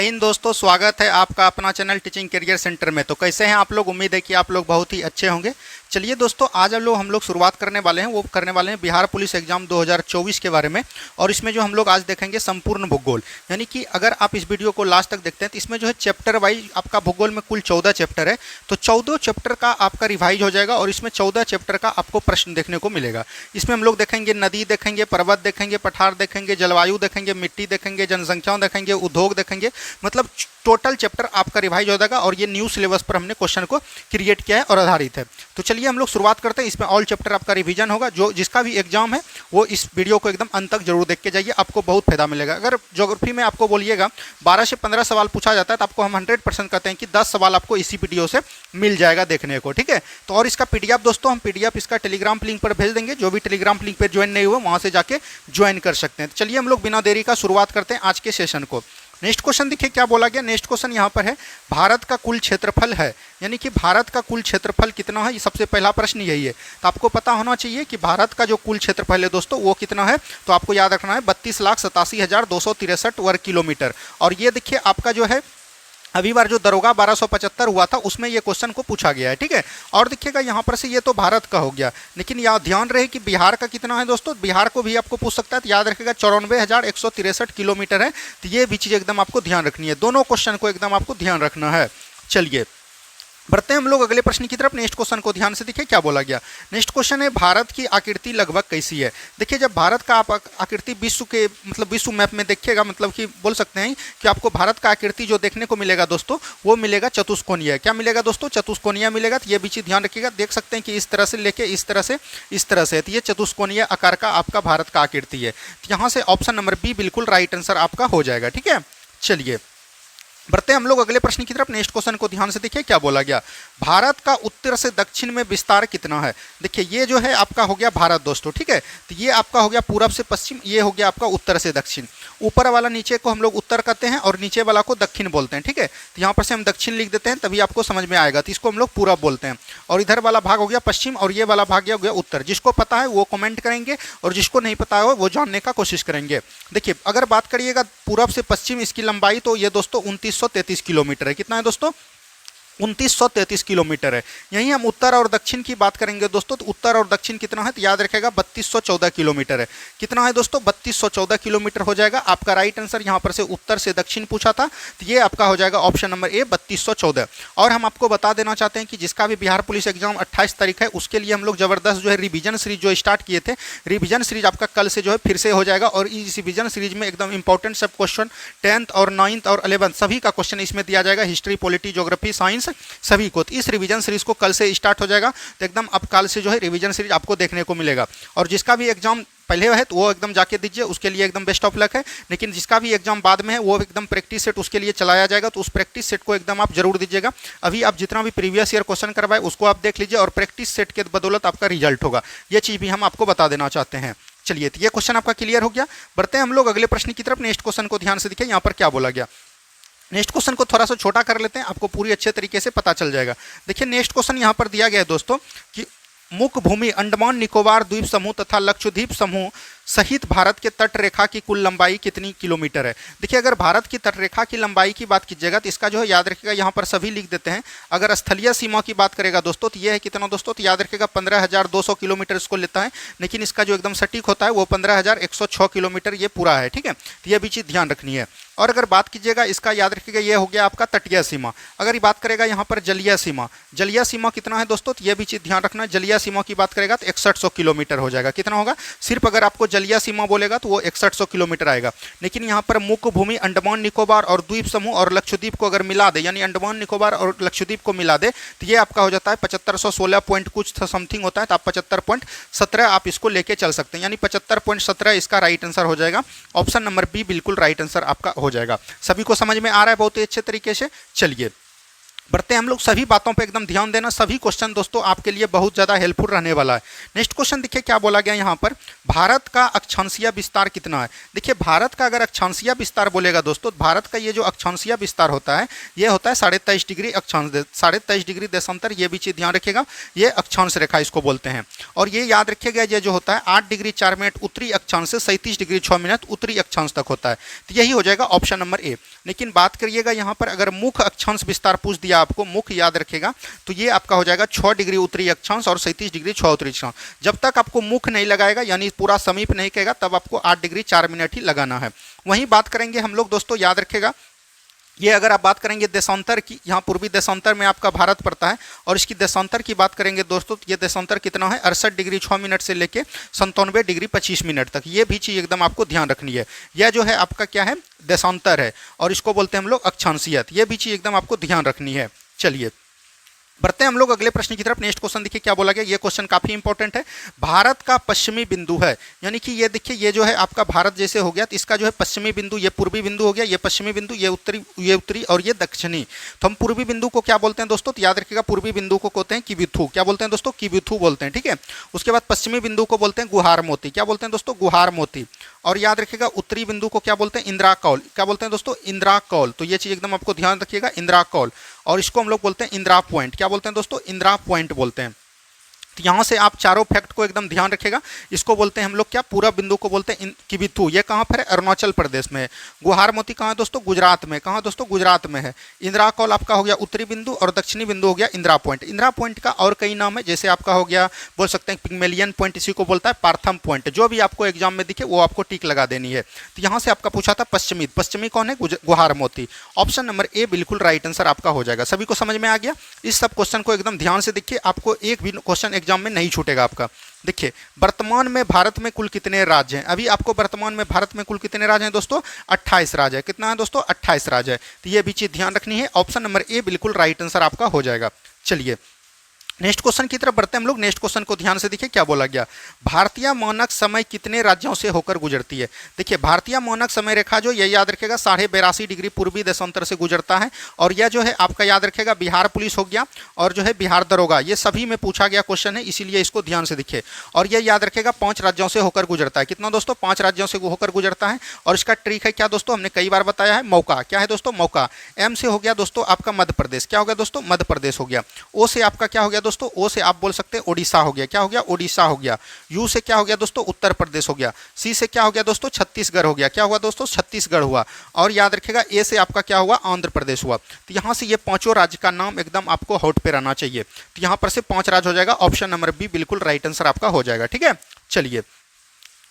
हिंद दोस्तों, स्वागत है आपका अपना चैनल टीचिंग करियर सेंटर में। तो कैसे हैं आप लोग? उम्मीद है कि आप लोग बहुत ही अच्छे होंगे। चलिए दोस्तों, आज हम लोग शुरुआत करने वाले हैं, वो करने वाले हैं बिहार पुलिस एग्जाम 2024 के बारे में। और इसमें जो हम लोग आज देखेंगे संपूर्ण भूगोल, यानी कि अगर आप इस वीडियो को लास्ट तक देखते हैं तो इसमें जो है चैप्टर वाइज आपका भूगोल में कुल 14 चैप्टर है। तो 14 चैप्टर का आपका रिवाइज हो जाएगा और इसमें 14 चैप्टर का आपको प्रश्न देखने को मिलेगा। इसमें हम लोग देखेंगे नदी देखेंगे, पर्वत देखेंगे, पठार देखेंगे, जलवायु देखेंगे, मिट्टी देखेंगे, जनसंख्या देखेंगे, उद्योग देखेंगे। मतलब टोटल चैप्टर आपका रिवाइज हो जाएगा और ये न्यू सिलेबस पर हमने क्वेश्चन को क्रिएट किया है और आधारित है। तो चलिए हम लोग शुरुआत करते हैं। इसमें ऑल चैप्टर आपका रिवीजन होगा। जो जिसका भी एग्जाम है वो इस वीडियो को एकदम अंत तक जरूर देख के जाइए, आपको बहुत फायदा मिलेगा। अगर ज्योग्राफी में आपको बोलिएगा 12 से 15 सवाल पूछा जाता है तो आपको हम 100% कहते हैं कि 10 सवाल आपको इसी वीडियो से मिल जाएगा देखने को, ठीक है। तो और इसका पीडीएफ दोस्तों हम पीडीएफ इसका टेलीग्राम लिंक पर भेज देंगे। जो भी टेलीग्राम लिंक पर ज्वाइन नहीं हुआ वहाँ से जाके ज्वाइन कर सकते हैं। तो चलिए हम लोग बिना देरी का शुरुआत करते हैं आज के सेशन को। नेक्स्ट क्वेश्चन देखिए क्या बोला गया। नेक्स्ट क्वेश्चन यहाँ पर है, भारत का कुल क्षेत्रफल है, यानी कि भारत का कुल क्षेत्रफल कितना है। ये सबसे पहला प्रश्न यही है। तो आपको पता होना चाहिए कि भारत का जो कुल क्षेत्रफल है दोस्तों वो कितना है। तो आपको याद रखना है 32,87,263 वर्ग किलोमीटर। और ये देखिए आपका जो है अभी बार जो दरोगा 1275 हुआ था उसमें ये क्वेश्चन को पूछा गया है, ठीक है। और देखिएगा यहाँ पर से ये तो भारत का हो गया, लेकिन यहाँ ध्यान रहे कि बिहार का कितना है दोस्तों। बिहार को भी आपको पूछ सकता है। तो याद रखिएगा 94,163 किलोमीटर है। तो ये भी चीज़ एकदम आपको ध्यान रखनी है। दोनों क्वेश्चन को एकदम आपको ध्यान रखना है। चलिए बढ़ते हैं हम लोग अगले प्रश्न की तरफ। नेक्स्ट क्वेश्चन को ध्यान से देखिए क्या बोला गया। नेक्स्ट क्वेश्चन है, भारत की आकृति लगभग कैसी है। देखिए जब भारत का आप आकृति विश्व के मतलब विश्व मैप में देखिएगा, मतलब कि बोल सकते हैं कि आपको भारत का आकृति जो देखने को मिलेगा दोस्तों वो मिलेगा चतुष्कोणीय। क्या मिलेगा दोस्तों? चतुष्कोणीय मिलेगा। तो ये भी चीज़ ध्यान रखिएगा। देख सकते हैं कि इस तरह से लेके इस तरह से इस तरह से, तो ये चतुष्कोणीय आकार का आपका भारत का आकृति है। तो यहाँ से ऑप्शन नंबर बी बिल्कुल राइट आंसर आपका हो जाएगा, ठीक है। चलिए बढ़ते हैं हम लोग अगले प्रश्न की तरफ। नेक्स्ट क्वेश्चन को ध्यान से देखिए क्या बोला गया। भारत का उत्तर से दक्षिण में विस्तार कितना है। देखिए ये जो है आपका हो गया भारत दोस्तों, ठीक है। तो ये आपका हो गया पूरब से पश्चिम, ये हो गया आपका उत्तर से दक्षिण। ऊपर वाला नीचे को हम लोग उत्तर कहते हैं और नीचे वाला को दक्षिण बोलते हैं, ठीक है। तो यहाँ पर से हम दक्षिण लिख देते हैं तभी आपको समझ में आएगा। तो इसको हम लोग पूरब बोलते हैं और इधर वाला भाग हो गया पश्चिम और ये वाला भाग हो गया उत्तर। जिसको पता है वो कमेंट करेंगे और जिसको नहीं पता है वो जानने का कोशिश करेंगे। देखिए अगर बात करिएगा पूरब से पश्चिम इसकी लंबाई तो ये दोस्तों 2933 किलोमीटर है। कितना है दोस्तों? 2933 किलोमीटर है। यहीं हम उत्तर और दक्षिण की बात करेंगे दोस्तों। तो उत्तर और दक्षिण कितना है तो याद रखेगा 3214 किलोमीटर है। कितना है दोस्तों? 3214 किलोमीटर हो जाएगा। आपका राइट आंसर यहाँ पर से उत्तर से दक्षिण पूछा था तो ये आपका हो जाएगा ऑप्शन नंबर ए 3214। और हम आपको बता देना चाहते हैं कि जिसका भी बिहार पुलिस एग्जाम 28 तारीख है उसके लिए हम लोग जबरदस्त जो है रिवीजन सीरीज जो स्टार्ट किए थे, रिवीजन सीरीज आपका कल से जो है फिर से हो जाएगा। और इस रिवीजन सीरीज में एकदम इंपॉर्टेंट सब क्वेश्चन 10th और 9th और 11th सभी का क्वेश्चन इसमें दिया जाएगा। हिस्ट्री, पॉलिटी, ज्योग्राफी, साइंस सभी को। तो इस रिवीजन सीरीज को कल से स्टार्ट हो जाएगा। तो एकदम अब कल से जो है रिवीजन सीरीज आपको देखने को मिलेगा। और जिसका भी एग्जाम पहले है तो वो एकदम जाके दीजिए, उसके लिए एकदम बेस्ट ऑफ लक है। लेकिन जिसका भी एग्जाम बाद में है वो एकदम प्रैक्टिस सेट उसके लिए चलाया जाएगा। तो उस प्रैक्टिस सेट को एकदम आप जरूर दीजिएगा। अभी आप जितना भी प्रीवियस ईयर क्वेश्चन करवाए उसको आप देख लीजिए और प्रैक्टिस सेट के बदौलत आपका रिजल्ट होगा। ये चीज़ भी हम आपको बता देना चाहते हैं। चलिए तो ये क्वेश्चन आपका क्लियर हो गया। बढ़ते हैं हम लोग अगले प्रश्न की तरफ। नेक्स्ट क्वेश्चन को ध्यान से देखिए यहाँ पर क्या बोला गया। नेक्स्ट क्वेश्चन को थोड़ा सा छोटा कर लेते हैं, आपको पूरी अच्छे तरीके से पता चल जाएगा। देखिए नेक्स्ट क्वेश्चन यहाँ पर दिया गया है दोस्तों कि मुख्य भूमि अंडमान निकोबार द्वीप समूह तथा लक्षद्वीप समूह सहित भारत के तट रेखा की कुल लंबाई कितनी किलोमीटर है। देखिए अगर भारत की तट रेखा की लंबाई की बात कीजिएगा तो इसका जो है याद रखिएगा यहाँ पर सभी लिख देते हैं। अगर स्थलीय सीमा की बात करेगा दोस्तों तो ये है कितना दोस्तों, तो याद रखिएगा 15,200 किलोमीटर इसको लेता है। लेकिन इसका जो एकदम सटीक होता है वो 15,106 किलोमीटर ये पूरा है, ठीक है। तो ये भी चीज़ ध्यान रखनी है। और अगर बात कीजिएगा इसका याद रखिएगा ये हो गया आपका तटीय सीमा। अगर ये बात करेगा यहाँ पर जलीय सीमा, जलीय सीमा कितना है दोस्तों, तो ये भी चीज़ ध्यान रखना है। जलीय सीमा की बात करेगा तो 6100 किलोमीटर हो जाएगा। कितना होगा? सिर्फ अगर आपको जलीय सीमा बोलेगा तो वो 6100 किलोमीटर आएगा। लेकिन यहाँ पर मुख्य भूमि अंडमान निकोबार और द्वीप समूह और लक्षद्वीप को अगर मिला दे, यानी अंडमान निकोबार और लक्षद्वीप को मिला दे तो ये आपका हो जाता है 7516 पॉइंट कुछ समथिंग होता है। तो आप 75.17 आप इसको लेके चल सकते हैं, यानी 75.17 इसका राइट आंसर हो जाएगा। ऑप्शन नंबर बी बिल्कुल राइट आंसर आपका हो जाएगा। सभी को समझ में आ रहा है बहुत ही अच्छे तरीके से। चलिए बढ़ते हैं हम लोग, सभी बातों पे एकदम ध्यान देना, सभी क्वेश्चन दोस्तों आपके लिए बहुत ज़्यादा हेल्पफुल रहने वाला है। नेक्स्ट क्वेश्चन देखिए क्या बोला गया यहाँ पर, भारत का अक्षांशीय विस्तार कितना है। देखिए भारत का अगर अक्षांशीय विस्तार बोलेगा दोस्तों, भारत का ये जो अक्षांशीय विस्तार होता है ये होता है 23.5 डिग्री अक्षांश, 23.5 डिग्री देशांतर, ये भी चीज़ ध्यान रखिएगा, ये अक्षांश रेखा इसको बोलते हैं। और ये याद रखिएगा ये जो होता है 8 डिग्री 4 मिनट उत्तरी अक्षांश से 37 डिग्री 6 मिनट उत्तरी अक्षांश तक होता है। तो यही हो जाएगा ऑप्शन नंबर ए। लेकिन बात करिएगा यहाँ पर अगर मुख्य अक्षांश विस्तार पूछ दिया आपको, मुख्य याद रखेगा, तो ये आपका हो जाएगा 6 डिग्री उत्तरी अक्षांश और 37 डिग्री 6 उत्तरी अक्षांश। जब तक आपको मुख्य नहीं लगाएगा यानी पूरा समीप नहीं कहेगा तब आपको 8 डिग्री 4 मिनट ही लगाना है। वहीं बात करेंगे हम लोग दोस्तों, याद रखेगा ये अगर आप बात करेंगे देशांतर की, यहाँ पूर्वी देशांतर में आपका भारत पड़ता है और इसकी देशांतर की बात करेंगे दोस्तों, ये देशांतर कितना है 68 डिग्री 6 मिनट से लेके 97 डिग्री 25 मिनट तक। ये भी चीज़ एकदम आपको ध्यान रखनी है। यह जो है आपका क्या है देशांतर है और इसको बोलते हैं हम लोग अक्षांशीयत। ये भी चीज़ एकदम आपको ध्यान रखनी है। चलिए बढ़ते हैं हम लोग अगले प्रश्न की तरफ। नेक्स्ट क्वेश्चन देखिए क्या बोला गया, ये क्वेश्चन काफी इंपॉर्टेंट है। भारत का पश्चिमी बिंदु है, यानी कि ये देखिए ये जो है आपका भारत जैसे हो गया, तो इसका जो है पश्चिमी बिंदु, ये पूर्वी बिंदु हो गया, ये पश्चिमी बिंदु, ये उत्तरी और ये दक्षिणी। तो हम पूर्वी बिंदु को क्या बोलते हैं दोस्तों, तो याद रखिएगा पूर्वी बिंदु को कहते हैं किबिथु। क्या बोलते हैं दोस्तों, किबिथु बोलते हैं, ठीक है। उसके बाद पश्चिमी बिंदु को बोलते हैं गुहार मोती। क्या बोलते हैं दोस्तों, गुहार मोती। और याद रखिएगा उत्तरी बिंदु को क्या बोलते हैं, इंदिरा कौल। क्या बोलते हैं दोस्तों, इंदिरा कौल। तो ये चीज़ एकदम आपको ध्यान रखिएगा, इंदिरा कौल। और इसको हम लोग बोलते हैं इंदिरा पॉइंट। क्या बोलते हैं दोस्तों, इंदिरा पॉइंट बोलते हैं। तो यहाँ से आप चारों फैक्ट को एकदम ध्यान रखिएगा। इसको बोलते हैं हम लोग क्या, पूरा बिंदु को बोलते हैं किबिथु। ये कहाँ पर है, अरुणाचल प्रदेश में है। गुहार मोती कहाँ है दोस्तों, गुजरात में। कहाँ दोस्तों, गुजरात में है। इंदिरा कौल आपका हो गया उत्तरी बिंदु और दक्षिणी बिंदु हो गया इंदिरा पॉइंट। इंदिरा पॉइंट का और कई नाम है, जैसे आपका हो गया बोल सकते हैं पिग्मेलियन पॉइंट, इसी को बोलता है पार्थम पॉइंट। जो भी आपको एग्जाम में दिखे वो आपको टिक लगा देनी है। तो यहाँ से आपका पूछा था पश्चिमी, पश्चिमी कौन है, गुहार मोती। ऑप्शन नंबर ए बिल्कुल राइट आंसर आपका हो जाएगा। सभी को समझ में आ गया। इस सब क्वेश्चन को एकदम ध्यान से देखिए, आपको एक भी क्वेश्चन एग्जाम में नहीं छूटेगा आपका। देखिए वर्तमान में भारत में कुल कितने राज्य हैं, अभी आपको वर्तमान में भारत में कुल कितने राज्य हैं दोस्तों, 28 राज्य है। कितना है दोस्तों, 28 राज्य है। तो ये भी चीज ध्यान रखनी है। ऑप्शन नंबर ए बिल्कुल राइट आंसर आपका हो जाएगा। चलिए नेक्स्ट क्वेश्चन की तरफ बढ़ते हैं हम लोग। नेक्स्ट क्वेश्चन को ध्यान से देखिए क्या बोला गया, भारतीय मानक समय कितने राज्यों से होकर गुजरती है। देखिए भारतीय मानक समय रेखा जो ये याद रखेगा 82.5 डिग्री पूर्वी देशांतर से गुजरता है। और यह जो है आपका याद रखेगा बिहार पुलिस हो गया और जो है बिहार दरोगा, ये सभी में पूछा गया क्वेश्चन है, इसीलिए इसको ध्यान से देखिए। और यह याद रखेगा 5 राज्यों से होकर गुजरता है। कितना दोस्तों, 5 राज्यों से होकर गुजरता है। और इसका ट्रिक है क्या दोस्तों, हमने कई बार बताया है, मौका। क्या है दोस्तों, मौका। एम से हो गया दोस्तों आपका मध्य प्रदेश। क्या हो गया दोस्तों, मध्य प्रदेश हो गया। ओ से आपका क्या हो गया दोस्तों, ओ से आप बोल सकते हैं ओडिशा हो गया। क्या हो गया, ओडिशा हो गया। यू से क्या हो गया दोस्तों, उत्तर प्रदेश हो गया। सी से क्या हो गया दोस्तों, छत्तीसगढ़ हो गया। क्या हुआ दोस्तों, छत्तीसगढ़ हुआ। और याद रखेगा ए से आपका क्या हुआ, आंध्र प्रदेश हुआ। तो यहाँ से ये 5 राज्य का नाम एकदम आपको हॉट पे रहना चाहिए। तो यहाँ पर से 5 राज्य हो जाएगा। ऑप्शन नंबर बी बिल्कुल राइट आंसर आपका हो जाएगा। ठीक है, चलिए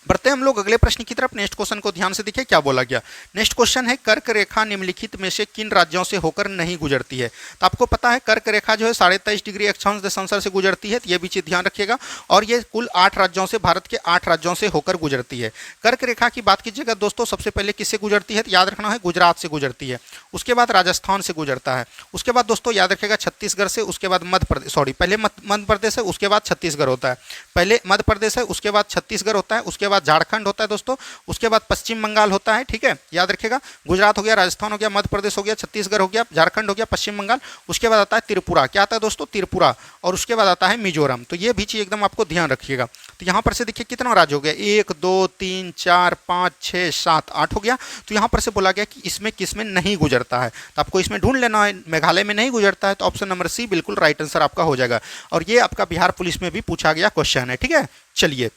बढ़ते हैं हम लोग अगले प्रश्न की तरफ। नेक्स्ट क्वेश्चन को ध्यान से देखिए क्या बोला गया। नेक्स्ट क्वेश्चन है कर्क रेखा निम्नलिखित में से किन राज्यों से होकर नहीं गुजरती है। तो आपको पता है कर्क रेखा जो है 23.5 डिग्री अक्षांश देशांतर से गुजरती है। तो ये भी चीज ध्यान रखिएगा। और ये कुल 8 राज्यों से, भारत के 8 राज्यों से होकर गुजरती है। कर्क रेखा की बात कीजिएगा दोस्तों, सबसे पहले किससे गुजरती है, तो याद रखना है गुजरात से गुजरती है। उसके बाद राजस्थान से गुजरता है। उसके बाद दोस्तों याद रखिएगा छत्तीसगढ़ से, उसके बाद मध्य प्रदेश, सॉरी पहले मध्य प्रदेश है, उसके बाद छत्तीसगढ़ होता है। पहले मध्य प्रदेश है, उसके बाद छत्तीसगढ़ होता है, उसके बाद झारखंड होता है दोस्तों, उसके बाद पश्चिम बंगाल होता है। ठीक है, याद रखिएगा गुजरात हो गया, राजस्थान हो गया, मध्य प्रदेश हो गया, छत्तीसगढ़ हो गया, झारखंड हो गया, पश्चिम बंगाल। उसके बाद आता है त्रिपुरा। क्या आता है दोस्तों, त्रिपुरा। और उसके बाद आता है मिजोरम। तो ये भी चीज एकदम आपको ध्यान रखिएगा। तो यहाँ पर से देखिए कितना राज्य हो गया, 1 2 3 4 5 6 7 8 हो गया। तो यहाँ पर से बोला गया कि इसमें किस में नहीं गुजरता है, तो आपको इसमें ढूंढ लेना है। मेघालय में नहीं गुजरता है, तो ऑप्शन नंबर सी बिल्कुल राइट आंसर आपका हो जाएगा। और ये आपका बिहार पुलिस में भी पूछा गया क्वेश्चन है। ठीक है, चलिए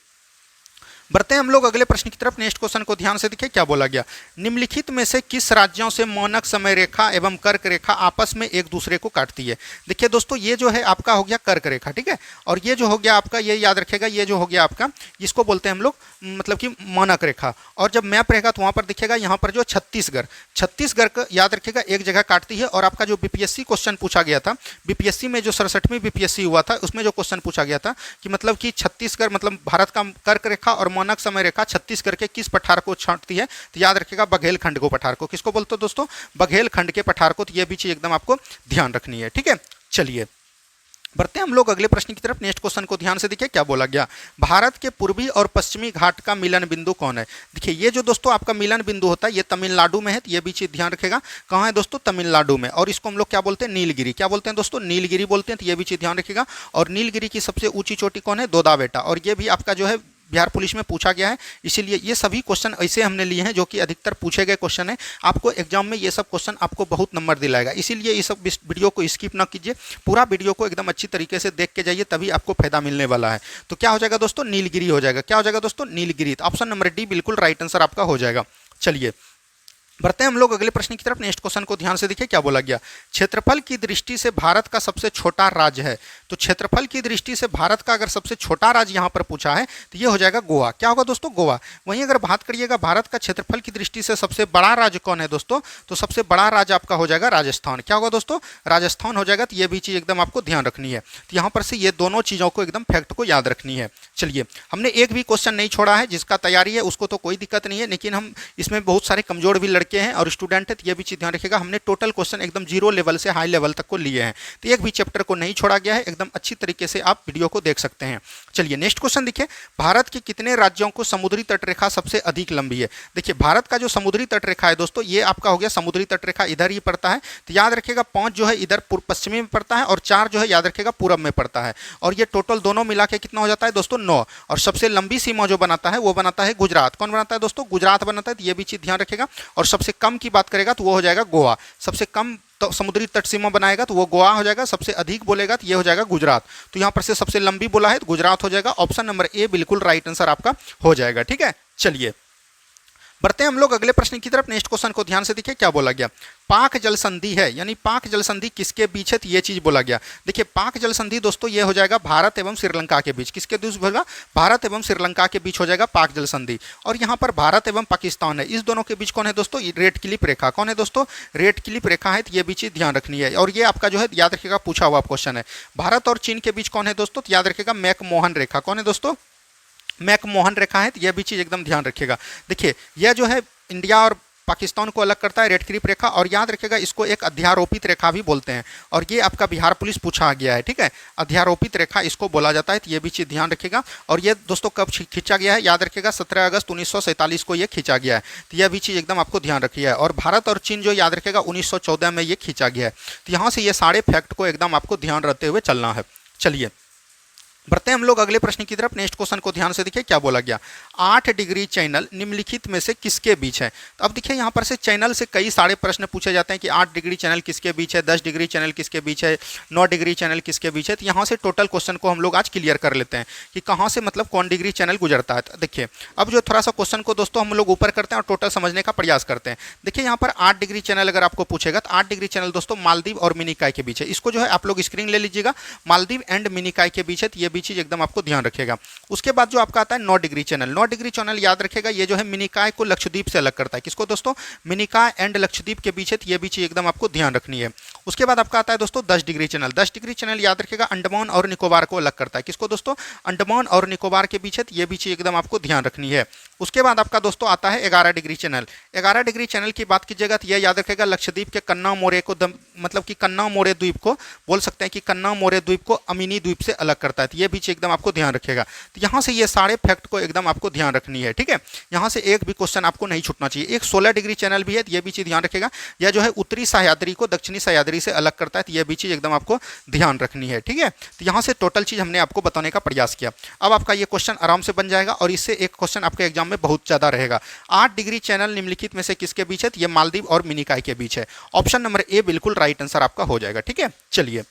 बढ़ते हैं हम लोग अगले प्रश्न की तरफ। नेक्स्ट क्वेश्चन को ध्यान से देखिए क्या बोला गया, निम्नलिखित में से किस राज्यों से मानक समय रेखा एवं कर्क रेखा आपस में एक दूसरे को काटती है। देखिए दोस्तों ये जो है आपका हो गया कर्क रेखा। ठीक है, और ये जो हो गया आपका, ये याद रखेगा, ये जो हो गया आपका, इसको बोलते हैं हम लोग मतलब कि मानक रेखा। और जब मैप रहेगा तो वहाँ पर दिखेगा यहाँ पर जो छत्तीसगढ़ का याद रखेगा एक जगह काटती है। और आपका जो बीपीएससी क्वेश्चन पूछा गया था, बीपीएससी में जो 67वीं बीपीएससी हुआ था, उसमें जो क्वेश्चन पूछा गया था कि मतलब कि छत्तीसगढ़ मतलब भारत का कर्क रेखा और मानक समय रेखा छत्तीसगढ़ के किस पठार को छांटती है, तो याद रखिएगा बघेलखंड को पठार को। किसको बोलते हो दोस्तों, बघेलखंड के पठार को। तो ये भी चीज एकदम आपको ध्यान रखनी है। ठीक है, चलिए बढ़ते हैं हम लोग अगले प्रश्न की तरफ। नेक्स्ट क्वेश्चन को ध्यान से देखिए क्या बोला गया। भारत के पूर्वी और पश्चिमी घाट का मिलन बिंदु कौन है। देखिए ये जो दोस्तों आपका मिलन बिंदु होता है ये तमिलनाडु में है, तो ये भी चीज ध्यान रखेगा। कहाँ है दोस्तों, तमिलनाडु में। और इसको हम लोग क्या बोलते हैं, नीलगिरी। क्या बोलते हैं दोस्तों, नीलगिरी बोलते हैं, तो ये भी चीज ध्यान रखेगा। और नीलगिरी की सबसे ऊंची चोटी कौन है, दोदाबेटा। और ये भी आपका जो है बिहार पुलिस में पूछा गया है, इसीलिए ये सभी क्वेश्चन ऐसे हमने लिए हैं जो कि अधिकतर पूछे गए क्वेश्चन है। आपको एग्जाम में ये सब क्वेश्चन आपको बहुत नंबर दिलाएगा, इसीलिए ये सब वीडियो को स्किप ना कीजिए, पूरा वीडियो को एकदम अच्छी तरीके से देख के जाइए, तभी आपको फायदा मिलने वाला है। तो क्या हो जाएगा दोस्तों, नीलगिरी हो जाएगा। क्या हो जाएगा दोस्तों, नीलगिरी। तो ऑप्शन नंबर डी बिल्कुल राइट आंसर आपका हो जाएगा। चलिए बढ़ते हैं हम लोग अगले प्रश्न की तरफ। नेक्स्ट क्वेश्चन को ध्यान से देखिए क्या बोला गया। क्षेत्रफल की दृष्टि से भारत का सबसे छोटा राज्य है। तो क्षेत्रफल की दृष्टि से भारत का अगर सबसे छोटा राज्य यहां पर पूछा है तो ये हो जाएगा गोवा। क्या होगा दोस्तों, गोवा। वहीं अगर बात करिएगा भारत का क्षेत्रफल की दृष्टि से सबसे बड़ा राज्य कौन है दोस्तों, तो सबसे बड़ा राज्य आपका हो जाएगा राजस्थान। क्या होगा दोस्तों, राजस्थान हो जाएगा। तो ये भी चीज एकदम आपको ध्यान रखनी है। तो यहाँ पर से ये दोनों चीजों को एकदम फैक्ट को याद रखनी है। चलिए हमने एक भी क्वेश्चन नहीं छोड़ा है, जिसका तैयारी है उसको तो कोई दिक्कत नहीं है, लेकिन हम इसमें बहुत सारे कमजोर भी लड़के हैं और स्टूडेंट है, तो ये भी चीज ध्यान रखिएगा। हमने टोटल क्वेश्चन एकदम जीरो लेवल से हाई लेवल तक को लिए हैं, तो एक भी चैप्टर को नहीं छोड़ा गया है। एकदम अच्छी तरीके से आप वीडियो को देख सकते हैं। चलिए नेक्स्ट क्वेश्चन देखिए। भारत के कितने राज्यों को समुद्री तटरेखा सबसे अधिक लंबी है। देखिए भारत का जो समुद्री तटरेखा है दोस्तों, ये आपका हो गया समुद्री तटरेखा इधर ही पड़ता है, तो याद रखिएगा 5 जो है इधर पश्चिमी में पड़ता है और 4 जो है याद रखिएगा पूरब में पड़ता है। और ये टोटल दोनों मिला के कितना हो जाता है दोस्तों, 9। और सबसे लंबी सीमा जो बनाता है वो बनाता है गुजरात। कौन बनाता है दोस्तों, गुजरात बनाता है, तो ये भी चीज ध्यान रखिएगा। और सबसे कम की बात करेगा तो वो हो जाएगा गोवा। सबसे कम तो समुद्री तट सीमा बनाएगा तो वो गोवा हो जाएगा, सबसे अधिक बोलेगा तो ये हो जाएगा गुजरात। तो यहाँ पर से सबसे लंबी बोला है तो गुजरात हो जाएगा। ऑप्शन नंबर ए बिल्कुल राइट आंसर आपका हो जाएगा। ठीक है, चलिए बढ़ते हैं हम लोग अगले प्रश्न की तरफ। नेक्स्ट क्वेश्चन को ध्यान से देखिए क्या बोला गया। पाक जल संधि है, यानी पाक जल संधि किसके बीच है, तो ये चीज बोला गया। देखिए पाक जल संधि दोस्तों ये हो जाएगा भारत एवं श्रीलंका के बीच। किसके बीच होगा, भारत एवं श्रीलंका के बीच हो जाएगा पाक जल संधि। और यहाँ पर भारत एवं पाकिस्तान है, इस दोनों के बीच कौन है दोस्तों, रेड क्लिप रेखा। कौन है दोस्तों, रेड क्लिप रेखा है, तो ये भी चीज ध्यान रखनी है। और ये आपका जो है याद रखिएगा पूछा हुआ क्वेश्चन है। भारत और चीन के बीच कौन है दोस्तों, तो याद रखिएगा मैकमोहन रेखा। कौन है दोस्तों, मैकमोहन रेखा है, तो यह भी चीज एकदम ध्यान रखिएगा। देखिए यह जो है इंडिया और पाकिस्तान को अलग करता है रेड क्लिप रेखा, और याद रखिएगा इसको एक अध्यारोपित रेखा भी बोलते हैं। और ये आपका बिहार पुलिस पूछा गया है, ठीक है, अध्यारोपित रेखा इसको बोला जाता है, तो ये भी चीज ध्यान रखिएगा। और ये दोस्तों कब खींचा गया है, याद रखिएगा 17 अगस्त 1947 को ये खींचा गया है, तो यह भी चीज एकदम आपको ध्यान रखिएगा। और भारत और चीन जो याद रखिएगा 1914 में ये खींचा गया है। तो यहाँ से ये सारे फैक्ट को एकदम आपको ध्यान रखते हुए चलना है। चलिए बढ़ते हैं हम लोग अगले प्रश्न की तरफ। नेक्स्ट क्वेश्चन को ध्यान से देखिए क्या बोला गया। 8 डिग्री चैनल निम्नलिखित में से किसके बीच है। तो अब देखिए यहाँ पर से चैनल से कई सारे प्रश्न पूछे जाते हैं कि 8 डिग्री चैनल किसके बीच है, 10 डिग्री चैनल किसके बीच है, 9 डिग्री चैनल किसके बीच है। तो यहाँ से टोटल क्वेश्चन को हम लोग आज क्लियर कर लेते हैं कि कहाँ से मतलब कौन डिग्री चैनल गुजरता है। तो देखिए अब जो थोड़ा सा क्वेश्चन को दोस्तों हम लोग ऊपर करते हैं और टोटल समझने का प्रयास करते हैं। देखिए यहाँ पर 8 डिग्री चैनल अगर आपको पूछेगा तो 8 डिग्री चैनल दोस्तों मालदीव और मिनिकॉय के बीच है। इसको जो है आप लोग स्क्रीन ले लीजिएगा, मालदीव एंड मिनिकॉय के बीच है, तो ये भी चीज एकदम आपको रखेगा। उसके बाद जो आपका आता है 9 डिग्री चैनल। 9 डिग्री चैनल याद रखेगा ये जो है मिनिकॉय को लक्षद्वीप से अलग करता है। किसको दोस्तों, मिनिकॉय एंड लक्षद्वीप के बीच है, तो ये भी चीज एकदम आपको ध्यान रखनी है। उसके बाद आपका आता है दोस्तों 10 डिग्री चैनल। 10 डिग्री चैनल याद रखेगा अंडमान और निकोबार को अलग करता है। किसको दोस्तों, अंडमान और निकोबार के बीच है, तो ये भी चीज एकदम आपको ध्यान रखनी है। उसके बाद आपका दोस्तों आता है 11 डिग्री चैनल। 11 डिग्री चैनल की बात कीजिएगा तो यह याद रखेगा लक्षद्वीप के कन्ना मोरे को मतलब कि कन्ना मोरे द्वीप को बोल सकते हैं कि कन्ना मोरे द्वीप को अमीनी द्वीप से अलग करता है, तो ये भी चीज एकदम आपको ध्यान रखेगा। तो यहाँ से ये सारे फैक्ट को एकदम आपको ध्यान रखनी है, ठीक है। यहाँ से एक भी क्वेश्चन आपको नहीं छूटना चाहिए। एक 16 डिग्री चैनल भी है, तो ये भी चीज ध्यान रखेगा। यह जो है उत्तरी सह्याद्री को दक्षिणी सह्याद्री से अलग करता है, तो यह भी चीज एकदम आपको ध्यान रखनी है, ठीक है। तो यहाँ से टोटल चीज हमने आपको बताने का प्रयास किया। अब आपका ये क्वेश्चन आराम से बन जाएगा और इससे एक क्वेश्चन आपके एग्जाम में बहुत ज्यादा रहेगा। 8 डिग्री चैनल निम्नलिखित में से किसके बीच है, तो ये मालदीव और मिनिकॉय के बीच है। ऑप्शन नंबर ए बिल्कुल राइट आंसर आपका हो जाएगा, ठीक है। चलिए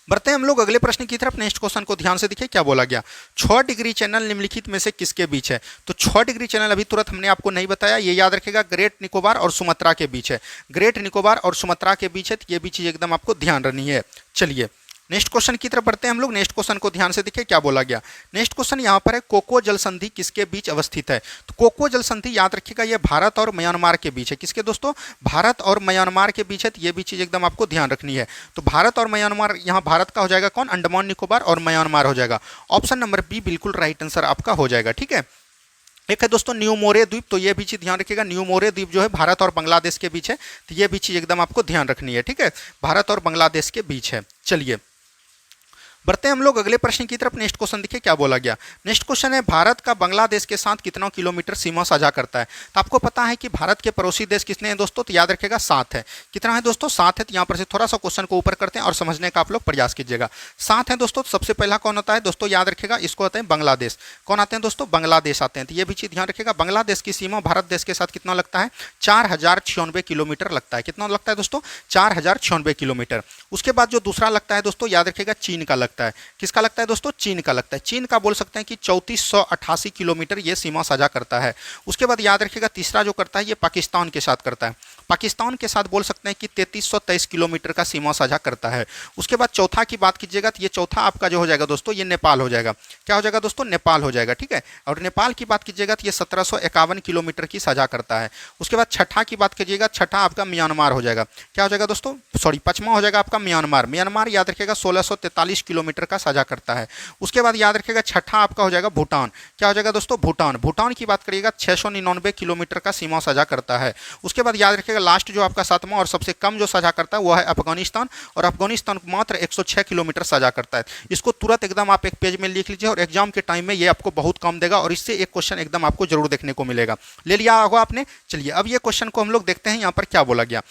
बढ़ते हैं हम लोग अगले प्रश्न की तरफ। नेक्स्ट क्वेश्चन को ध्यान से देखिए क्या बोला गया। 6 डिग्री चैनल निम्नलिखित में से किसके बीच है। तो 6 डिग्री चैनल अभी तुरंत हमने आपको नहीं बताया, ये याद रखेगा ग्रेट निकोबार और सुमात्रा के बीच है। ग्रेट निकोबार और सुमात्रा के बीच है, तो ये भी चीज एकदम आपको ध्यान रखनी है। चलिए नेक्स्ट क्वेश्चन की तरफ बढ़ते हैं हम लोग। नेक्स्ट क्वेश्चन को ध्यान से देखिए क्या बोला गया। नेक्स्ट क्वेश्चन यहाँ पर है कोको जल संधि किसके बीच अवस्थित है। तो कोको जल संधि याद रखिएगा ये भारत और म्यांमार के बीच है। किसके दोस्तों, भारत और म्यांमार के बीच है, तो ये भी चीज एकदम आपको ध्यान रखनी है। तो भारत और म्यांमार, यहाँ भारत का हो जाएगा कौन, अंडमान निकोबार, और म्यांमार हो जाएगा। ऑप्शन नंबर बी बिल्कुल राइट आंसर आपका हो जाएगा, ठीक है। एक है दोस्तों न्यू मोरे द्वीप, तो ये भी चीज ध्यान रखिएगा। न्यू मोरे द्वीप जो है भारत और बांग्लादेश के बीच है, तो ये भी चीज एकदम आपको ध्यान रखनी है, ठीक है। भारत और बांग्लादेश के बीच है। चलिए बढ़ते हैं हम लोग अगले प्रश्न की तरफ। नेक्स्ट क्वेश्चन देखिए क्या बोला गया। नेक्स्ट क्वेश्चन है, भारत का बांग्लादेश के साथ कितना किलोमीटर सीमा साझा करता है। तो आपको पता है कि भारत के पड़ोसी देश कितने हैं दोस्तों, तो याद रखेगा 7 है। कितना है दोस्तों, 7 है। तो यहाँ पर से थोड़ा सा क्वेश्चन को ऊपर करते हैं और समझने का आप लोग प्रयास कीजिएगा। 7 है दोस्तों। सबसे पहला कौन होता है दोस्तों, याद रखेगा, इसको आते हैं बांग्लादेश। कौन आते हैं दोस्तों, बांग्लादेश आते हैं। तो ये भी चीज ध्यान रखेगा, बांग्लादेश की सीमा भारत देश के साथ कितना लगता है, 4096 किलोमीटर लगता है। कितना लगता है दोस्तों, 4096 किलोमीटर। उसके बाद जो दूसरा लगता है दोस्तों, याद रखेगा, चीन का लगता है। किसका लगता है दोस्तों, चीन का लगता है। चीन का बोल सकते हैं कि 3488 किलोमीटर ये सीमा साझा करता है। उसके बाद याद रखिएगा, तीसरा जो करता है ये पाकिस्तान के साथ करता है। पाकिस्तान के साथ बोल सकते हैं कि 3323 किलोमीटर का सीमा साझा करता है। उसके बाद चौथा की बात कीजिएगा तो ये चौथा आपका जो हो जाएगा दोस्तों, ये नेपाल हो जाएगा। क्या हो जाएगा दोस्तों, नेपाल हो जाएगा। ठीक है। और नेपाल की बात कीजिएगा तो ये 1751 किलोमीटर की साझा करता है। उसके बाद छठा की बात कीजिएगा, छठा आपका म्यांमार हो जाएगा। क्या हो जाएगा दोस्तों, सॉरी, पचमा हो जाएगा आपका म्यांमार। म्यांमार याद रखिएगा 1643 किलोमीटर का साझा करता है। उसके बाद याद रखिएगा छठा आपका हो जाएगा भूटान। क्या हो जाएगा दोस्तों, भूटान। भूटान की बात करिएगा 699 किलोमीटर का सीमा साझा करता है। उसके बाद याद रखिएगा लास्ट जो आपका सातवां और सबसे कम जो साझा करता है वो है अफगानिस्तान, और अफगानिस्तान मात्र 106 किलोमीटर साझा करता है। इसको तुरंत एकदम आप एक पेज में लिख लीजिए और एग्जाम के टाइम में ये आपको बहुत कम देगा और इससे एक क्वेश्चन एकदम आपको जरूर देखने को मिलेगा। ले लिया होगा आपने। चलिए अब ये क्वेश्चन को हम लोग देखते हैं यहाँ पर क्या बोला गया।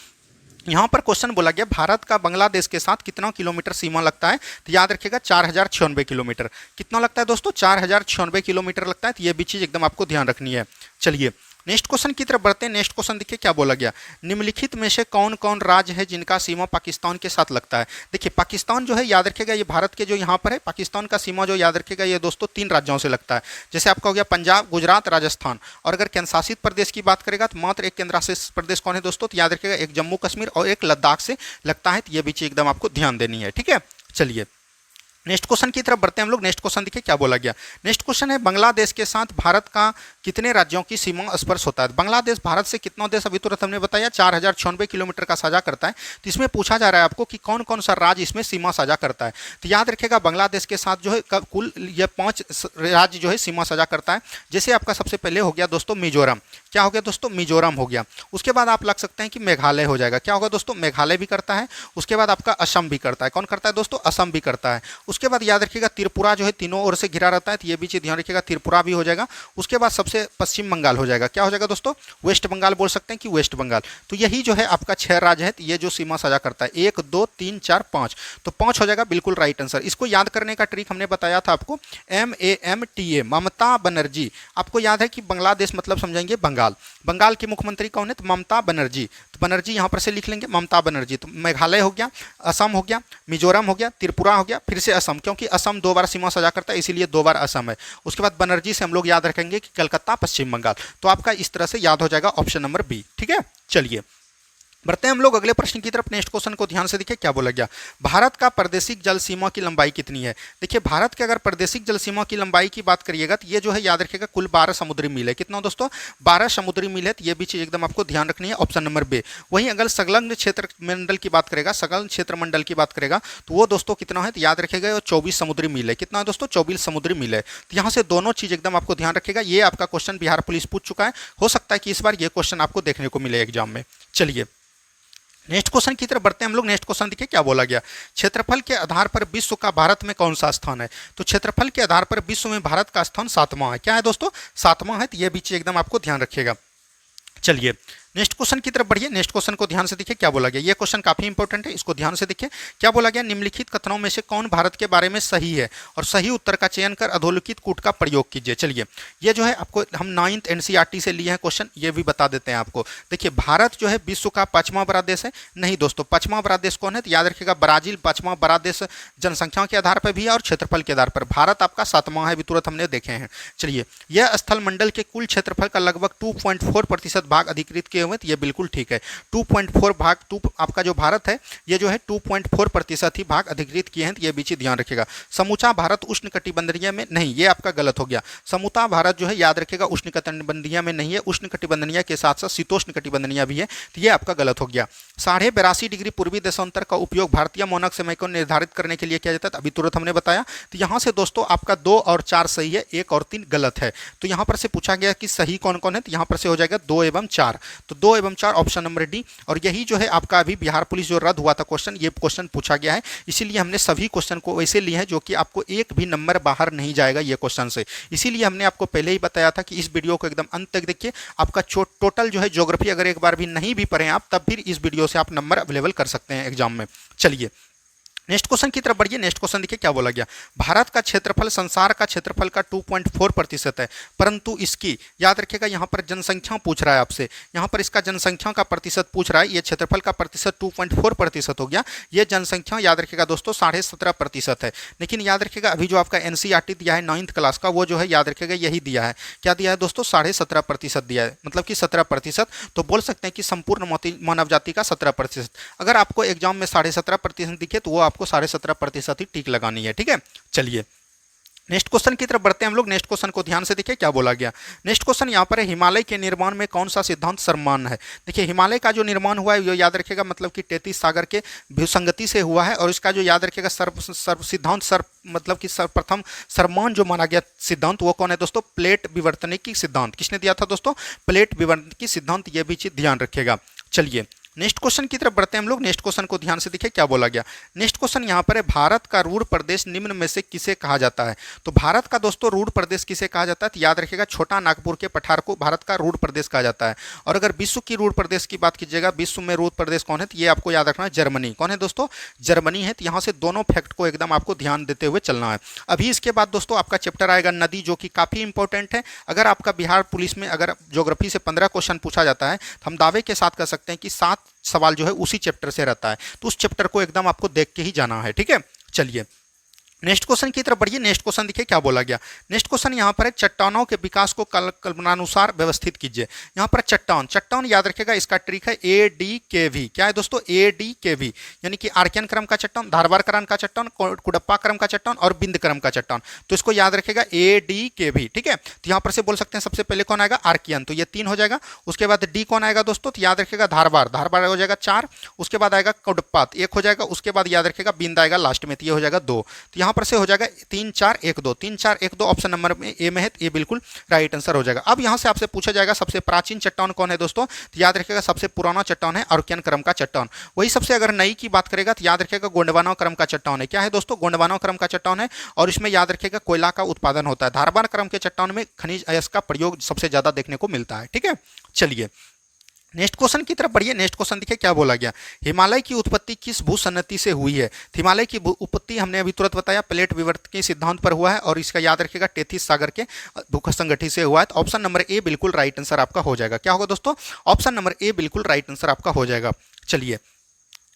यहाँ पर क्वेश्चन बोला गया, भारत का बांग्लादेश के साथ कितना किलोमीटर सीमा लगता है। तो याद रखिएगा 4096 किलोमीटर। कितना लगता है दोस्तों, 4096 किलोमीटर लगता है। तो ये भी चीज़ एकदम आपको ध्यान रखनी है। चलिए नेक्स्ट क्वेश्चन की तरफ बढ़ते हैं। नेक्स्ट क्वेश्चन देखिए क्या बोला गया। निम्नलिखित में से कौन कौन राज्य है जिनका सीमा पाकिस्तान के साथ लगता है। देखिए पाकिस्तान जो है याद रखिएगा, ये भारत के जो यहाँ पर है, पाकिस्तान का सीमा जो याद रखिएगा ये दोस्तों 3 राज्यों से लगता है। जैसे आपका हो गया पंजाब, गुजरात, राजस्थान। और अगर केंद्र शासित प्रदेश की बात करेगा तो मात्र एक केंद्र शासित प्रदेश कौन है दोस्तों, तो याद रखिएगा एक जम्मू कश्मीर और एक लद्दाख से लगता है। तो ये भी चीज़ एकदम आपको ध्यान देनी है। ठीक है। चलिए नेक्स्ट क्वेश्चन की तरफ बढ़ते हैं हम लोग। नेक्स्ट क्वेश्चन देखिए क्या बोला गया। नेक्स्ट क्वेश्चन है, बांग्लादेश के साथ भारत का कितने राज्यों की सीमा स्पर्श होता है। बांग्लादेश भारत से कितना देश, अभी तुरंत हमने बताया 4096 किलोमीटर का साझा करता है। तो इसमें पूछा जा रहा है आपको कि कौन कौन सा राज्य इसमें सीमा साझा करता है। तो याद रखिएगा बांग्लादेश के साथ जो है कुल ये 5 राज्य जो है सीमा साझा करता है। जैसे आपका सबसे पहले हो गया दोस्तों मिजोरम। क्या हो गया दोस्तों, मिजोरम हो गया। उसके बाद आप लग सकते हैं कि मेघालय हो जाएगा। क्या होगा दोस्तों, मेघालय भी करता है। उसके बाद आपका असम भी करता है। कौन करता है दोस्तों, असम भी करता है। उसके बाद याद रखिएगा त्रिपुरा जो है तीनों ओर से घिरा रहता है। तो ये भी चीज़ ध्यान रखिएगा, त्रिपुरा भी हो जाएगा। उसके बाद सबसे पश्चिम बंगाल हो जाएगा। क्या हो जाएगा दोस्तों, वेस्ट बंगाल बोल सकते हैं कि वेस्ट बंगाल। तो यही जो है आपका 6 राज्य है। तो ये जो सीमा साझा करता है 1 2 3 4 5, तो 5 हो जाएगा बिल्कुल राइट आंसर। इसको याद करने का ट्रिक हमने बताया था आपको, MAMTA, ममता बनर्जी। आपको याद है कि बांग्लादेश मतलब समझेंगे बंगाल। बंगाल की मुख्यमंत्री कौन है, तो ममता बनर्जी। तो बनर्जी यहाँ पर से लिख लेंगे, ममता बनर्जी। तो मेघालय हो गया, असम हो गया, मिजोरम हो गया, त्रिपुरा हो गया, फिर से असम, क्योंकि असम 2 बार सीमा साझा करता है इसीलिए 2 बार असम है। उसके बाद बनर्जी से हम लोग याद रखेंगे कि कलकत्ता, पश्चिम बंगाल। तो आपका इस तरह से याद हो जाएगा ऑप्शन नंबर बी। ठीक है। चलिए बढ़ते हैं हम लोग अगले प्रश्न की तरफ। नेक्स्ट क्वेश्चन को ध्यान से देखिए क्या बोला गया। भारत का प्रादेशिक जल सीमा की लंबाई कितनी है। देखिए भारत के अगर प्रादेशिक जल सीमा की लंबाई की बात करिएगा तो ये जो है याद रखिएगा कुल 12 समुद्री मील है। कितना दोस्तों, 12 समुद्री मील है। तो ये भी चीज़ एकदम आपको ध्यान रखनी है, ऑप्शन नंबर बी। वहीं अगर संलग्न क्षेत्र मंडल की बात करेगा, संलग्न क्षेत्र मंडल की बात करेगा तो वो दोस्तों कितना है, तो याद रखिएगा 24 समुद्री मील है। कितना है दोस्तों, 24 समुद्री मील है। तो यहाँ से दोनों चीज़ एकदम आपको ध्यान रखिएगा। ये आपका क्वेश्चन बिहार पुलिस पूछ चुका है, हो सकता है कि इस बार ये क्वेश्चन आपको देखने को मिले एग्जाम में। चलिए नेक्स्ट क्वेश्चन की तरफ बढ़ते हैं हम लोग। नेक्स्ट क्वेश्चन देखिए क्या बोला गया। क्षेत्रफल के आधार पर विश्व का भारत में कौन सा स्थान है। तो क्षेत्रफल के आधार पर विश्व में भारत का स्थान 7वां है। क्या है दोस्तों, 7वां है। तो ये भी चीज एकदम आपको ध्यान रखिएगा। चलिए नेक्स्ट क्वेश्चन की तरफ बढ़िए। नेक्स्ट क्वेश्चन को ध्यान से देखिए क्या बोला गया। ये क्वेश्चन काफी इंपॉर्टेंट है, इसको ध्यान से देखिए क्या बोला गया। निम्नलिखित कथनों में से कौन भारत के बारे में सही है, और सही उत्तर का चयन कर अधोलिखित कूट का प्रयोग कीजिए। चलिए ये जो है आपको हम 9th NCERT से लिए हैं क्वेश्चन, ये भी बता देते हैं आपको। देखिए भारत जो है विश्व का 5वां बड़ा देश है। नहीं दोस्तों, 5वां बड़ा देश कौन है, तो याद रखिएगा ब्राजील 5वां बड़ा देश जनसंख्या के आधार पर भी है और क्षेत्रफल के आधार पर। भारत आपका 7वां है, अभी तुरंत हमने देखे हैं। चलिए यह स्थल मंडल के कुल क्षेत्रफल का लगभग 2.4% भाग अधिकृत किए हुए, तो ये बिल्कुल ठीक है। 2.4 भाग आपका जो भारत है ये जो है 2.4% ही भाग अधिकृत किए हैं। तो ये बीच ध्यान रखिएगा। समूचा भारत उष्ण कटिबंधीय में नहीं, ये आपका गलत हो गया। समूचा भारत जो है याद रखिएगा उष्ण कटिबंधीय में नहीं है, उष्ण कटिबंधीय के साथ साथ शीतोष्ण कटिबंधीय भी है। तो ये आपका गलत हो गया। 82.5 डिग्री पूर्वी देशांतर का उपयोग भारतीय मानक समय को निर्धारित करने के लिए किया जाता है, अभी तुरंत हमने बताया। तो यहाँ से दोस्तों आपका 2 और 4 सही है, 1 और 3 गलत है। तो यहाँ पर से पूछा गया कि सही कौन कौन है, तो यहाँ पर से हो जाएगा 2 एवं 4। तो 2 एवं 4 ऑप्शन नंबर डी। और यही जो है आपका अभी बिहार पुलिस जो रद्द हुआ था क्वेश्चन, ये क्वेश्चन पूछा गया है, इसीलिए हमने सभी क्वेश्चन को वैसे लिए हैं जो कि आपको एक भी नंबर बाहर नहीं जाएगा ये क्वेश्चन से। इसीलिए हमने आपको पहले ही बताया था कि इस वीडियो को एकदम अंत तक देखिए। आपका टोटल जो है ज्योग्राफी अगर एक बार भी नहीं भी पढ़े आप, तब भी इस वीडियो से आप नंबर अवेलेबल कर सकते हैं एग्जाम में। चलिए नेक्स्ट क्वेश्चन की तरफ बढ़िए। नेक्स्ट क्वेश्चन देखिए क्या बोला गया। भारत का क्षेत्रफल संसार का क्षेत्रफल का 2.4% है, परंतु इसकी, याद रखिएगा यहाँ पर जनसंख्या पूछ रहा है आपसे, यहाँ पर इसका जनसंख्या का प्रतिशत पूछ रहा है। ये क्षेत्रफल का प्रतिशत 2.4% हो गया, ये जनसंख्या याद रखिएगा दोस्तों 17.5% है। लेकिन याद रखिएगा अभी जो आपका एनसीईआरटी दिया है 9th क्लास का, वो जो है याद रखिएगा यही दिया है, क्या दिया है दोस्तों, 17.5% दिया है, मतलब कि 17%। तो बोल सकते हैं कि संपूर्ण मानव जाति का 17%। अगर आपको एग्जाम में 17.5% दिखे तो वो आपको 17.5% ही टिक लगानी है, ठीक है। चलिए नेक्स्ट क्वेश्चन की तरफ बढ़ते हैं हम लोग। नेक्स्ट क्वेश्चन को ध्यान से देखिए क्या बोला गया। नेक्स्ट क्वेश्चन यहाँ पर है, हिमालय के निर्माण में कौन सा सिद्धांत सर्वमान्य है। देखिए हिमालय का जो निर्माण हुआ है, ये याद रखिएगा मतलब कि 33 सागर के भूसंगति से हुआ है। और इसका जो याद रखिएगा मतलब कि सर्वप्रथम सर्वमान्य जो माना गया सिद्धांत, वो कौन है दोस्तों, प्लेट विवर्तनिकी सिद्धांत। किसने दिया था दोस्तों, प्लेट विवर्तनिकी सिद्धांत, ये भी चीज ध्यान रखिएगा। चलिए नेक्स्ट क्वेश्चन की तरफ बढ़ते हैं हम लोग। नेक्स्ट क्वेश्चन को ध्यान से देखिए क्या बोला गया। नेक्स्ट क्वेश्चन यहाँ पर है, भारत का रूढ़ प्रदेश निम्न में से किसे कहा जाता है। तो भारत का दोस्तों रूढ़ प्रदेश किसे कहा जाता है, तो याद रखिएगा छोटा नागपुर के पठार को भारत का रूढ़ प्रदेश कहा जाता है। और अगर विश्व की रूढ़ प्रदेश की बात कीजिएगा, विश्व में रूढ़ प्रदेश कौन है, तो ये आपको याद रखना है जर्मनी। कौन है दोस्तों, जर्मनी है। तो यहाँ से दोनों फैक्ट को एकदम आपको ध्यान देते हुए चलना है। अभी इसके बाद दोस्तों आपका चैप्टर आएगा नदी, जो कि काफी इंपॉर्टेंट है। अगर आपका बिहार पुलिस में अगर ज्योग्राफी से 15 क्वेश्चन पूछा जाता है, तो हम दावे के साथ कह सकते हैं कि 7 सवाल जो है उसी चैप्टर से रहता है। तो उस चैप्टर को एकदम आपको देख के ही जाना है, ठीक है। चलिए नेक्स्ट क्वेश्चन की तरफ बढ़िए। नेक्स्ट क्वेश्चन देखिए क्या बोला गया। नेक्स्ट क्वेश्चन यहाँ पर है, चट्टानों के विकास को कल्पनानुसार व्यवस्थित कीजिए। यहाँ पर चट्टान याद रखिएगा, इसका ट्रिक है ADKV। क्या है दोस्तों, ADKV, यानी कि आर्कियन क्रम का चट्टान, धारवार क्रम का चट्टान, कुडप्पा क्रम का चट्टान और बिंद क्रम का चट्टान। तो इसको याद रखिएगा ADKV, ठीक है। तो यहाँ पर से बोल सकते हैं सबसे पहले कौन आएगा, आर्कियन, तो ये 3 हो जाएगा। उसके बाद डी कौन आएगा दोस्तों, तो याद रखिएगा धारवार हो जाएगा 4। उसके बाद आएगा कुडप्पा 1 हो जाएगा। उसके बाद याद रखिएगा बिंद आएगा लास्ट में, तो ये हो जाएगा 2। तो यहाँ पर से हो जाएगा 3 4 1 2, 3 4 1 2 ऑप्शन नंबर में ए में है, ये बिल्कुल राइट आंसर हो जाएगा। अब यहाँ से आपसे पूछा जाएगा सबसे प्राचीन चट्टान कौन है दोस्तों, तो याद रखिएगा सबसे पुराना चट्टान है आर्कियन क्रम का चट्टान। वही सबसे अगर नई की बात करेगा तो याद रखिएगा गोंडवाना क्रम का चट्टान है। क्या है दोस्तों, गोंडवाना क्रम का चट्टान है। और इसमें याद रखिएगा कोयला का उत्पादन होता है। धारवार क्रम के चट्टान में खनिज अयस्क का प्रयोग सबसे ज्यादा देखने को मिलता है, ठीक है। चलिए नेक्स्ट क्वेश्चन की तरफ बढ़िए। नेक्स्ट क्वेश्चन देखिए क्या बोला गया। हिमालय की उत्पत्ति किस भूसन्नति से हुई है। हिमालय की उत्पत्ति हमने अभी तुरंत बताया, प्लेट विवर्तन के सिद्धांत पर हुआ है। और इसका याद रखिएगा 33 सागर के भूसंगठित से हुआ है। तो ऑप्शन नंबर ए बिल्कुल राइट आंसर आपका हो जाएगा। क्या होगा दोस्तों, ऑप्शन नंबर ए बिल्कुल राइट आंसर आपका हो जाएगा। चलिए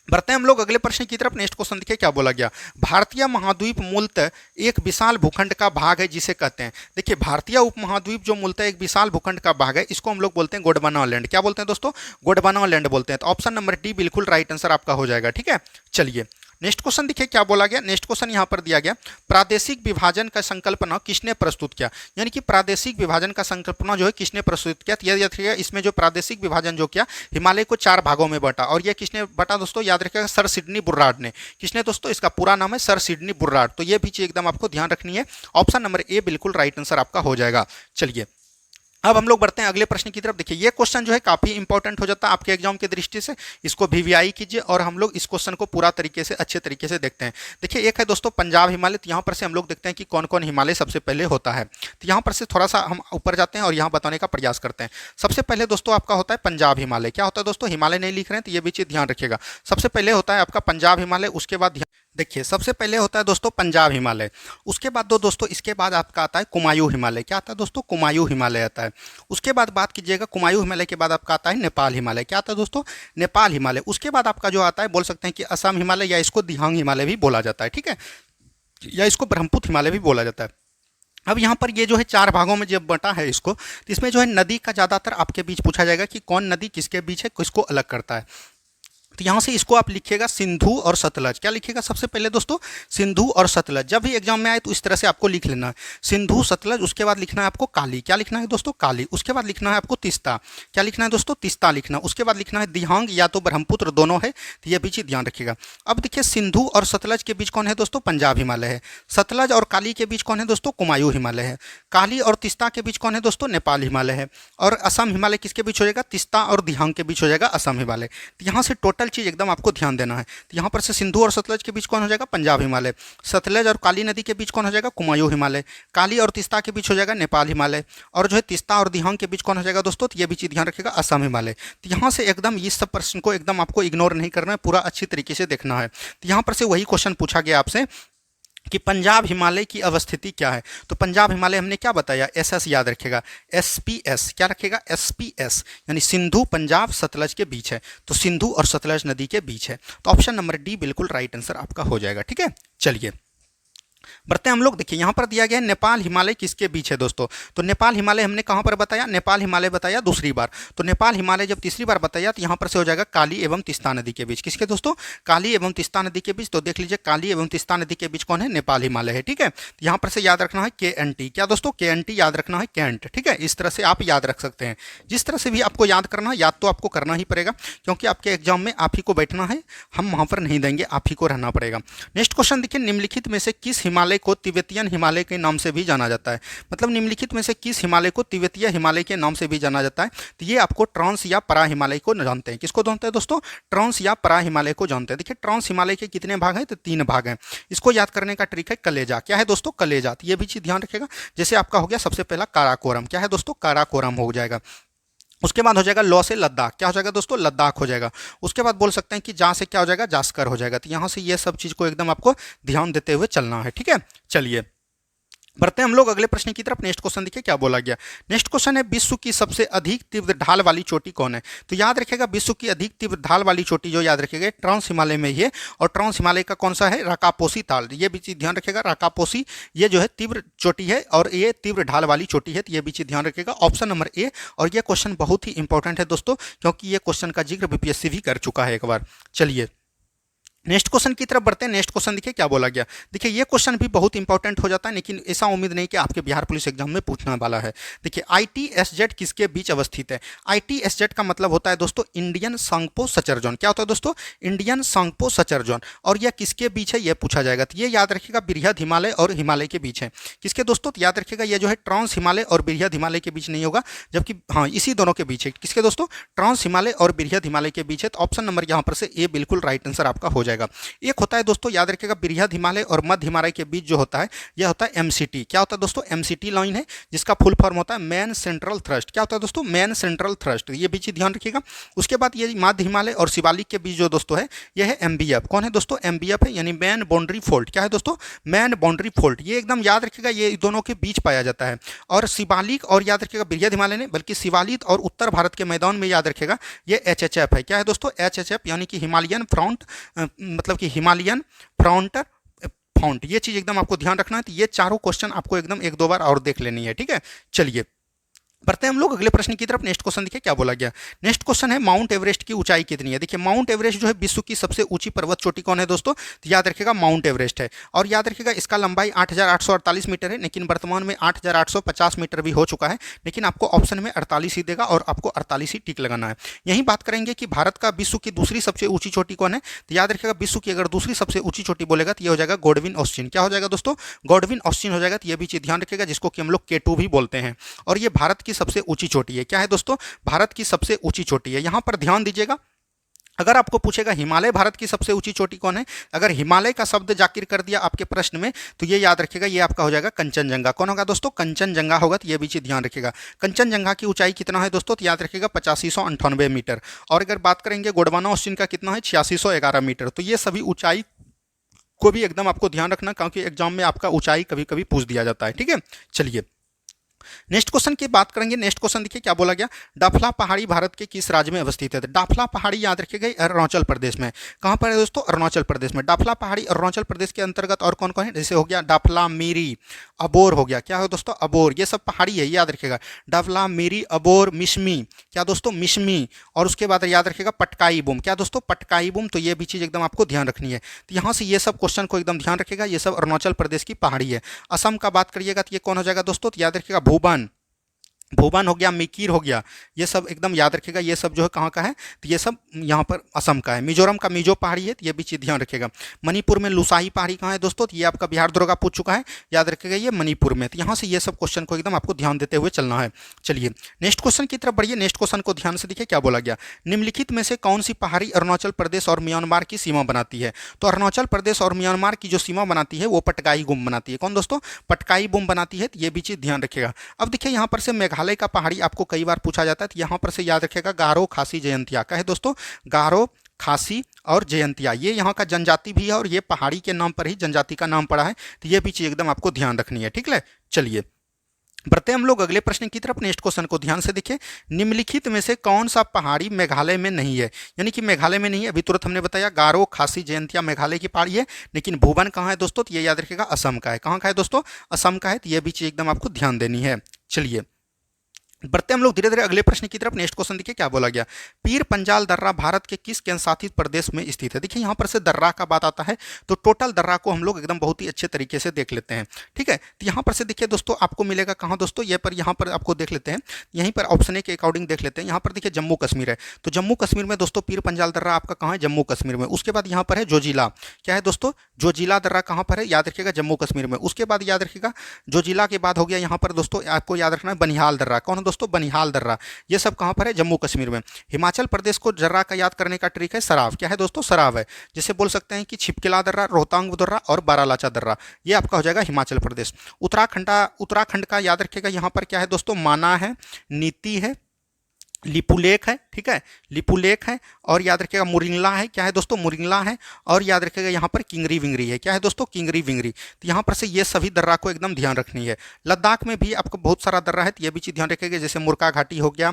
बढ़ते हैं हम लोग अगले प्रश्न की तरफ। नेक्स्ट क्वेश्चन देखिए क्या बोला गया। भारतीय महाद्वीप मूलतः एक विशाल भूखंड का भाग है जिसे कहते हैं। देखिए भारतीय उपमहाद्वीप जो मूलतः एक विशाल भूखंड का भाग है, इसको हम लोग बोलते हैं गोंडवाना लैंड। क्या बोलते हैं दोस्तों, गोंडवाना लैंड बोलते हैं। तो ऑप्शन नंबर डी बिल्कुल राइट आंसर आपका हो जाएगा, ठीक है। चलिए नेक्स्ट क्वेश्चन देखिए क्या बोला गया। नेक्स्ट क्वेश्चन यहाँ पर दिया गया, प्रादेशिक विभाजन का संकल्पना किसने प्रस्तुत किया। यानी कि प्रादेशिक विभाजन का संकल्पना जो है किसने प्रस्तुत किया। तो याद रखिएगा इसमें जो प्रादेशिक विभाजन जो किया, हिमालय को 4 भागों में बांटा। और ये किसने बांटा दोस्तों, याद रखिएगा सर सिडनी बुर्रार्ड ने। किसने दोस्तों, इसका पूरा नाम है सर सिडनी बुर्रार्ड। तो ये भी चीज एकदम आपको ध्यान रखनी है। ऑप्शन नंबर ए बिल्कुल राइट आंसर आपका हो जाएगा। चलिए अब हम लोग बढ़ते हैं अगले प्रश्न की तरफ। देखिए ये क्वेश्चन जो है काफी इंपॉर्टेंट हो जाता है आपके एग्जाम की दृष्टि से। इसको VVI कीजिए और हम लोग इस क्वेश्चन को पूरा तरीके से अच्छे तरीके से देखते हैं। देखिए एक है दोस्तों पंजाब हिमालय। तो यहाँ पर से हम लोग देखते हैं कि कौन कौन हिमालय सबसे पहले होता है। तो यहाँ पर से थोड़ा सा हम ऊपर जाते हैं और यहाँ बताने का प्रयास करते हैं। सबसे पहले दोस्तों आपका होता है पंजाब हिमालय। क्या होता है दोस्तों, हिमालय नहीं लिख रहे हैं तो ये भी चीज ध्यान रखिएगा। सबसे पहले होता है आपका पंजाब हिमालय। उसके बाद देखिए सबसे पहले होता है दोस्तों पंजाब हिमालय। उसके बाद दोस्तों इसके बाद आपका आता है कुमायूं हिमालय। क्या आता है दोस्तों, कुमायूं हिमालय आता है। उसके बाद बात कीजिएगा कुमायूं हिमालय के बाद आपका आता है नेपाल हिमालय। क्या आता है दोस्तों, नेपाल हिमालय। उसके बाद आपका जो आता है बोल सकते हैं कि असम हिमालय, या इसको दिहांग हिमालय भी बोला जाता है, ठीक है, या इसको ब्रह्मपुत्र हिमालय भी बोला जाता है। अब यहाँ पर ये जो है 4 भागों में जब बटा है इसको, तो इसमें जो है नदी का ज़्यादातर आपके बीच पूछा जाएगा कि कौन नदी किसके बीच है, किसको अलग करता है। तो यहाँ से इसको आप लिखिएगा सिंधु और सतलज। क्या लिखिएगा सबसे पहले दोस्तों? सिंधु और सतलज। जब भी एग्जाम में आए तो इस तरह से आपको लिख लेना है, सिंधु सतलज। उसके बाद लिखना है आपको काली। क्या लिखना है दोस्तों? काली। उसके बाद लिखना है आपको तीस्ता। क्या लिखना है दोस्तों? तीस्ता लिखना। उसके बाद लिखना है दिहांग, या तो ब्रह्मपुत्र, दोनों है, तो ये बीच ध्यान रखिएगा। अब देखिए सिंधु और सतलज के बीच कौन है दोस्तों? पंजाब हिमालय है। सतलज और काली के बीच कौन है दोस्तों? कुमायूं हिमालय है। काली और तीस्ता के बीच कौन है दोस्तों? नेपाल हिमालय है। और असम हिमालय किसके बीच हो जाएगा? तीस्ता और दिहांग के बीच हो जाएगा असम हिमालय। तो यहाँ से टोटल चीज एकदम आपको ध्यान देना है। तो यहाँ पर से सिंधु और सतलज के बीच कौन हो जाएगा? पंजाब हिमालय। सतलज और काली नदी के बीच कौन हो जाएगा? कुमायूं हिमालय। काली और तीस्ता के बीच हो जाएगा नेपाल हिमालय। और जो है तीस्ता और दिहांग के बीच कौन हो जाएगा दोस्तों? तो ये भी चीज ध्यान रखिएगा, असम हिमालय। तो यहाँ से एकदम इस सब प्रश्न को एकदम आपको इग्नोर नहीं करना है, पूरा अच्छी तरीके से देखना है। तो यहाँ पर से वही क्वेश्चन पूछा गया आपसे कि पंजाब हिमालय की अवस्थिति क्या है। तो पंजाब हिमालय हमने क्या बताया? एसएस याद रखेगा, एसपीएस। क्या रखेगा? एसपीएस, यानी सिंधु पंजाब सतलज के बीच है। तो सिंधु और सतलज नदी के बीच है। तो ऑप्शन नंबर डी बिल्कुल राइट आंसर आपका हो जाएगा। ठीक है, चलिए बढ़ते हैं हम लोग। देखिए यहाँ पर दिया गया है नेपाल हिमालय किसके बीच है दोस्तों? तो नेपाल हिमालय हमने कहाँ पर बताया? नेपाल हिमालय बताया दूसरी बार। तो नेपाल हिमालय जब तीसरी बार बताया तो यहाँ पर से हो जाएगा काली एवं तीस्ता नदी के बीच। किसके दोस्तों? काली एवं तीस्ता नदी के बीच। तो देख लीजिए काली एवं तीस्ता नदी के बीच कौन है? नेपाल हिमालय है। ठीक है, तो यहाँ पर से याद रखना है KNT। क्या दोस्तों? KNT याद रखना है, कैंट। ठीक है, इस तरह से आप याद रख सकते हैं। जिस तरह से भी आपको याद करना है, याद तो आपको करना ही पड़ेगा, क्योंकि आपके एग्जाम में आप ही को बैठना है, हम वहाँ पर नहीं देंगे, आप ही को रहना पड़ेगा। नेक्स्ट क्वेश्चन देखिए, निम्नलिखित में से किस हिमालय को तिब्बतियन हिमालय के नाम से भी जाना जाता है? मतलब निम्नलिखित में से किस हिमालय को तिब्बतीय हिमालय के नाम से भी जाना जाता है? तो ये आपको ट्रांस या परा हिमालय को जानते हैं। किसको जानते हैं दोस्तों? ट्रांस या परा हिमालय को जानते हैं। देखिए ट्रांस हिमालय के कितने भाग हैं? तो 3 भाग हैं। इसको याद करने का ट्रिक है कलेजा। क्या है दोस्तों? कलेजा। ये भी चीज ध्यान रखेगा। जैसे आपका हो गया सबसे पहला काराकोरम। क्या है दोस्तों? काराकोरम हो जाएगा। उसके बाद हो जाएगा लौ से लद्दाख। क्या हो जाएगा दोस्तों? लद्दाख हो जाएगा। उसके बाद बोल सकते हैं कि जा से क्या हो जाएगा? जास्कर हो जाएगा। तो यहाँ से ये सब चीज को एकदम आपको ध्यान देते हुए चलना है। ठीक है, चलिए बढ़ते हैं हम लोग अगले प्रश्न की तरफ। नेक्स्ट क्वेश्चन देखिए क्या बोला गया। नेक्स्ट क्वेश्चन है, विश्व की सबसे अधिक तीव्र ढाल वाली चोटी कौन है? तो याद रखिएगा विश्व की अधिक तीव्र ढाल वाली चोटी जो याद रखिएगा ट्रांस हिमालय में ही है। और ट्रांस हिमालय का कौन सा है? राकापोसी ताल। ये भी चीज ध्यान रखिएगा, राकापोसी ये जो है तीव्र चोटी है और ये तीव्र ढाल वाली चोटी है। तो ये भी चीज ध्यान रखिएगा, ऑप्शन नंबर ए। और ये क्वेश्चन बहुत ही इंपॉर्टेंट है दोस्तों, क्योंकि ये क्वेश्चन का जिक्र बीपीएससी भी कर चुका है एक बार। चलिए नेक्स्ट क्वेश्चन की तरफ बढ़ते हैं। नेक्स्ट क्वेश्चन देखिए क्या बोला गया। देखिए ये क्वेश्चन भी बहुत इंपॉर्टेंट हो जाता है, लेकिन ऐसा उम्मीद नहीं कि आपके बिहार पुलिस एग्जाम में पूछने वाला है। देखिए ITSZ किसके बीच अवस्थित है? ITSZ का मतलब होता है दोस्तों इंडियन सांगपो सचर जोन। क्या होता है दोस्तों? Indian Tsangpo suture zone. और यह किसके बीच है? यह पूछा जाएगा। तो ये याद रखिएगा बृहद हिमालय और हिमालय के बीच है। किसके दोस्तों? तो याद रखिएगा ये जो है ट्रांस हिमालय और बृहद हिमालय के बीच नहीं होगा, जबकि हाँ इसी दोनों के बीच है। किसके दोस्तों? ट्रांस हिमालय और बृहद हिमालय के बीच है। तो ऑप्शन नंबर यहाँ पर से ए बिल्कुल राइट आंसर आपका हो जाएगा। एक होता है दोस्तों याद रखिएगा बृहद हिमालय और मध्य हिमालय के बीच जो होता है यह होता है MCT। क्या होता है दोस्तों? MCT लाइन है, जिसका फुल फॉर्म होता है मैन सेंट्रल थ्रस्ट। क्या होता है दोस्तों? Man central thrust. ये भी चीज ध्यान रखिएगा। उसके बाद ये मध्य हिमालय और शिवालिक के बीच जो दोस्तों है यह है MBF। कौन है दोस्तों? MBF है, यानी मैन बाउंड्री फोल्ड। क्या है दोस्तों? Man boundary fold. ये एकदम याद रखिएगा, ये दोनों के बीच पाया जाता है। और शिवालिक और याद रखिएगा बृहद हिमालय ने, बल्कि शिवालिक और उत्तर भारत के मैदान में याद रखिएगा ये HHF है। क्या है दोस्तों? HHF यानी कि हिमालयन फ्रंट, मतलब कि हिमालयन फ्रंट फाउंट। ये चीज एकदम आपको ध्यान रखना है। तो ये चारों क्वेश्चन आपको एकदम 1-2 बार और देख लेनी है। ठीक है, चलिए बढ़ते हैं हम लोग अगले प्रश्न की तरफ। नेक्स्ट क्वेश्चन देखिए क्या बोला गया। नेक्स्ट क्वेश्चन है माउंट एवरेस्ट की ऊंचाई कितनी है? देखिए माउंट एवरेस्ट जो है विश्व की सबसे ऊंची पर्वत चोटी कौन है दोस्तों? तो याद रखिएगा माउंट एवरेस्ट है। और याद रखिएगा इसका लंबाई 8848 मीटर है, लेकिन वर्तमान में 8850 मीटर भी हो चुका है। लेकिन आपको ऑप्शन में 48 ही देगा और आपको 48 ही टिक लगाना है। यही बात करेंगे कि भारत का विश्व की दूसरी सबसे ऊंची चोटी कौन है? तो याद रखिएगा विश्व की अगर दूसरी सबसे ऊंची चोटी बोलेगा तो ये हो जाएगा गॉडविन ऑस्टिन। क्या हो जाएगा दोस्तों? गॉडविन ऑस्टिन हो जाएगा। तो ये भी चीज ध्यान रखिएगा, जिसको कि हम लोग K2 भी बोलते हैं। और ये भारत की सबसे ऊंची चोटी है। क्या है दोस्तों? भारत की सबसे ऊंची चोटी है। यहां पर ध्यान दीजिएगा, अगर आपको पूछेगा हिमालय भारत की सबसे ऊंची चोटी कौन है, अगर हिमालय का शब्द जाकिर कर दिया आपके प्रश्न में तो ये याद रखिएगा ये आपका हो जाएगा कंचनजंगा। कौन होगा दोस्तों? कंचनजंगा होगा। तो ये भी चीज ध्यान रखिएगा। कंचनजंगा की ऊंचाई कितना है दोस्तों? तो याद रखिएगा 8598 मीटर। और अगर बात करेंगे गोंडवाना ऑस्टिन का कितना है? 8611 मीटर। तो ये सभी ऊंचाई को भी एकदम आपको ध्यान रखना, क्योंकि एग्जाम में आपका ऊंचाई कभी कभी पूछ दिया जाता है। ठीक है, चलिए नेक्स्ट क्वेश्चन की बात करेंगे। नेक्स्ट क्वेश्चन देखिए क्या बोला गया, डाफला पहाड़ी भारत के किस राज्य में अवस्थित है। डाफला पहाड़ी याद रखिएगा अरुणाचल प्रदेश में। कहाँ पर है दोस्तों, अरुणाचल प्रदेश में। डाफला पहाड़ी अरुणाचल प्रदेश के अंतर्गत और कौन कौन है, जैसे हो गया डाफला मिरी, अबोर हो गया, क्या हो दोस्तों, अबोर, ये सब पहाड़ी है, याद रखिएगा। डाफला मिरी, अबोर, मिशमी, क्या दोस्तों, मिशमी, और उसके बाद याद रखिएगा पटकाई बुम, क्या दोस्तों, पटकाई बुम। तो ये भी चीज़ एकदम आपको ध्यान रखनी है। तो यहाँ से ये सब क्वेश्चन को एकदम ध्यान रखिएगा, ये सब अरुणाचल प्रदेश की पहाड़ी है। असम का बात करिएगा तो ये कौन हो जाएगा दोस्तों, तो याद रखिएगा भूबन, भूबन हो गया, मिकीर हो गया, ये सब एकदम याद रखिएगा। ये सब जो है कहाँ का है, तो ये सब यहाँ पर असम का है। मिजोरम का मिजो पहाड़ी है, तो ये भी चीज़ ध्यान रखिएगा। मणिपुर में लुसाई पहाड़ी कहाँ है दोस्तों, तो ये आपका बिहार दुर्गा पूछ चुका है, याद रखिएगा ये मणिपुर में। तो यहाँ से ये सब क्वेश्चन को एकदम आपको ध्यान देते हुए चलना है। चलिए नेक्स्ट क्वेश्चन की तरफ बढ़िए। नेक्स्ट क्वेश्चन को ध्यान से देखिए क्या बोला गया, निम्नलिखित में से कौन सी पहाड़ी अरुणाचल प्रदेश और म्यांमार की सीमा बनाती है। तो अरुणाचल प्रदेश और म्यांमार की जो सीमा बनाती है वो पटकाई गुम बनाती है। कौन दोस्तों, पटकाई बुम बनाती है, तो ये भी चीज़ ध्यान रखिएगा। अब देखिए यहाँ पर से मेघालय का पहाड़ी आपको कई बार पूछा जाता है, तो यहाँ पर से याद रखिएगा गारो, खासी, जयंतिया का है दोस्तों, गारो, खासी और जयंतिया, ये यहाँ का जनजाति भी है और ये पहाड़ी के नाम पर ही जनजाति का नाम पड़ा है। तो ये भी चीज़ एकदम आपको ध्यान रखनी है, ठीक है। चलिए बढ़ते हम लोग अगले प्रश्न की तरफ। नेक्स्ट क्वेश्चन को ध्यान से देखिए, निम्नलिखित में से कौन सा पहाड़ी मेघालय में नहीं है। यानी कि मेघालय में नहीं है, अभी तुरंत हमने बताया गारो, खासी, जयंतिया मेघालय की पहाड़ी है, लेकिन भूबन कहाँ है दोस्तों, तो ये याद रखिएगा असम का है। कहाँ का है दोस्तों, असम का है। तो ये भी चीज़ एकदम आपको ध्यान देनी है। चलिए बढ़ते हम लोग धीरे धीरे अगले प्रश्न की तरफ। नेक्स्ट क्वेश्चन देखिए क्या बोला गया, पीर पंजाल दर्रा भारत के किस केंद्र शासित प्रदेश में स्थित है। देखिए यहाँ पर से दर्रा का बात आता है, तो टोटल दर्रा को हम लोग एकदम बहुत ही अच्छे तरीके से देख लेते हैं, ठीक है। तो यहाँ पर से देखिए दोस्तों आपको मिलेगा कहाँ दोस्तों, ये पर यहाँ पर आपको देख लेते हैं, यहीं पर ऑप्शन ए के अकॉर्डिंग देख लेते हैं। यहाँ पर देखिए जम्मू कश्मीर है, तो जम्मू कश्मीर में दोस्तों पीर पंजाल दर्रा आपका कहाँ है, जम्मू कश्मीर में। उसके बाद यहाँ पर है जोजिला, क्या है दोस्तों, जोजिला दर्रा कहाँ पर है, याद रखिएगा जम्मू कश्मीर में। उसके बाद याद रखिएगा जोजिला के बाद हो गया यहाँ पर दोस्तों आपको याद रखना है बनिहाल दर्रा। कौन है दोस्तों, बनिहाल दर्रा, ये सब कहां पर है, जम्मू कश्मीर में। हिमाचल प्रदेश को दर्रा का याद करने का ट्रिक है सराव, क्या है दोस्तों, सराव है। जैसे बोल सकते हैं कि छिपकिला दर्रा, रोहतांग दर्रा और बारालाचा दर्रा, ये आपका हो जाएगा हिमाचल प्रदेश। उत्तराखंड का याद रखिएगा यहाँ पर क्या है दोस्तों, माना है, नीति है, लिपुलेख है, ठीक है, लिपुलेख है, और याद रखिएगा मुरिंगला है, क्या है दोस्तों, मुरिंगला है, और याद रखिएगा यहाँ पर किंगरी विंगरी है, क्या है दोस्तों, किंगरी विंगरी। तो यहाँ पर से ये सभी दर्रा को एकदम ध्यान रखनी है। लद्दाख में भी आपको बहुत सारा दर्रा है, तो ये भी चीज़ ध्यान रखिएगा, जैसे मुरका घाटी हो गया,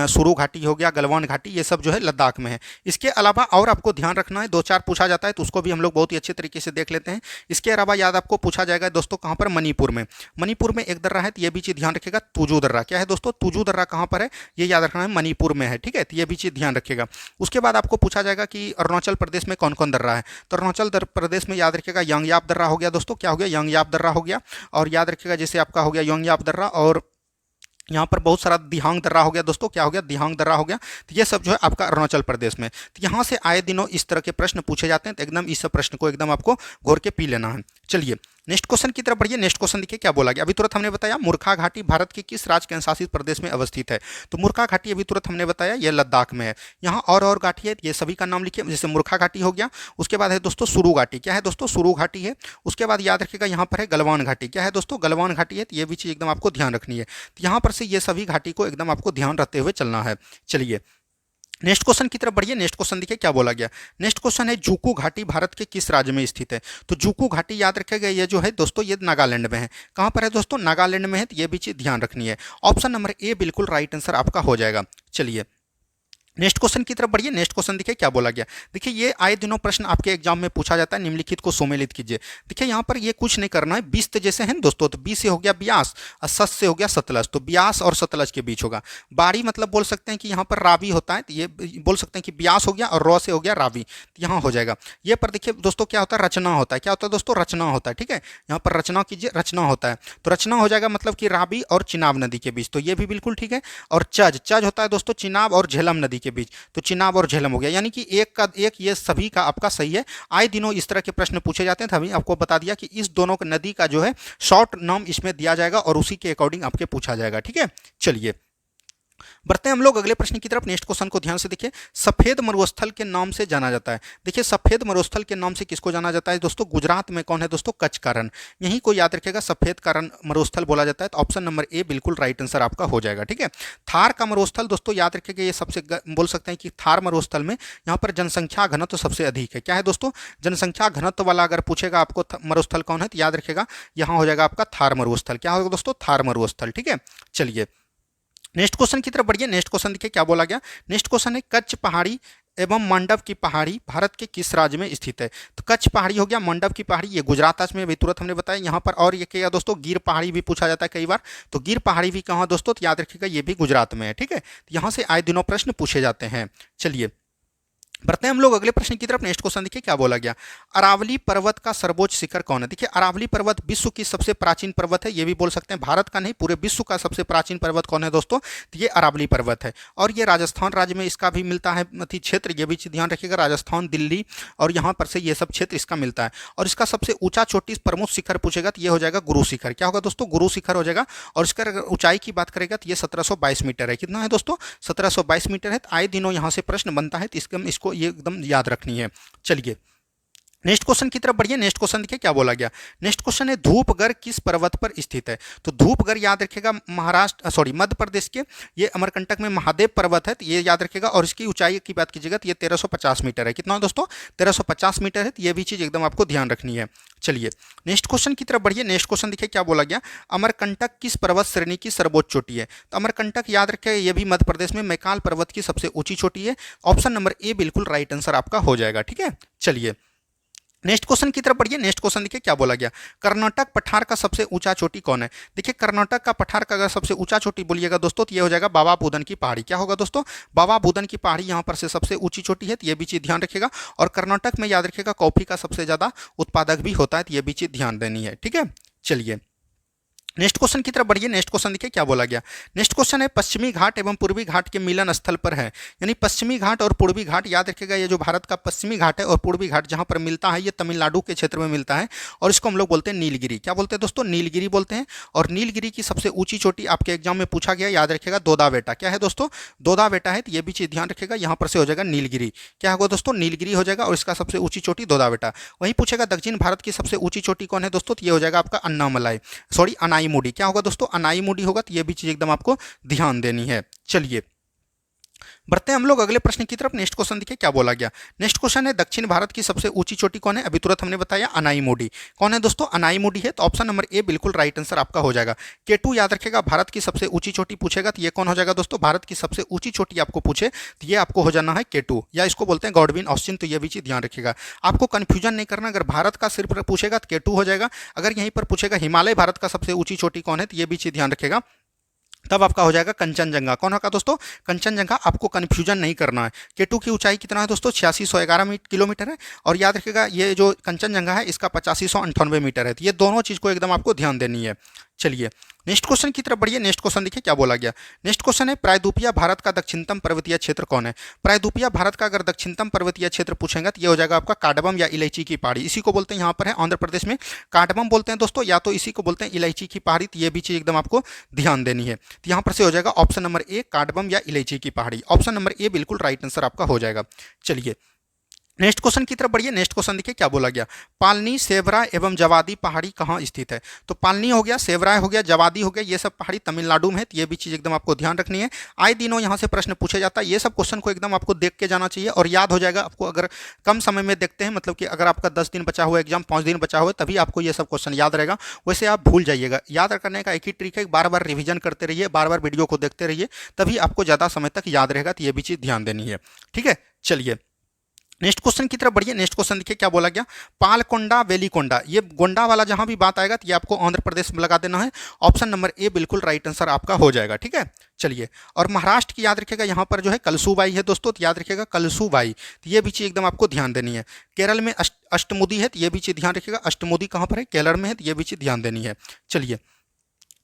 सुरू घाटी हो गया, गलवान घाटी, ये सब जो है लद्दाख में है। इसके अलावा और आपको ध्यान रखना है, दो चार पूछा जाता है तो उसको भी हम लोग बहुत ही अच्छे तरीके से देख लेते हैं। इसके अलावा याद आपको पूछा जाएगा दोस्तों कहाँ पर, मणिपुर में। मणिपुर में एक दर्रा है, तो ये भी चीज़ ध्यान रखिएगा, तुजू दर्रा, क्या है दोस्तों, तुजू दर्रा कहाँ पर है, ये याद रखना है, मणिपुर में है, ठीक है। तो ये भी चीज़ ध्यान रखिएगा। उसके बाद आपको पूछा जाएगा कि अरुणाचल प्रदेश में कौन कौन दर्रा है। तो अरुणाचल प्रदेश में याद रखिएगा यांगयाप दर्रा हो गया दोस्तों, क्या हो गया, यांगयाप दर्रा हो गया। और याद रखिएगा जैसे आपका हो गया यांगयाप दर्रा, और यहाँ पर बहुत सारा दिहांग दर्रा हो गया दोस्तों, क्या हो गया, दिहांग दर्रा हो गया। तो ये सब जो है आपका अरुणाचल प्रदेश में। तो यहाँ से आए दिनों इस तरह के प्रश्न पूछे जाते हैं, तो एकदम इस सब प्रश्न को एकदम आपको घोर के पी लेना है। चलिए नेक्स्ट क्वेश्चन की तरफ बढ़िए। नेक्स्ट क्वेश्चन देखिए क्या बोला गया, अभी तुरंत हमने बताया मूर्खा घाटी भारत के किस राज्य केंद्र शासित प्रदेश में अवस्थित है। तो मूर्खा घाटी अभी तुरंत हमने बताया ये लद्दाख में है। यहाँ और घाटी है, ये सभी का नाम लिखिए, जैसे मूर्खा घाटी हो गया। उसके बाद है दोस्तों सुरू घाटी, क्या है दोस्तों, सुरू घाटी है। उसके बाद याद रखिएगा यहाँ पर है गलवान घाटी, क्या है दोस्तों, गलवान घाटी है। तो ये भी चीज़ एकदम आपको ध्यान रखनी है। तो यहाँ पर से ये सभी घाटी को एकदम आपको ध्यान रखते हुए चलना है। चलिए नेक्स्ट क्वेश्चन की तरफ बढ़िए। नेक्स्ट क्वेश्चन देखिए क्या बोला गया। नेक्स्ट क्वेश्चन है जूकू घाटी भारत के किस राज्य में स्थित है। तो जूकू घाटी याद रखेगा ये जो है दोस्तों ये नागालैंड में है। कहाँ पर है दोस्तों, नागालैंड में है। तो ये भी चीज़ ध्यान रखनी है। ऑप्शन नंबर ए बिल्कुल राइट आंसर आपका हो जाएगा। चलिए नेक्स्ट क्वेश्चन की तरफ बढ़िए। नेक्स्ट क्वेश्चन देखिए क्या बोला गया। देखिए ये आए दिनों प्रश्न आपके एग्जाम में पूछा जाता है, निम्नलिखित को सुमेलित कीजिए। देखिए यहाँ पर ये कुछ नहीं करना है, 20 जैसे हैं दोस्तों, तो 20 से हो गया ब्यास और सत से हो गया सतलज, तो ब्यास और सतलज के बीच होगा। बारी मतलब बोल सकते हैं कि यहाँ पर रावी होता है, तो ये बोल सकते हैं कि ब्यास हो गया और रौ से हो गया रावी, तो यहाँ हो जाएगा। ये पर देखिए दोस्तों क्या होता है, रचना होता है। क्या होता है दोस्तों, रचना होता है, ठीक है। यहाँ पर रचना कीजिए, रचना होता है, तो रचना हो जाएगा मतलब कि रावी और चिनाब नदी के बीच, तो ये भी बिल्कुल ठीक है। और चज, चज होता है दोस्तों चिनाब और झेलम नदी के बीच, तो चिनाब और झेलम हो गया। यानी कि एक का एक ये सभी का आपका सही है। आए दिनों इस तरह के प्रश्न पूछे जाते हैं, तभी आपको बता दिया कि इस दोनों नदी का जो है शॉर्ट नाम इसमें दिया जाएगा और उसी के अकॉर्डिंग आपके पूछा जाएगा, ठीक है। चलिए बढ़ते हैं हम लोग अगले प्रश्न की तरफ। नेक्स्ट क्वेश्चन को ध्यान से देखिए। सफेद मरुस्थल के नाम से जाना जाता है। देखिए सफेद मरुस्थल के नाम से किसको जाना जाता है दोस्तों? गुजरात में कौन है दोस्तों? कच्छ का रण। यहीं को याद रखिएगा, सफेद का रण मरुस्थल बोला जाता है। तो ऑप्शन नंबर ए बिल्कुल राइट आंसर आपका हो जाएगा। ठीक है। थार का मरुस्थल दोस्तों याद रखिएगा, ये सबसे बोल सकते हैं कि थार मरुस्थल में यहाँ पर जनसंख्या घनत्व सबसे अधिक है। क्या है दोस्तों? जनसंख्या घनत्व वाला अगर पूछेगा आपको मरुस्थल कौन है, तो याद रखिएगा यहाँ हो जाएगा आपका थार मरुस्थल। क्या होगा दोस्तों? थार मरुस्थल। ठीक है। चलिए नेक्स्ट क्वेश्चन की तरफ बढ़िए। नेक्स्ट क्वेश्चन देखिए क्या बोला गया। नेक्स्ट क्वेश्चन है कच्छ पहाड़ी एवं मंडप की पहाड़ी भारत के किस राज्य में स्थित है? तो कच्छ पहाड़ी हो गया, मंडप की पहाड़ी ये गुजरात राज्य में, अभी तुरंत हमने बताया यहाँ पर। और ये क्या दोस्तों? गिर पहाड़ी भी पूछा जाता है कई बार, तो गिर पहाड़ी भी कहाँ दोस्तों? तो याद रखिएगा ये भी गुजरात में है। ठीक है। तो यहाँ से आए दिनों प्रश्न पूछे जाते हैं। चलिए बढ़ते हैं हम लोग अगले प्रश्न की तरफ। नेक्स्ट क्वेश्चन देखिए क्या बोला गया। अरावली पर्वत का सर्वोच्च शिखर कौन है? देखिए अरावली पर्वत विश्व की सबसे प्राचीन पर्वत है। ये भी बोल सकते हैं भारत का नहीं, पूरे विश्व का सबसे प्राचीन पर्वत कौन है दोस्तों? तो ये अरावली पर्वत है। और ये राजस्थान राज्य में इसका भी मिलता है क्षेत्र। ये भी ध्यान रखिएगा, राजस्थान, दिल्ली और यहाँ पर से ये सब क्षेत्र इसका मिलता है। और इसका सबसे ऊंचा चोटी प्रमुख शिखर पूछेगा तो ये हो जाएगा गुरु शिखर। क्या होगा दोस्तों? गुरु शिखर हो जाएगा। और इसका अगर ऊंचाई की बात करेगा तो ये 1722 मीटर है। कितना है दोस्तों? 1722 मीटर है। तो आए दिनों यहाँ से प्रश्न बनता है, तो इसको ये एकदम याद रखनी है। चलिए नेक्स्ट क्वेश्चन की तरफ बढ़िए। नेक्स्ट क्वेश्चन देखिए क्या बोला गया। नेक्स्ट क्वेश्चन है धूपगढ़ किस पर्वत पर स्थित है? तो धूपगढ़ याद रखिएगा मध्य प्रदेश के ये अमरकंटक में महादेव पर्वत है, तो ये याद रखिएगा। और इसकी ऊंचाई की बात कीजिएगा तो ये 1350 मीटर है। कितना दोस्तों? 1350 मीटर है। तो ये भी चीज एकदम आपको ध्यान रखनी है। चलिए नेक्स्ट क्वेश्चन की तरफ बढ़िए। नेक्स्ट क्वेश्चन देखिए क्या बोला गया। अमरकंटक किस पर्वत श्रेणी की सर्वोच्च चोटी है? तो अमरकंटक याद रखिएगा ये भी मध्य प्रदेश में मैकाल पर्वत की सबसे ऊंची चोटी है। ऑप्शन नंबर ए बिल्कुल राइट आंसर आपका हो जाएगा। ठीक है। चलिए नेक्स्ट क्वेश्चन की तरफ बढ़िए। नेक्स्ट क्वेश्चन देखिए क्या बोला गया। कर्नाटक पठार का सबसे ऊंचा चोटी कौन है? देखिए कर्नाटक का पठार का अगर सबसे ऊंचा चोटी बोलिएगा दोस्तों तो ये हो जाएगा बाबा बुदन की पहाड़ी। क्या होगा दोस्तों? बाबा बुदन की पहाड़ी यहाँ पर से सबसे ऊंची चोटी है। तो ये भी चीज ध्यान रखिएगा। और कर्नाटक में याद रखिएगा कॉफी का सबसे ज्यादा उत्पादक भी होता है, तो ये भी चीज ध्यान देनी है। ठीक है। चलिए नेक्स्ट क्वेश्चन की तरफ बढ़िए। नेक्स्ट क्वेश्चन देखिए क्या बोला गया। नेक्स्ट क्वेश्चन है पश्चिमी घाट एवं पूर्वी घाट के मिलन स्थल पर है। यानी पश्चिमी घाट और पूर्वी घाट याद रखिएगा, ये जो भारत का पश्चिमी घाट है और पूर्वी घाट जहां पर मिलता है ये तमिलनाडु के क्षेत्र में मिलता है। और इसको हम लोग बोलते हैं नीलगिरी। क्या बोलते हैं दोस्तों? नीलगिरी बोलते हैं। और नीलगिरी की सबसे ऊंची चोटी आपके एग्जाम में पूछा गया, याद रखिएगा दोदाबेटा। क्या है दोस्तों? दोदाबेटा है। तो ये भी चीज ध्यान रखिएगा, यहाँ पर से हो जाएगा नीलगिरी। क्या होगा दोस्तों? नीलगिरी हो जाएगा। और इसका सबसे ऊंची चोटी दोदाबेटा। वहीं पूछेगा दक्षिण भारत की सबसे ऊंची चोटी कौन है दोस्तों? तो ये हो जाएगा आपका अनाईमुडी। क्या होगा दोस्तों? अनाईमुडी होगा। तो ये भी चीज एकदम आपको ध्यान देनी है। चलिए बढ़ते हैं हम लोग अगले प्रश्न की तरफ। नेक्स्ट क्वेश्चन देखिए क्या बोला गया। नेक्स्ट क्वेश्चन है दक्षिण भारत की सबसे ऊंची चोटी कौन है? अभी तुरंत हमने बताया अनाईमुडी। कौन है दोस्तों? अनाईमुडी है। तो ऑप्शन नंबर ए बिल्कुल राइट आंसर आपका हो जाएगा। केटू याद रखेगा, भारत की सबसे ऊंची चोटी पूछेगा तो ये कौन हो जाएगा दोस्तों? भारत की सबसे ऊंची चोटी आपको पूछे तो ये आपको हो जाना है केटू, या इसको बोलते हैं गॉडविन ऑस्टिन। तो ये भी चीज ध्यान रखिएगा, आपको कंफ्यूजन नहीं करना। अगर भारत का सिर्फ पूछेगा तो केटू हो जाएगा। अगर यहीं पर पूछेगा हिमालय भारत का सबसे ऊंची चोटी कौन है, तो ये भी चीज ध्यान रखेगा, तब आपका हो जाएगा कंचनजंगा। कौन होगा दोस्तों? कंचनजंगा। आपको कंफ्यूजन नहीं करना है। केटू की ऊंचाई कितना है दोस्तों? 8611 किलोमीटर है। और याद रखिएगा ये जो कंचनजंगा है इसका 8598 मीटर है। तो ये दोनों चीज को एकदम आपको ध्यान देनी है। चलिए नेक्स्ट क्वेश्चन की तरफ बढ़िए। नेक्स्ट क्वेश्चन देखिए क्या बोला गया। नेक्स्ट क्वेश्चन है प्रायद्वीपीय भारत का दक्षिणतम पर्वतीय क्षेत्र कौन है? प्रायद्वीपीय भारत का अगर दक्षिणतम पर्वतीय क्षेत्र पूछेंगे तो ये हो जाएगा आपका काडबम या इलायची की पहाड़ी। इसी को बोलते हैं, यहाँ पर है आंध्र प्रदेश में काडबम बोलते हैं दोस्तों, या तो इसी को बोलते हैं इलायची की पहाड़ी। तो ये भी चीज एकदम आपको ध्यान देनी है। तो यहाँ पर से हो जाएगा ऑप्शन नंबर ए काडबम या इलायची की पहाड़ी। ऑप्शन नंबर ए बिल्कुल राइट आंसर आपका हो जाएगा। चलिए नेक्स्ट क्वेश्चन की तरफ बढ़िए। नेक्स्ट क्वेश्चन देखिए क्या बोला गया। पालनी, सेवरा एवं जवादी पहाड़ी कहाँ स्थित है? तो पालनी हो गया, सेवराय हो गया, जवादी हो गया, ये सब पहाड़ी तमिलनाडु में है। तो ये भी चीज एकदम आपको ध्यान रखनी है। आए दिनों यहाँ से प्रश्न पूछे जाता है। ये सब क्वेश्चन को एकदम आपको देख के जाना चाहिए और याद हो जाएगा आपको। अगर कम समय में देखते हैं, मतलब कि अगर आपका 10 दिन बचा हुआ एग्जाम, 5 दिन बचा हुआ, तभी आपको ये सब क्वेश्चन याद रहेगा। वैसे आप भूल जाइएगा। याद करने का एक ही ट्रिक है, बार बार रिविजन करते रहिए, बार बार वीडियो को देखते रहिए, तभी आपको ज़्यादा समय तक याद रहेगा। तो ये भी चीज़ ध्यान देनी है। ठीक है। चलिए नेक्स्ट क्वेश्चन की तरफ बढ़िए। नेक्स्ट क्वेश्चन देखिए क्या बोला गया। पालकोंडा, वेलीकोंडा, ये गोंडा वाला जहां भी बात आएगा तो ये आपको आंध्र प्रदेश में लगा देना है। ऑप्शन नंबर ए बिल्कुल राइट आंसर आपका हो जाएगा। ठीक है। चलिए और महाराष्ट्र की याद रखिएगा, यहाँ पर जो है कलसूबाई है दोस्तों, तो याद रखिएगा कलसूबाई। तो ये भी चीज एकदम आपको ध्यान देनी है। केरल में अष्टमुदी है, तो ये भी चीज ध्यान रखिएगा। अष्टमुदी कहाँ पर है? केरल में है। तो ये भी चीज ध्यान देनी है। चलिए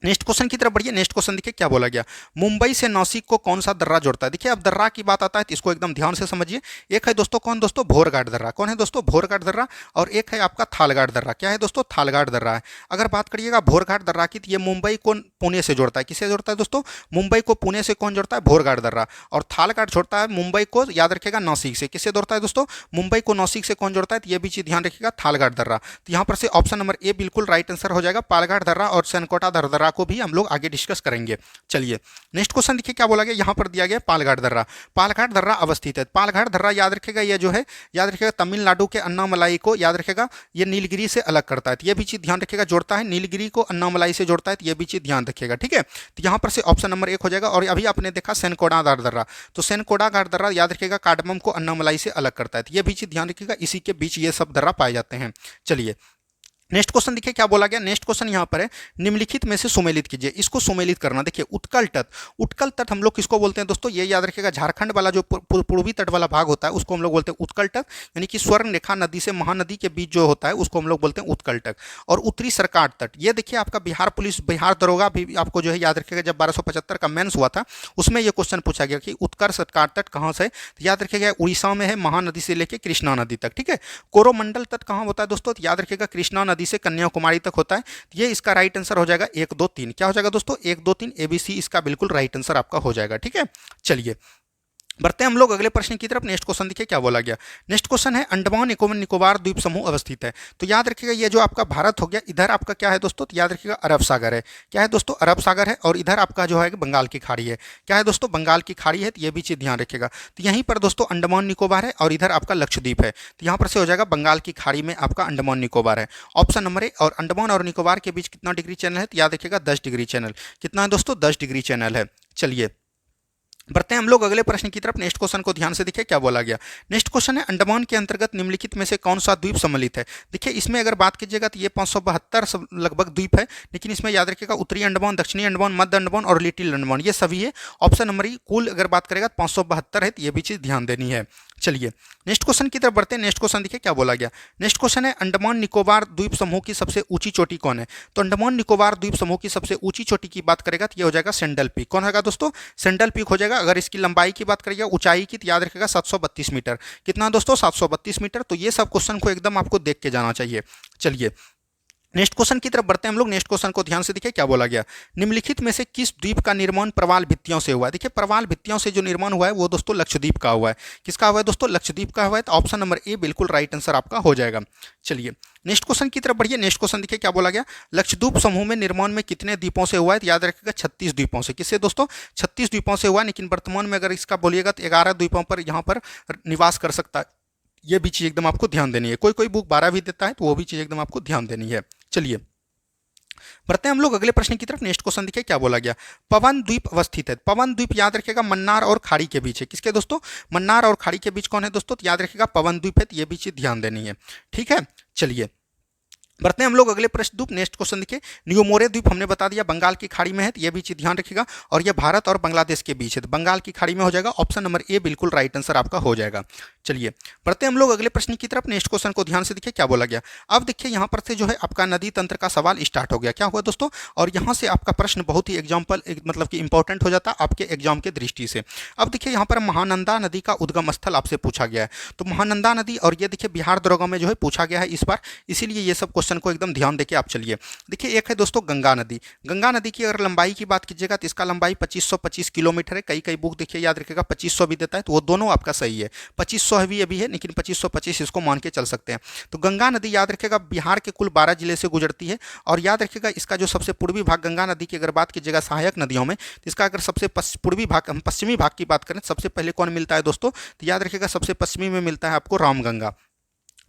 नेक्स्ट क्वेश्चन की तरफ बढ़िए। नेक्स्ट क्वेश्चन देखिए क्या बोला गया, मुंबई से नासिक को कौन सा दर्रा जोड़ता है। देखिए अब दर्रा की बात आता है तो इसको एकदम ध्यान से समझिए। एक है दोस्तों कौन, दोस्तों भोरघाट दर्रा। कौन है दोस्तों, भोरघाट दर्रा। और एक है आपका थालघाट दर्रा। क्या है दोस्तों, थालघाट दर्रा है। अगर बात करिएगा भोरघाट दर्रा की तो ये मुंबई को पुणे से जोड़ता है। किसे जोड़ता है दोस्तों, मुंबई को पुणे से कौन जोड़ता है, भोरघाट दर्रा। और थालघाट जोड़ता है मुंबई को, याद रखिएगा, नासिक से। किससे जोड़ता है दोस्तों, मुंबई को नासिक से कौन जोड़ता है, तो ये भी चीज ध्यान रखिएगा, थालघाट दर्रा। तो यहाँ पर से ऑप्शन नंबर ए बिल्कुल राइट आंसर हो जाएगा। पालघाट दर्रा और सनकोटा दर्रा को भी हम लोग आगे डिस्कस करेंगे। चलिए नेक्स्ट क्वेश्चन देखिए क्या बोला गया, यहाँ पर दिया गया पालघाट दर्रा। पालघाट दर्रा अवस्थित है। पालघाट दर्रा याद रखेगा, ये जो है याद रखेगा तमिलनाडु के अन्नामलाई को, याद रखेगा, ये नीलगिरी से अलग करता है। तो ये भी चीज ध्यान रखेगा, जोड़ता है नीलगिरी को अन्नामलाई से जोड़ता है। तो ये भी चीज ध्यान रखेगा, ठीक है। तो यहाँ पर से ऑप्शन नंबर एक हो जाएगा। और अभी आपने देखा सेनकोड़ा दर्रा, तो सेनकोड़ा दर्रा याद रखेगा कार्डमम को अन्नामलाई से अलग करता है। तो ये भी चीज ध्यान रखिएगा, इसी के बीच ये सब दर्रा पाए जाते हैं। चलिए नेक्स्ट क्वेश्चन देखिए क्या बोला गया। नेक्स्ट क्वेश्चन यहाँ पर है, निम्नलिखित में से सुमेलित कीजिए। इसको सुमेलित करना। देखिए उत्कल तट, उत्कल तट हम लोग किसको बोलते हैं दोस्तों, ये याद रखिएगा, झारखंड वाला जो पूर्वी तट वाला भाग होता है उसको हम लोग बोलते हैं उत्कल तट। यानी कि स्वर्ण रेखा नदी से महानदी के बीच जो होता है उसको हम लोग बोलते हैं उत्कल तट। और उत्तरी सरकार तट, ये देखिए आपका बिहार पुलिस, बिहार दरोगा भी आपको जो है याद रखिएगा, जब 1275 का मेंस हुआ था उसमें यह क्वेश्चन पूछा गया कि उत्तर सरकार तट कहाँ से, तो याद रखिएगा उड़ीसा में है, महानदी से लेकर कृष्णा नदी तक, ठीक है। कोरोमंडल तट कहाँ होता है दोस्तों, तो याद रखिएगा कृष्णा नदी से कन्याकुमारी तक होता है। ये इसका राइट आंसर हो जाएगा 1 2 3। क्या हो जाएगा दोस्तों, 1 2 3 ABC इसका बिल्कुल राइट आंसर आपका हो जाएगा, ठीक है। चलिए बढ़ते हैं हम लोग अगले प्रश्न की तरफ। नेक्स्ट क्वेश्चन देखिए क्या बोला गया। नेक्स्ट क्वेश्चन है, अंडमान निकोबार द्वीप समूह अवस्थित है। तो याद रखिएगा ये जो आपका भारत हो गया, इधर आपका क्या है दोस्तों, तो याद रखिएगा अरब सागर है। क्या है दोस्तों, अरब सागर है। और इधर आपका जो है बंगाल की खाड़ी है। क्या है दोस्तों, बंगाल की खाड़ी है। तो ये भी चीज ध्यान रखिएगा। तो यहीं पर दोस्तों अंडमान निकोबार है और इधर आपका लक्षद्वीप है। तो यहाँ पर से हो जाएगा बंगाल की खाड़ी में आपका अंडमान निकोबार है, ऑप्शन नंबर ए। और अंडमान और निकोबार के बीच कितना डिग्री चैनल है, तो याद रखिएगा 10 डिग्री चैनल। कितना है दोस्तों, 10 डिग्री चैनल है। चलिए बढ़ते हैं हम लोग अगले प्रश्न की तरफ। नेक्स्ट क्वेश्चन को ध्यान से देखिए क्या बोला गया। नेक्स्ट क्वेश्चन है, अंडमान के अंतर्गत निम्नलिखित में से कौन सा द्वीप सम्मिलित है। देखिए इसमें अगर बात कीजिएगा तो ये 572 लगभग द्वीप है। लेकिन इसमें याद रखिएगा उत्तरी अंडमान, दक्षिणी अंडमान, मध्य अंडमान और लिटिल अंडमान ये सभी है। ऑप्शन नंबर ई कुल अगर बात करेगा 572 है। तो ये भी चीज ध्यान देनी है। चलिए नेक्स्ट क्वेश्चन की तरफ बढ़ते हैं। नेक्स्ट क्वेश्चन देखिए क्या बोला गया। नेक्स्ट क्वेश्चन है, अंडमान निकोबार द्वीप समूह की सबसे ऊंची चोटी कौन है। तो अंडमान निकोबार द्वीप समूह की सबसे ऊंची चोटी की बात करेगा तो ये हो जाएगा सेंडल पीक। कौन होगा दोस्तों, सेंडल पीक हो जाएगा। अगर इसकी लंबाई की बात करिएगा, ऊंचाई की, तो याद रखिएगा 732 मीटर। कितना दोस्तों, 732 मीटर। तो ये सब क्वेश्चन को एकदम आपको देख के जाना चाहिए। चलिए नेक्स्ट क्वेश्चन की तरफ बढ़ते हैं हम लोग। नेक्स्ट क्वेश्चन को ध्यान से देखिए क्या बोला गया। निम्नलिखित में से किस द्वीप का निर्माण प्रवाल भित्तियों से हुआ है। देखिए प्रवाल भित्तियों से जो निर्माण हुआ है वो दोस्तों लक्षद्वीप का हुआ है। किसका हुआ है दोस्तों, लक्षद्वीप का हुआ है। तो ऑप्शन नंबर ए बिल्कुल राइट आंसर आपका हो जाएगा। चलिए नेक्स्ट क्वेश्चन की तरफ बढ़िए। नेक्स्ट क्वेश्चन देखिए क्या बोला गया। लक्षद्वीप समूह में निर्माण में कितने द्वीपों से हुआ है, तो याद रखिएगा 36 द्वीपों से। किससे दोस्तों, 36 द्वीपों से हुआ। लेकिन वर्तमान में अगर इसका बोलिएगा तो 11 द्वीपों पर यहाँ पर निवास कर सकता है। ये भी चीज एकदम आपको ध्यान देनी है। कोई कोई बुक 12 भी देता है, तो वो भी चीज एकदम आपको ध्यान देनी है। चलिए बढ़ते हैं हम लोग अगले प्रश्न की तरफ। नेक्स्ट क्वेश्चन देखिए क्या बोला गया। पवन द्वीप अवस्थित है। पवन द्वीप याद रखिएगा मन्नार और खाड़ी के बीच है। किसके दोस्तों, मन्नार और खाड़ी के बीच कौन है दोस्तों, तो याद रखिएगा पवन द्वीप है। तो ये भी चीज ध्यान देनी है, ठीक है। चलिए बढ़ते हैं हम लोग अगले प्रश्न द्वीप। नेक्स्ट क्वेश्चन देखिए, नियोमोरे द्वीप हमने बता दिया बंगाल की खाड़ी में है। तो ये भी चीज ध्यान रखिएगा। और ये भारत और बांग्लादेश के बीच है। तो बंगाल की खाड़ी में हो जाएगा। ऑप्शन नंबर ए बिल्कुल राइट आंसर आपका हो जाएगा। चलिए बढ़ते हैं हम लोग अगले प्रश्न की तरफ। नेक्स्ट क्वेश्चन को ध्यान से देखिए क्या बोला गया। अब देखिए यहाँ पर से जो है आपका नदी तंत्र का सवाल स्टार्ट हो गया। क्या हुआ दोस्तों, और यहाँ से आपका प्रश्न बहुत ही एग्जाम्पल मतलब कि इंपॉर्टेंट हो जाता है आपके एग्जाम के दृष्टि से। अब देखिए यहाँ पर महानंदा नदी का उद्गम स्थल आपसे पूछा गया है। तो महानंदा नदी, और ये देखिए बिहार दरोगा में जो है पूछा गया है इस बार, इसीलिए ये सब क्वेश्चन को एकदम ध्यान देखिए आप। चलिए देखिए एक है दोस्तों गंगा नदी। गंगा नदी की अगर लंबाई की बात कीजिएगा तो इसका लंबाई 2525 किलोमीटर है। कई कई बुक देखिए याद रखिएगा 2500 भी देता है। तो वो दोनों आपका सही है। 2500 भी अभी है, लेकिन 2525 इसको मान के चल सकते हैं। तो गंगा नदी याद रखिएगा बिहार के कुल 12 जिले से गुजरती है। और याद रखिएगा इसका जो सबसे पूर्वी भाग गंगा नदी की अगर बात कीजिएगा सहायक नदियों में, तो इसका अगर सबसे पूर्वी भाग, हम पश्चिमी भाग की बात करें, सबसे पहले कौन मिलता है दोस्तों, तो याद रखिएगा सबसे पश्चिमी में मिलता है आपको रामगंगा।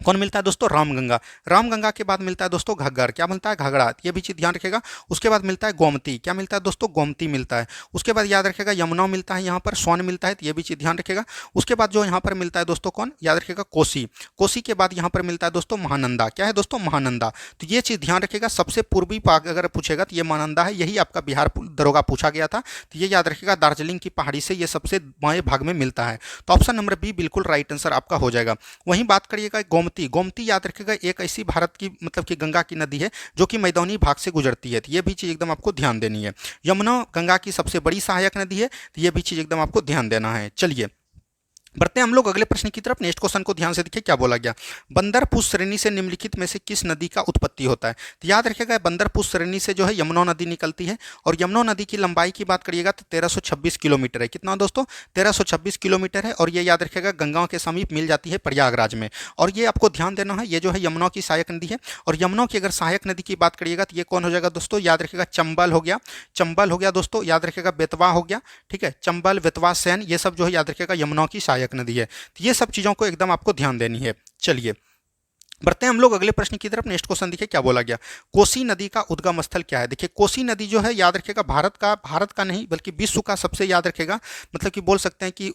कौन मिलता है दोस्तों, रामगंगा। रामगंगा के बाद मिलता है दोस्तों घग्गर। क्या मिलता है, घगड़ा। ये भी चीज ध्यान रखेगा। उसके बाद मिलता है गोमती। क्या मिलता है दोस्तों, गोमती मिलता है। उसके बाद याद रखेगा यमुना मिलता है, यहाँ पर सोन मिलता है। तो ये भी चीज ध्यान रखेगा। उसके बाद जो यहाँ पर मिलता है दोस्तों कौन, याद रखेगा कोसी। कोसी के बाद यहाँ पर मिलता है दोस्तों महानंदा। क्या है दोस्तों, महानंदा। तो ये चीज ध्यान रखेगा। सबसे पूर्वी भाग अगर पूछेगा तो ये महानंदा है। यही आपका बिहार दरोगा पूछा गया था। तो ये याद रखेगा दार्जिलिंग की पहाड़ी से ये सबसे बाएं भाग में मिलता है। तो ऑप्शन नंबर बी बिल्कुल राइट आंसर आपका हो जाएगा। वहीं बात करिएगा गोमती, गोमती याद रखिएगा एक ऐसी भारत की मतलब कि गंगा की नदी है जो कि मैदानी भाग से गुजरती है, तो ये भी चीज़ एकदम आपको ध्यान देनी है। यमुना गंगा की सबसे बड़ी सहायक नदी है, तो ये भी चीज़ एकदम आपको ध्यान देना है। चलिए बढ़ते हैं हम लोग अगले प्रश्न की तरफ। नेक्स्ट क्वेश्चन को ध्यान से देखिए क्या बोला गया। बंदरपुष श्रेणी से निम्नलिखित में से किस नदी का उत्पत्ति होता है? तो याद रखिएगा बंदरपुष श्रेणी से जो है यमुना नदी निकलती है, और यमुना नदी की लंबाई की बात करिएगा तो 1326 किलोमीटर है। कितना दोस्तों? 1326 किलोमीटर है, और ये याद रखिएगा गंगा के समीप मिल जाती है प्रयागराज में। और ये आपको ध्यान देना है, ये जो है यमुना की सहायक नदी है, और यमुना की अगर सहायक नदी की बात करिएगा तो ये कौन हो जाएगा दोस्तों? याद रखिएगा चंबल हो गया, चंबल हो गया दोस्तों, याद रखिएगा बेतवा हो गया, ठीक है, चंबल, बेतवा, सैन, ये सब जो है याद रखिएगा यमुना की सहायक नदी है। ये सब चीज़ों को एकदम आपको ध्यान देनी है। चलिए बढ़ते हैं हम लोग अगले प्रश्न की तरफ। नेक्स्ट क्वेश्चन देखिए क्या बोला गया। कोसी नदी का उद्गम स्थल क्या है? देखिए कोसी नदी जो है याद रखिएगा भारत का नहीं बल्कि विश्व का सबसे याद रखिएगा मतलब कि बोल सकते हैं कि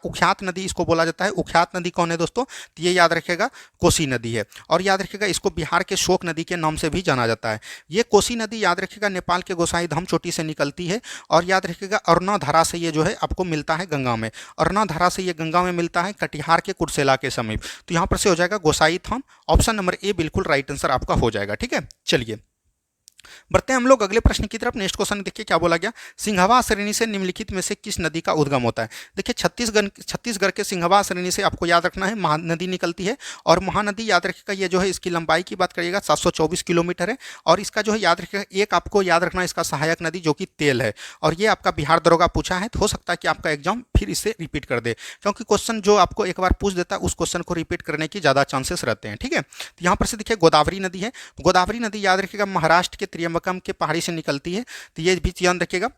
उख्यात नदी इसको बोला जाता है। उख्यात नदी कौन है दोस्तों? तो ये याद रखिएगा कोसी नदी है, और याद रखिएगा इसको बिहार के शोक नदी के नाम से भी जाना जाता है। ये कोसी नदी याद रखिएगा नेपाल के गोसाईधाम चोटी से निकलती है, और याद रखिएगा अरुणा धारा से ये जो है आपको मिलता है गंगा में। अरुणा धारा से ये गंगा में मिलता है कटिहार के कुर्सेला के समीप। तो यहाँ पर से हो जाएगा गोसाई धाम। ऑप्शन नंबर ए बिल्कुल राइट आंसर आपका हो जाएगा। ठीक है, चलिए बढ़ते हैं हम लोग अगले प्रश्न की तरफ। नेक्स्ट क्वेश्चन देखिए क्या बोला गया। सिंघवा श्रेणी से निम्नलिखित में से किस नदी का उद्गम होता है? देखिए छत्तीसगढ़ के सिंघवा श्रेणी से आपको याद रखना है महानदी निकलती है, और महानदी याद रखिएगा ये जो है इसकी लंबाई की बात करिएगा 724 किलोमीटर है, और इसका जो है याद रखिएगा एक आपको याद रखना है इसका सहायक नदी जो कि तेल है, और ये आपका बिहार दरोगा पूछा है, तो हो सकता है कि आपका एग्जाम फिर इसे रिपीट कर दे, क्योंकि क्वेश्चन जो आपको एक बार पूछ देता है उस क्वेश्चन को रिपीट करने की ज़्यादा चांसेस रहते हैं। ठीक है, तो यहाँ पर से देखिए गोदावरी नदी है। गोदावरी नदी याद रखिएगा महाराष्ट्र के त्रियंबकम के पहाड़ी से निकलती है, तो ये भी ध्यान रखिएगा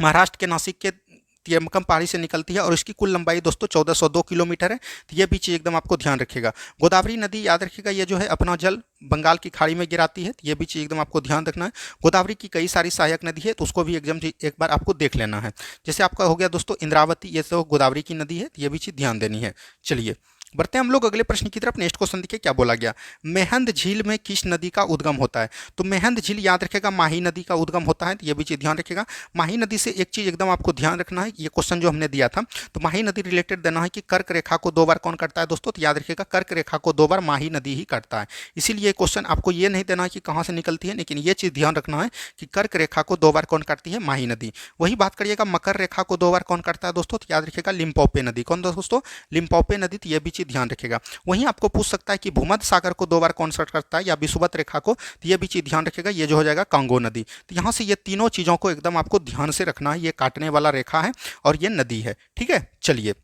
महाराष्ट्र के नासिक के त्रियंबकम पहाड़ी से निकलती है, और इसकी कुल लंबाई दोस्तों 1402 किलोमीटर है। तो ये भी चीज़ एकदम आपको ध्यान रखिएगा। गोदावरी नदी याद रखिएगा ये जो है अपना जल बंगाल की खाड़ी में गिराती है, तो ये भी चीज़ एकदम आपको ध्यान रखना है। गोदावरी की कई सारी सहायक नदी है, तो उसको भी एकदम एक बार आपको देख लेना है। जैसे आपका हो गया दोस्तों इंद्रावती, ये तो गोदावरी की नदी है, तो ये भी चीज़ ध्यान देनी है। चलिए बढ़ते हैं हम लोग अगले प्रश्न की तरफ। नेक्स्ट क्वेश्चन देखिए क्या बोला गया। मेहंद झील में किस नदी का उद्गम होता है? तो मेहंद झील याद रखेगा माही नदी का उद्गम होता है, तो ये भी चीज़ ध्यान रखेगा। माही नदी से एक चीज़ एकदम आपको ध्यान रखना है, ये क्वेश्चन जो हमने दिया था, तो माही नदी रिलेटेड देना है कि कर्क रेखा को 2 बार कौन काटता है दोस्तों? तो याद रखिएगा कर्क रेखा को 2 बार माही नदी ही काटता है। इसीलिए क्वेश्चन आपको ये नहीं देना है कि कहाँ से निकलती है, लेकिन ये चीज़ ध्यान रखना है कि कर्क रेखा को 2 बार कौन काटती है? माही नदी। वही बात करिएगा मकर रेखा को 2 बार कौन काटता है दोस्तों? तो याद रखिएगा लिम्पोपे नदी। कौन दोस्तों? लिम्पोपे नदी, तो ये भी चीज़ ध्यान रखिएगा। वहीं आपको पूछ सकता है कि भूमध्य सागर को 2 बार कौन सा करता है, या विषुवत रेखा को, तो ये भी चीज़ ध्यान रखिएगा, ये जो हो जाएगा कांगो नदी। तो यहाँ से ये तीनों चीज़ों को एकदम आपको ध्यान से रखना है, ये काटने वाला रेखा है और ये नदी है। ठीक है, चलिए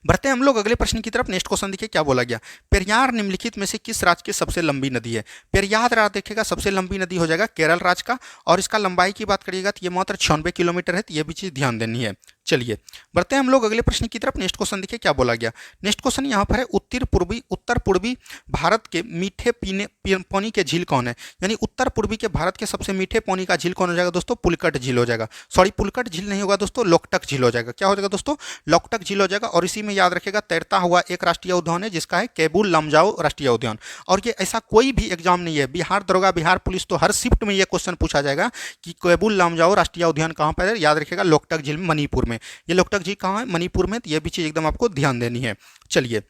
बढ़ते हैं हम लोग अगले प्रश्न की तरफ। नेक्स्ट क्वेश्चन देखिए क्या बोला गया। पेरियार निम्नलिखित में से किस राज्य की सबसे लंबी नदी है? पेरियार राज्य देखिएगा सबसे लंबी नदी हो जाएगा केरल राज्य का, और इसका लंबाई की बात करिएगा तो ये मात्र 96 किलोमीटर है, तो ये भी चीज़ ध्यान देनी है। चलिए बढ़ते हैं हम लोग अगले प्रश्न की तरफ। नेक्स्ट क्वेश्चन देखिए क्या बोला गया। नेक्स्ट क्वेश्चन यहाँ पर है उत्तर पूर्वी भारत के मीठे पानी के झील कौन है? यानी उत्तर पूर्वी के भारत के सबसे मीठे पानी का झील कौन हो जाएगा दोस्तों? पुलकट झील हो जाएगा। सॉरी पुलकट झील नहीं होगा दोस्तों, लोकटक झील हो जाएगा। क्या हो जाएगा दोस्तों? लोकटक झील हो जाएगा। और इसी में याद रखेगा तैरता हुआ एक राष्ट्रीय उद्यान है जिसका है केबुल लमजाओ राष्ट्रीय उद्यान। और ये ऐसा कोई भी एग्जाम नहीं है, बिहार दरोगा, बिहार पुलिस, तो हर शिफ्ट में ये क्वेश्चन पूछा जाएगा कि केबुल लमजाओ राष्ट्रीय उद्यान कहाँ पर है? याद रखेगा लोकटक झील मणिपुर में। ये लोकटक झील कहाँ है? मणिपुर में। तो ये भी चीज़ एकदम आपको ध्यान देनी है। चलिए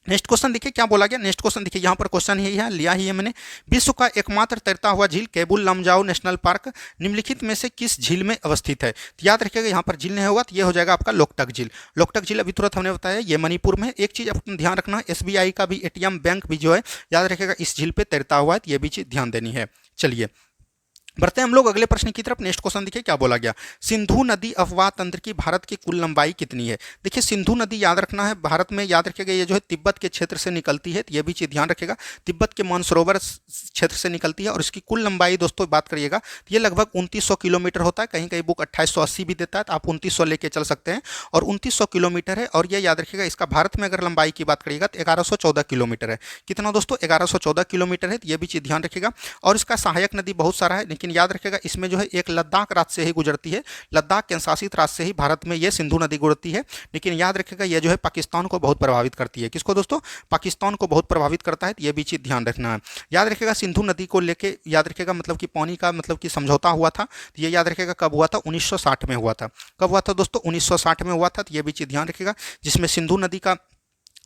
नेक्स्ट क्वेश्चन देखिए क्या बोला गया। नेक्स्ट क्वेश्चन देखिए यहाँ पर क्वेश्चन यही है, लिया ही है मैंने। विश्व का एकमात्र तैरता हुआ झील केबुल लमजाओ नेशनल पार्क निम्नलिखित में से किस झील में अवस्थित है? तो याद रखिएगा यहाँ पर झील नहीं होगा, तो ये हो जाएगा आपका लोकटक झील। लोकटक झील अभी तुरंत हमने बताया ये मणिपुर में। एक चीज़ अपना ध्यान रखना, SBI का भी ATM बैंक भी जो है याद रखिएगा इस झील पर तैरता हुआ है, तो ये भी चीज़ ध्यान देनी है। चलिए बढ़ते हैं हम लोग अगले प्रश्न की तरफ। नेक्स्ट क्वेश्चन देखिए क्या बोला गया। सिंधु नदी अफवाह तंत्र की भारत की कुल लंबाई कितनी है? देखिए सिंधु नदी याद रखना है भारत में, याद रखिएगा ये जो है तिब्बत के क्षेत्र से निकलती है, तो ये भी चीज़ ध्यान रखिएगा। तिब्बत के मानसरोवर क्षेत्र से निकलती है, और इसकी कुल लंबाई दोस्तों बात करिएगा तो ये लगभग 2900 किलोमीटर होता है। कहीं कहीं बुक 2880 भी देता है, तो आप 2900 लेके चल सकते हैं, और 2900 किलोमीटर है। और ये याद रखिएगा इसका भारत में अगर लंबाई की बात करिएगा तो 1114 किलोमीटर है। कितना दोस्तों? 1114 किलोमीटर है, तो ये भी चीज़ ध्यान रखिएगा। और इसका सहायक नदी बहुत सारा है, लेकिन याद रखिएगा इसमें जो है एक लद्दाख राज्य से ही गुजरती है। लद्दाख केंद्र शासित राज्य से ही भारत में ये सिंधु नदी गुजरती है। लेकिन याद रखिएगा ये जो है पाकिस्तान को बहुत प्रभावित करती है। किसको दोस्तों? पाकिस्तान को बहुत प्रभावित करता है, तो ये भी चीज़ ध्यान रखना है। याद रखिएगा सिंधु नदी को लेके याद रखिएगा मतलब कि पानी का मतलब कि समझौता हुआ था, तो ये याद रखिएगा कब हुआ था? 1960 में हुआ था। कब हुआ था दोस्तों? 1960 में हुआ था, तो ये भी चीज़ ध्यान रखिएगा, जिसमें सिंधु नदी का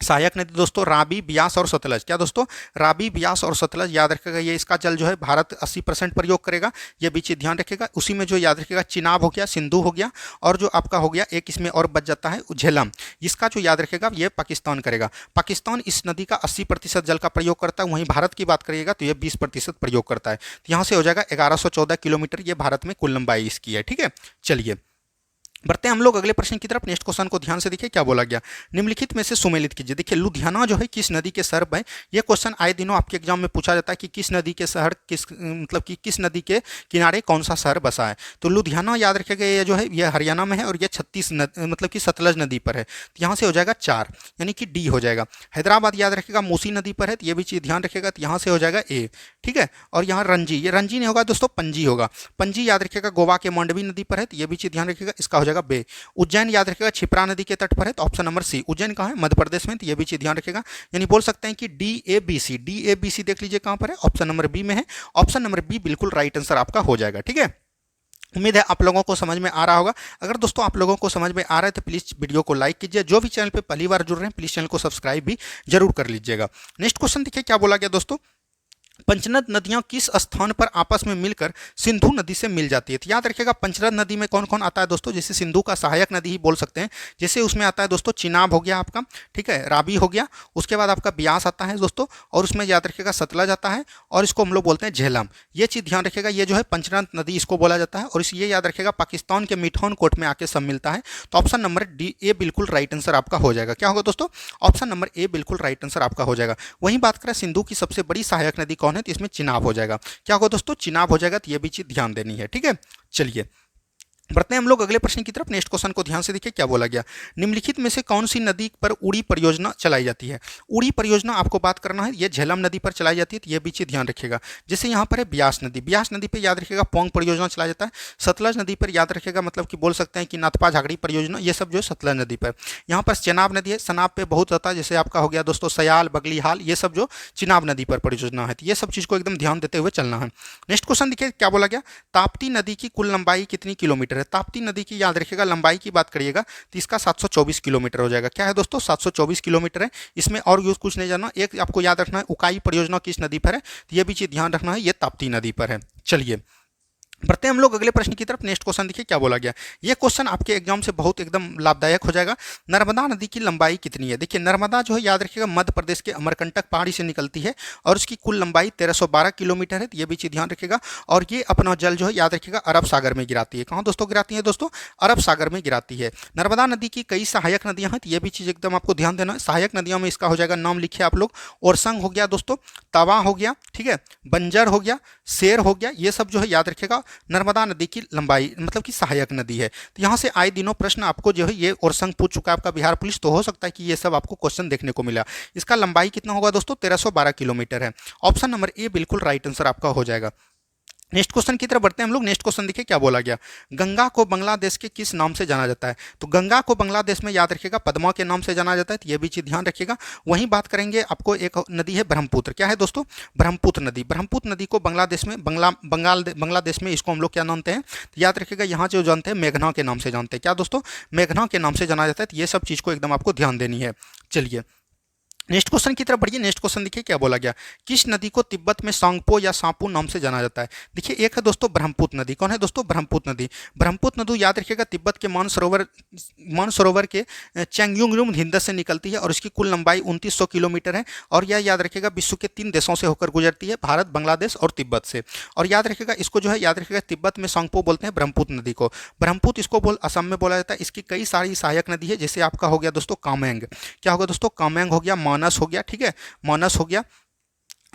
सहायक नदी दोस्तों रावी, ब्यास और सतलज। क्या दोस्तों? रावी, ब्यास और सतलज याद रखेगा। ये इसका जल जो है भारत 80% प्रयोग करेगा, ये भी चीज़ ध्यान रखेगा। उसी में जो याद रखेगा चिनाब हो गया, सिंधु हो गया, और जो आपका हो गया एक इसमें और बच जाता है झेलम। इसका जो याद रखेगा ये पाकिस्तान करेगा। पाकिस्तान इस नदी का 80% जल का प्रयोग करता है, वहीं भारत की बात करिएगा तो ये 20% प्रयोग करता है। तो यहाँ से हो जाएगा 1114 किलोमीटर, ये भारत में कुल लंबाई इसकी है। ठीक है, चलिए बढ़ते हैं हम लोग अगले प्रश्न की तरफ। नेक्स्ट क्वेश्चन को ध्यान से देखिए क्या बोला गया। निम्नलिखित में से सुमेलित कीजिए। देखिए लुधियाना जो है किस नदी के शहर में, ये क्वेश्चन आए दिनों आपके एग्जाम में पूछा जाता है कि किस नदी के शहर किस मतलब कि किस नदी के किनारे कौन सा शहर बसा है। तो लुधियाना याद रखेगा ये जो है ये हरियाणा में है और ये 36 मतलब कि सतलज नदी पर है। तो यहाँ से हो जाएगा 4, यानी कि डी हो जाएगा। हैदराबाद याद रखेगा मूसी नदी पर है, तो ये भी चीज़ ध्यान रखेगा। तो यहाँ से हो जाएगा ए। ठीक है, और यहाँ रंजी, ये रंजी नहीं होगा दोस्तों, पंजी होगा। पंजी याद रखेगा गोवा के मांडवी नदी पर है, तो ये भी चीज़ ध्यान रखेगा, इसका हो जाएगा बे। उज्जैन याद रखेगा छिप्रा नदी के तट पर है, तो ऑप्शन नंबर सी। उज्जैन कहाँ है? मध्य प्रदेश में, तो ये भी चीज ध्यान रखेगा। यानी बोल सकते हैं कि DABC, DABC देख लीजिए कहाँ पर है, ऑप्शन नंबर बी में है। ऑप्शन नंबर बी बिल्कुल राइट आंसर आपका हो जाएगा। ठीक है, उम्मीद है आप लोगों को समझ में आ रहा होगा। अगर दोस्तों आप लोगों को समझ में आ रहा है तो प्लीज़ वीडियो को लाइक कीजिए। जो भी चैनल पे पहली बार जुड़ रहे हैं प्लीज़ चैनल को सब्सक्राइब भी जरूर कर लीजिएगा। नेक्स्ट क्वेश्चन देखिए क्या बोला गया दोस्तों। पंचनद नदियां किस स्थान पर आपस में मिलकर सिंधु नदी से मिल जाती है। तो याद रखिएगा पंचनद नदी में कौन कौन आता है दोस्तों, जैसे सिंधु का सहायक नदी ही बोल सकते हैं। जैसे उसमें आता है दोस्तों चिनाब हो गया आपका, ठीक है, रावी हो गया, उसके बाद आपका ब्यास आता है दोस्तों, और उसमें याद रखिएगा सतलज आता है, और इसको हम लोग बोलते हैं झेलम। ये चीज़ ध्यान रखिएगा, ये जो है पंचनद नदी इसको बोला जाता है, और इस ये याद रखिएगा पाकिस्तान के मिठौन कोट में आके सब मिलता है। तो ऑप्शन नंबर डी ए बिल्कुल राइट आंसर आपका हो जाएगा। क्या होगा दोस्तों? ऑप्शन नंबर ए बिल्कुल राइट आंसर आपका हो जाएगा। वहीं बात करें सिंधु की सबसे बड़ी सहायक नदी कौन है, तो इसमें चिनाब हो जाएगा। क्या होगा दोस्तों? चिनाब हो जाएगा। तो ये भी चीज ध्यान देनी है। ठीक है, चलिए बढ़ते हैं हम लोग अगले प्रश्न की तरफ। नेक्स्ट क्वेश्चन को ध्यान से देखिए क्या बोला गया। निम्नलिखित में से कौन सी नदी पर उड़ी परियोजना चलाई जाती है। उड़ी परियोजना आपको बात करना है, ये झेलम नदी पर चलाई जाती है, तो ये भी चीज ध्यान रखिएगा। जैसे यहाँ पर है ब्यास नदी, ब्यास नदी पर याद रखिएगा पोंग परियोजना चलाया जाता है। सतलज नदी पर याद रखिएगा मतलब कि बोल सकते हैं कि नाथपा झागड़ी परियोजना, ये सब जो है सतलज नदी पर। यहाँ पर चेनाब नदी है, सनाब पे बहुत आता है, जैसे आपका हो गया दोस्तों सयाल, बगलीहाल, ये सब जो चिनाब नदी पर परियोजना है। तो ये सब चीज को एकदम ध्यान देते हुए चलना है। नेक्स्ट क्वेश्चन देखिए क्या बोला गया। ताप्ती नदी की कुल लंबाई कितनी किलोमीटर है। ताप्ती नदी की याद रखिएगा लंबाई की बात करिएगा तो इसका 724 किलोमीटर हो जाएगा। क्या है दोस्तों? 724 किलोमीटर है। इसमें और यूज कुछ नहीं जानना, एक आपको याद रखना है उकाई परियोजना किस नदी पर है, तो ये भी चीज ध्यान रखना है, ये ताप्ती नदी पर है। चलिए बढ़ते हैं हम लोग अगले प्रश्न की तरफ। नेक्स्ट क्वेश्चन देखिए क्या बोला गया। ये क्वेश्चन आपके एग्जाम से बहुत एकदम लाभदायक हो जाएगा। नर्मदा नदी की लंबाई कितनी है। देखिए नर्मदा जो है याद रखिएगा मध्य प्रदेश के अमरकंटक पहाड़ी से निकलती है, और उसकी कुल लंबाई 1312 किलोमीटर है, तो ये भी चीज ध्यान रखिएगा। और ये अपना जल जो है याद रखिएगा अरब सागर में गिराती है। कहाँ दोस्तों गिराती है? दोस्तों अरब सागर में गिराती है। नर्मदा नदी की कई सहायक नदियां हैं, तो ये भी चीज एकदम आपको ध्यान देना है। सहायक नदियों में इसका हो जाएगा, नाम लिखिए आप लोग, ओरसंग हो गया दोस्तों, तवा हो गया, ठीक है, बंजर हो गया, शेर हो गया, ये सब जो है याद रखिएगा नर्मदा नदी की लंबाई मतलब कि सहायक नदी है। तो यहाँ से आए दिनों प्रश्न आपको जो है ये ओरसंग पूछ चुका है आपका बिहार पुलिस, तो हो सकता है कि ये सब आपको क्वेश्चन देखने को मिला। इसका लंबाई कितना होगा दोस्तों? 1312 किलोमीटर है। ऑप्शन नंबर ए बिल्कुल राइट आंसर आपका हो जाएगा। नेक्स्ट क्वेश्चन की तरफ बढ़ते हैं हम लोग। नेक्स्ट क्वेश्चन देखिए क्या बोला गया। गंगा को बांग्लादेश के किस नाम से जाना जाता है। तो गंगा को बांग्लादेश में याद रखिएगा पद्मा के नाम से जाना जाता है, तो ये भी चीज ध्यान रखिएगा। वहीं बात करेंगे आपको एक नदी है ब्रह्मपुत्र। क्या है दोस्तों? ब्रह्मपुत्र नदी। ब्रह्मपुत्र नदी को बांग्लादेश में बांग्लादेश में इसको हम लोग क्या जानते हैं, तो याद रखिएगा यहाँ जो जानते हैं मेघना के नाम से जानते हैं। क्या दोस्तों? मेघना के नाम से जाना जाता है। तो ये सब चीज को एकदम आपको ध्यान देनी है। चलिए नेक्स्ट क्वेश्चन की तरफ बढ़िए। नेक्स्ट क्वेश्चन देखिए क्या बोला गया। किस नदी को तिब्बत में सांगपो या सांपू नाम से जाना जाता है। देखिए एक है दोस्तों ब्रह्मपुत्र नदी। कौन है दोस्तों? ब्रह्मपुत्र नदी। ब्रह्मपुत्र नदी याद रखिएगा तिब्बत के मानसरोवर के चेंगयुंगलुंग हिंदस से निकलती है, और इसकी कुल लंबाई 2900 किलोमीटर है। और यह याद रखिएगा विश्व के 3 देशों से होकर गुजरती है, भारत, बांग्लादेश और तिब्बत से। और याद रखिएगा इसको जो है याद रखिएगा तिब्बत में सांगपो बोलते हैं ब्रह्मपुत्र नदी को। ब्रह्मपुत्र इसको असम में बोला जाता है। इसकी कई सारी सहायक नदी है, जैसे आपका हो गया दोस्तों कामेंग। क्या होगा दोस्तों? कामेंग हो गया, मानस हो गया, ठीक है, मानस हो गया,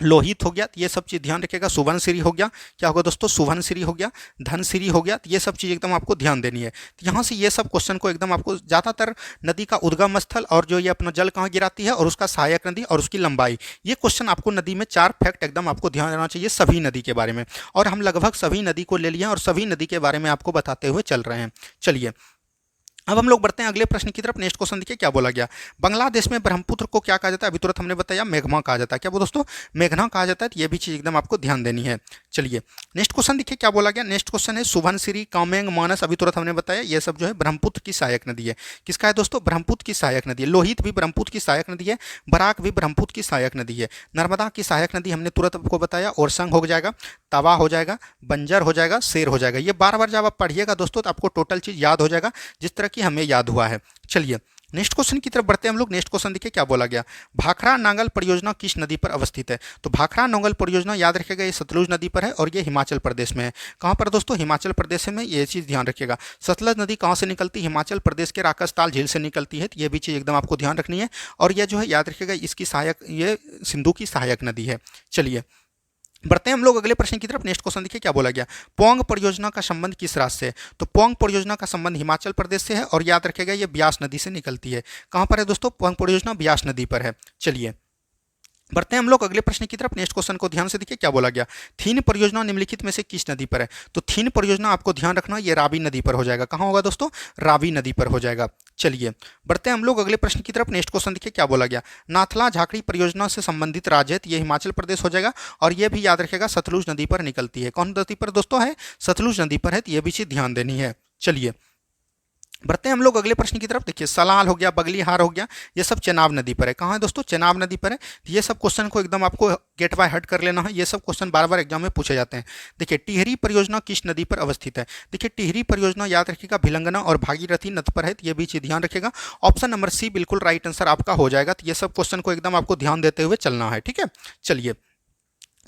लोहित हो गया, ये सब चीज ध्यान रखिएगा। सुवनश्री हो गया, क्या होगा दोस्तों? सुवनश्री हो गया, धनश्री हो गया, ये सब चीज एकदम आपको ध्यान देनी है। तो यहाँ से ये सब क्वेश्चन को एकदम आपको ज्यादातर नदी का उद्गम स्थल और जो ये अपना जल कहाँ गिराती है और उसका सहायक नदी और उसकी लंबाई, ये क्वेश्चन आपको नदी में 4 फैक्ट एकदम आपको ध्यान देना चाहिए सभी नदी के बारे में। और हम लगभग सभी नदी को ले लिए और सभी नदी के बारे में आपको बताते हुए चल रहे हैं। चलिए अब हम लोग बढ़ते हैं अगले प्रश्न की तरफ। नेक्स्ट क्वेश्चन देखिए क्या बोला गया। बांग्लादेश में ब्रह्मपुत्र को क्या कहा जाता है, अभी तुरंत हमने बताया मेघमा कहा जाता है। क्या वो दोस्तों मेघना कहा जाता है, तो ये भी चीज एकदम आपको ध्यान देनी है। चलिए नेक्स्ट क्वेश्चन देखिए क्या बोला गया। नेक्स्ट क्वेश्चन है सुबनसिरी, कामेंग, मानस, अभी तुरंत हमने बताया ये सब जो है ब्रह्मपुत्र की सहायक नदी है। किसका है दोस्तों, ब्रह्मपुत्र की सहायक नदी है। लोहित भी ब्रह्मपुत्र की सहायक नदी है, बराक भी ब्रह्मपुत्र की सहायक नदी है। नर्मदा की सहायक नदी हमने तुरंत आपको बताया, ओरसंग हो जाएगा, तवा हो जाएगा, बंजर हो जाएगा, शेर हो जाएगा। ये बार बार जब आप पढ़िएगा दोस्तों तो आपको टोटल चीज याद हो जाएगा जिस तरह की हमें याद हुआ है। चलिए नेक्स्ट क्वेश्चन की तरफ बढ़ते हैं हम लोग। नेक्स्ट क्वेश्चन देखिए क्या बोला गया। भाखड़ा नांगल परियोजना किस नदी पर अवस्थित है, तो भाखड़ा नांगल परियोजना याद रखिएगा ये सतलुज नदी पर है और ये हिमाचल प्रदेश में है। कहाँ पर दोस्तों, हिमाचल प्रदेश में। ये चीज़ ध्यान रखिएगा। सतलज नदी कहाँ से निकलती है, हिमाचल प्रदेश के राकसताल झील से निकलती है, तो ये भी चीज़ एकदम आपको ध्यान रखनी है। और ये जो है याद रखिएगा इसकी सहायक, ये सिंधु की सहायक नदी है। चलिए बढ़ते हैं हम लोग अगले प्रश्न की तरफ। नेक्स्ट क्वेश्चन देखिए क्या बोला गया। पोंग परियोजना का संबंध किस राज्य से है, तो पोंग परियोजना का संबंध हिमाचल प्रदेश से है और याद रखेगा ये ब्यास नदी से निकलती है। कहाँ पर है दोस्तों, पोंग परियोजना ब्यास नदी पर है। चलिए बढ़ते हैं हम लोग अगले प्रश्न की तरफ। नेक्स्ट क्वेश्चन को ध्यान से देखिए क्या बोला गया। थीन परियोजना निम्नलिखित में से किस नदी पर है, तो थीन परियोजना आपको ध्यान रखना ये रावी नदी पर हो जाएगा। कहाँ होगा दोस्तों, रावी नदी पर हो जाएगा। चलिए बढ़ते हैं हम लोग अगले प्रश्न की तरफ। नेक्स्ट क्वेश्चन देखिए क्या बोला गया। नाथला झाकड़ी परियोजना से संबंधित राज्य है, ये हिमाचल प्रदेश हो जाएगा और ये भी याद रखेगा सतलुज नदी पर निकलती है। कौन नदी पर दोस्तों है, सतलुज नदी पर है, तो ये भी चीज ध्यान देनी है। चलिए बढ़ते हैं हम लोग अगले प्रश्न की तरफ। देखिए सलाल हो गया, बगलीहार हो गया, ये सब चेनाब नदी पर है। कहाँ है दोस्तों, चेनाब नदी पर है। ये सब क्वेश्चन को एकदम आपको गेट बाय हट कर लेना है, ये सब क्वेश्चन बार बार एग्जाम में पूछे जाते हैं। देखिए टिहरी परियोजना किस नदी पर अवस्थित है, देखिए टिहरी परियोजना याद रखिएगा भिलंगना और भागीरथी नदी पर है, तो ये भी चीज ध्यान रखिएगा। ऑप्शन नंबर सी बिल्कुल राइट आंसर आपका हो जाएगा। तो ये सब क्वेश्चन को एकदम आपको ध्यान देते हुए चलना है, ठीक है। चलिए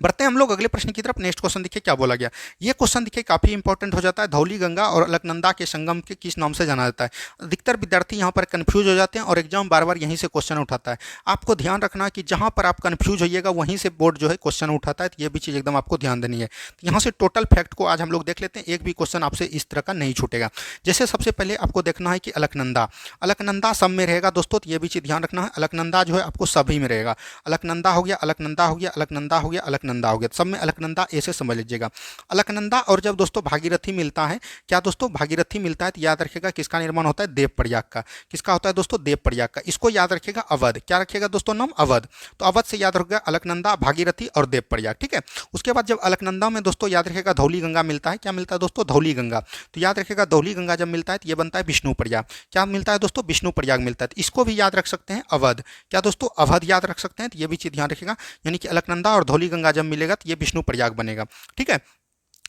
बढ़ते हैं हम लोग अगले प्रश्न की तरफ। नेक्स्ट क्वेश्चन देखिए क्या बोला गया। ये क्वेश्चन देखिए काफी इंपॉर्टेंट हो जाता है। धौली गंगा और अलकनंदा के संगम के किस नाम से जाना जाता है। अधिकतर विद्यार्थी यहाँ पर कंफ्यूज हो जाते हैं और एग्जाम बार बार यहीं से क्वेश्चन उठाता है। आपको ध्यान रखना कि जहाँ पर आप कंफ्यूज होइएगा वहीं से बोर्ड जो है क्वेश्चन उठाता है, तो ये भी चीज़ एकदम आपको ध्यान देनी है। यहाँ से टोटल फैक्ट को आज हम लोग देख लेते हैं, एक भी क्वेश्चन आपसे इस तरह का नहीं छूटेगा। जैसे सबसे पहले आपको देखना है कि अलकनंदा, अलकनंदा सब में रहेगा दोस्तों, तो ये भी चीज़ ध्यान रखना है। अलकनंदा जो है आपको सभी में रहेगा। अलकनंदा हो गया, अलकनंदा हो गया, अलकनंदा हो गया, अलकनंदा हो गया, सब में अलकनंदा ऐसे समझ लीजिएगा। अलकनंदा और जब दोस्तों भागीरथी मिलता है, क्या दोस्तों भागीरथी मिलता है, तो याद रखिएगा किसका निर्माण होता है, देव प्रयाग का। किसका होता है दोस्तों, देव प्रयाग का। इसको याद रखिएगा अवध, क्या रखिएगा दोस्तों नाम, अवध। तो अवध से याद रखिएगा अलकनंदा, भागीरथी और देव प्रयाग, ठीक है। उसके बाद जब अलकनंदा में दोस्तों याद रखिएगा धौली गंगा मिलता है, क्या मिलता है दोस्तों, धौली गंगा। तो याद रखिएगा धौली गंगा जब मिलता है तो ये बनता है विष्णु प्रयाग। क्या मिलता है दोस्तों, विष्णु प्रयाग मिलता है, तो इसको भी याद रख सकते हैं अवध। क्या दोस्तों, अवध याद रख सकते हैं, तो ये भी चीज ध्यान रखिएगा। यानी कि अलकनंदा और धौली गंगा जब मिलेगा तो ये विष्णु प्रयाग बनेगा, ठीक है।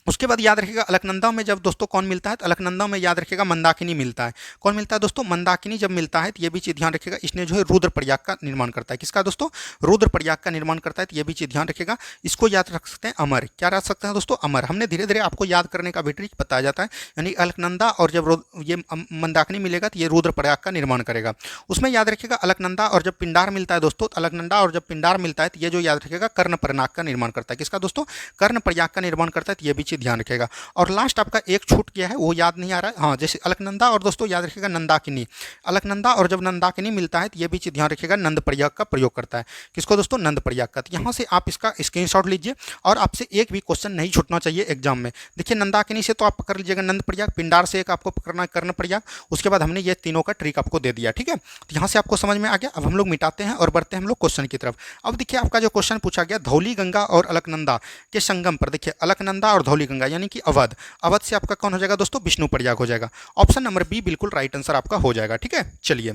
उसके बाद याद रखिएगा अलकनंदा में जब दोस्तों कौन मिलता है, तो अलकनंदा में याद रखिएगा मंदाकिनी मिलता है। कौन मिलता है दोस्तों, मंदाकिनी जब मिलता है तो ये भी चीज ध्यान रखिएगा, इसने जो है रुद्र प्रयाग का निर्माण करता है। किसका दोस्तों, रुद्र प्रयाग का निर्माण करता है, तो ये भी चीज ध्यान रखिएगा। इसको याद रख सकते हैं अमर, क्या रख सकते हैं दोस्तों, अमर। हमने धीरे धीरे आपको याद करने का भी ट्रिक बताया जाता है। यानी अलकनंदा और जब ये मंदाकिनी मिलेगा तो ये रुद्र प्रयाग का निर्माण करेगा। उसमें याद रखिएगा अलकनंदा और जब पिंडार मिलता है दोस्तों, अलकनंदा और जब पिंडार मिलता है तो ये जो याद रखिएगा कर्ण प्रयाग का निर्माण करता है। किसका दोस्तों, कर्ण प्रयाग का निर्माण करता है, तो ये भी चीज ध्यान रखिएगा। और लास्ट आपका एक छूट गया है, वो याद नहीं आ रहा है। हाँ, जैसे अलकनंदा और दोस्तों याद रखिएगा नंदाकिनी। अलकनंदा और जब नंदाकिनी मिलता है तो ये भी चीज ध्यान रखिएगा नंद प्रयाग का प्रयोग करता है। किसको दोस्तों, नंद प्रयाग का। तो यहाँ से आप इसका स्क्रीनशॉट लीजिए और आपसे एक भी क्वेश्चन नहीं छूटना चाहिए एग्जाम में। देखिए नंदाकिनी से तो आप पकड़ लीजिएगा नंद प्रयाग, पिंडार से एक आपको पकड़ना है कर्ण प्रयाग। उसके बाद हमने ये तीनों का ट्रिक आपको दे दिया, ठीक है। तो यहाँ से आपको समझ में आ गया। अब हम लोग मिटाते हैं और बढ़ते हैं हम लोग क्वेश्चन की तरफ। अब देखिए आपका जो क्वेश्चन पूछा गया धौली गंगा और अलकनंदा के संगम पर, देखिए अलकनंदा और धौली गंगा यानी कि अवध, अवध से आपका कौन हो जाएगा दोस्तों, विष्णु प्रयाग हो जाएगा। ऑप्शन नंबर बी बिल्कुल राइट आंसर आपका हो जाएगा, ठीक है। चलिए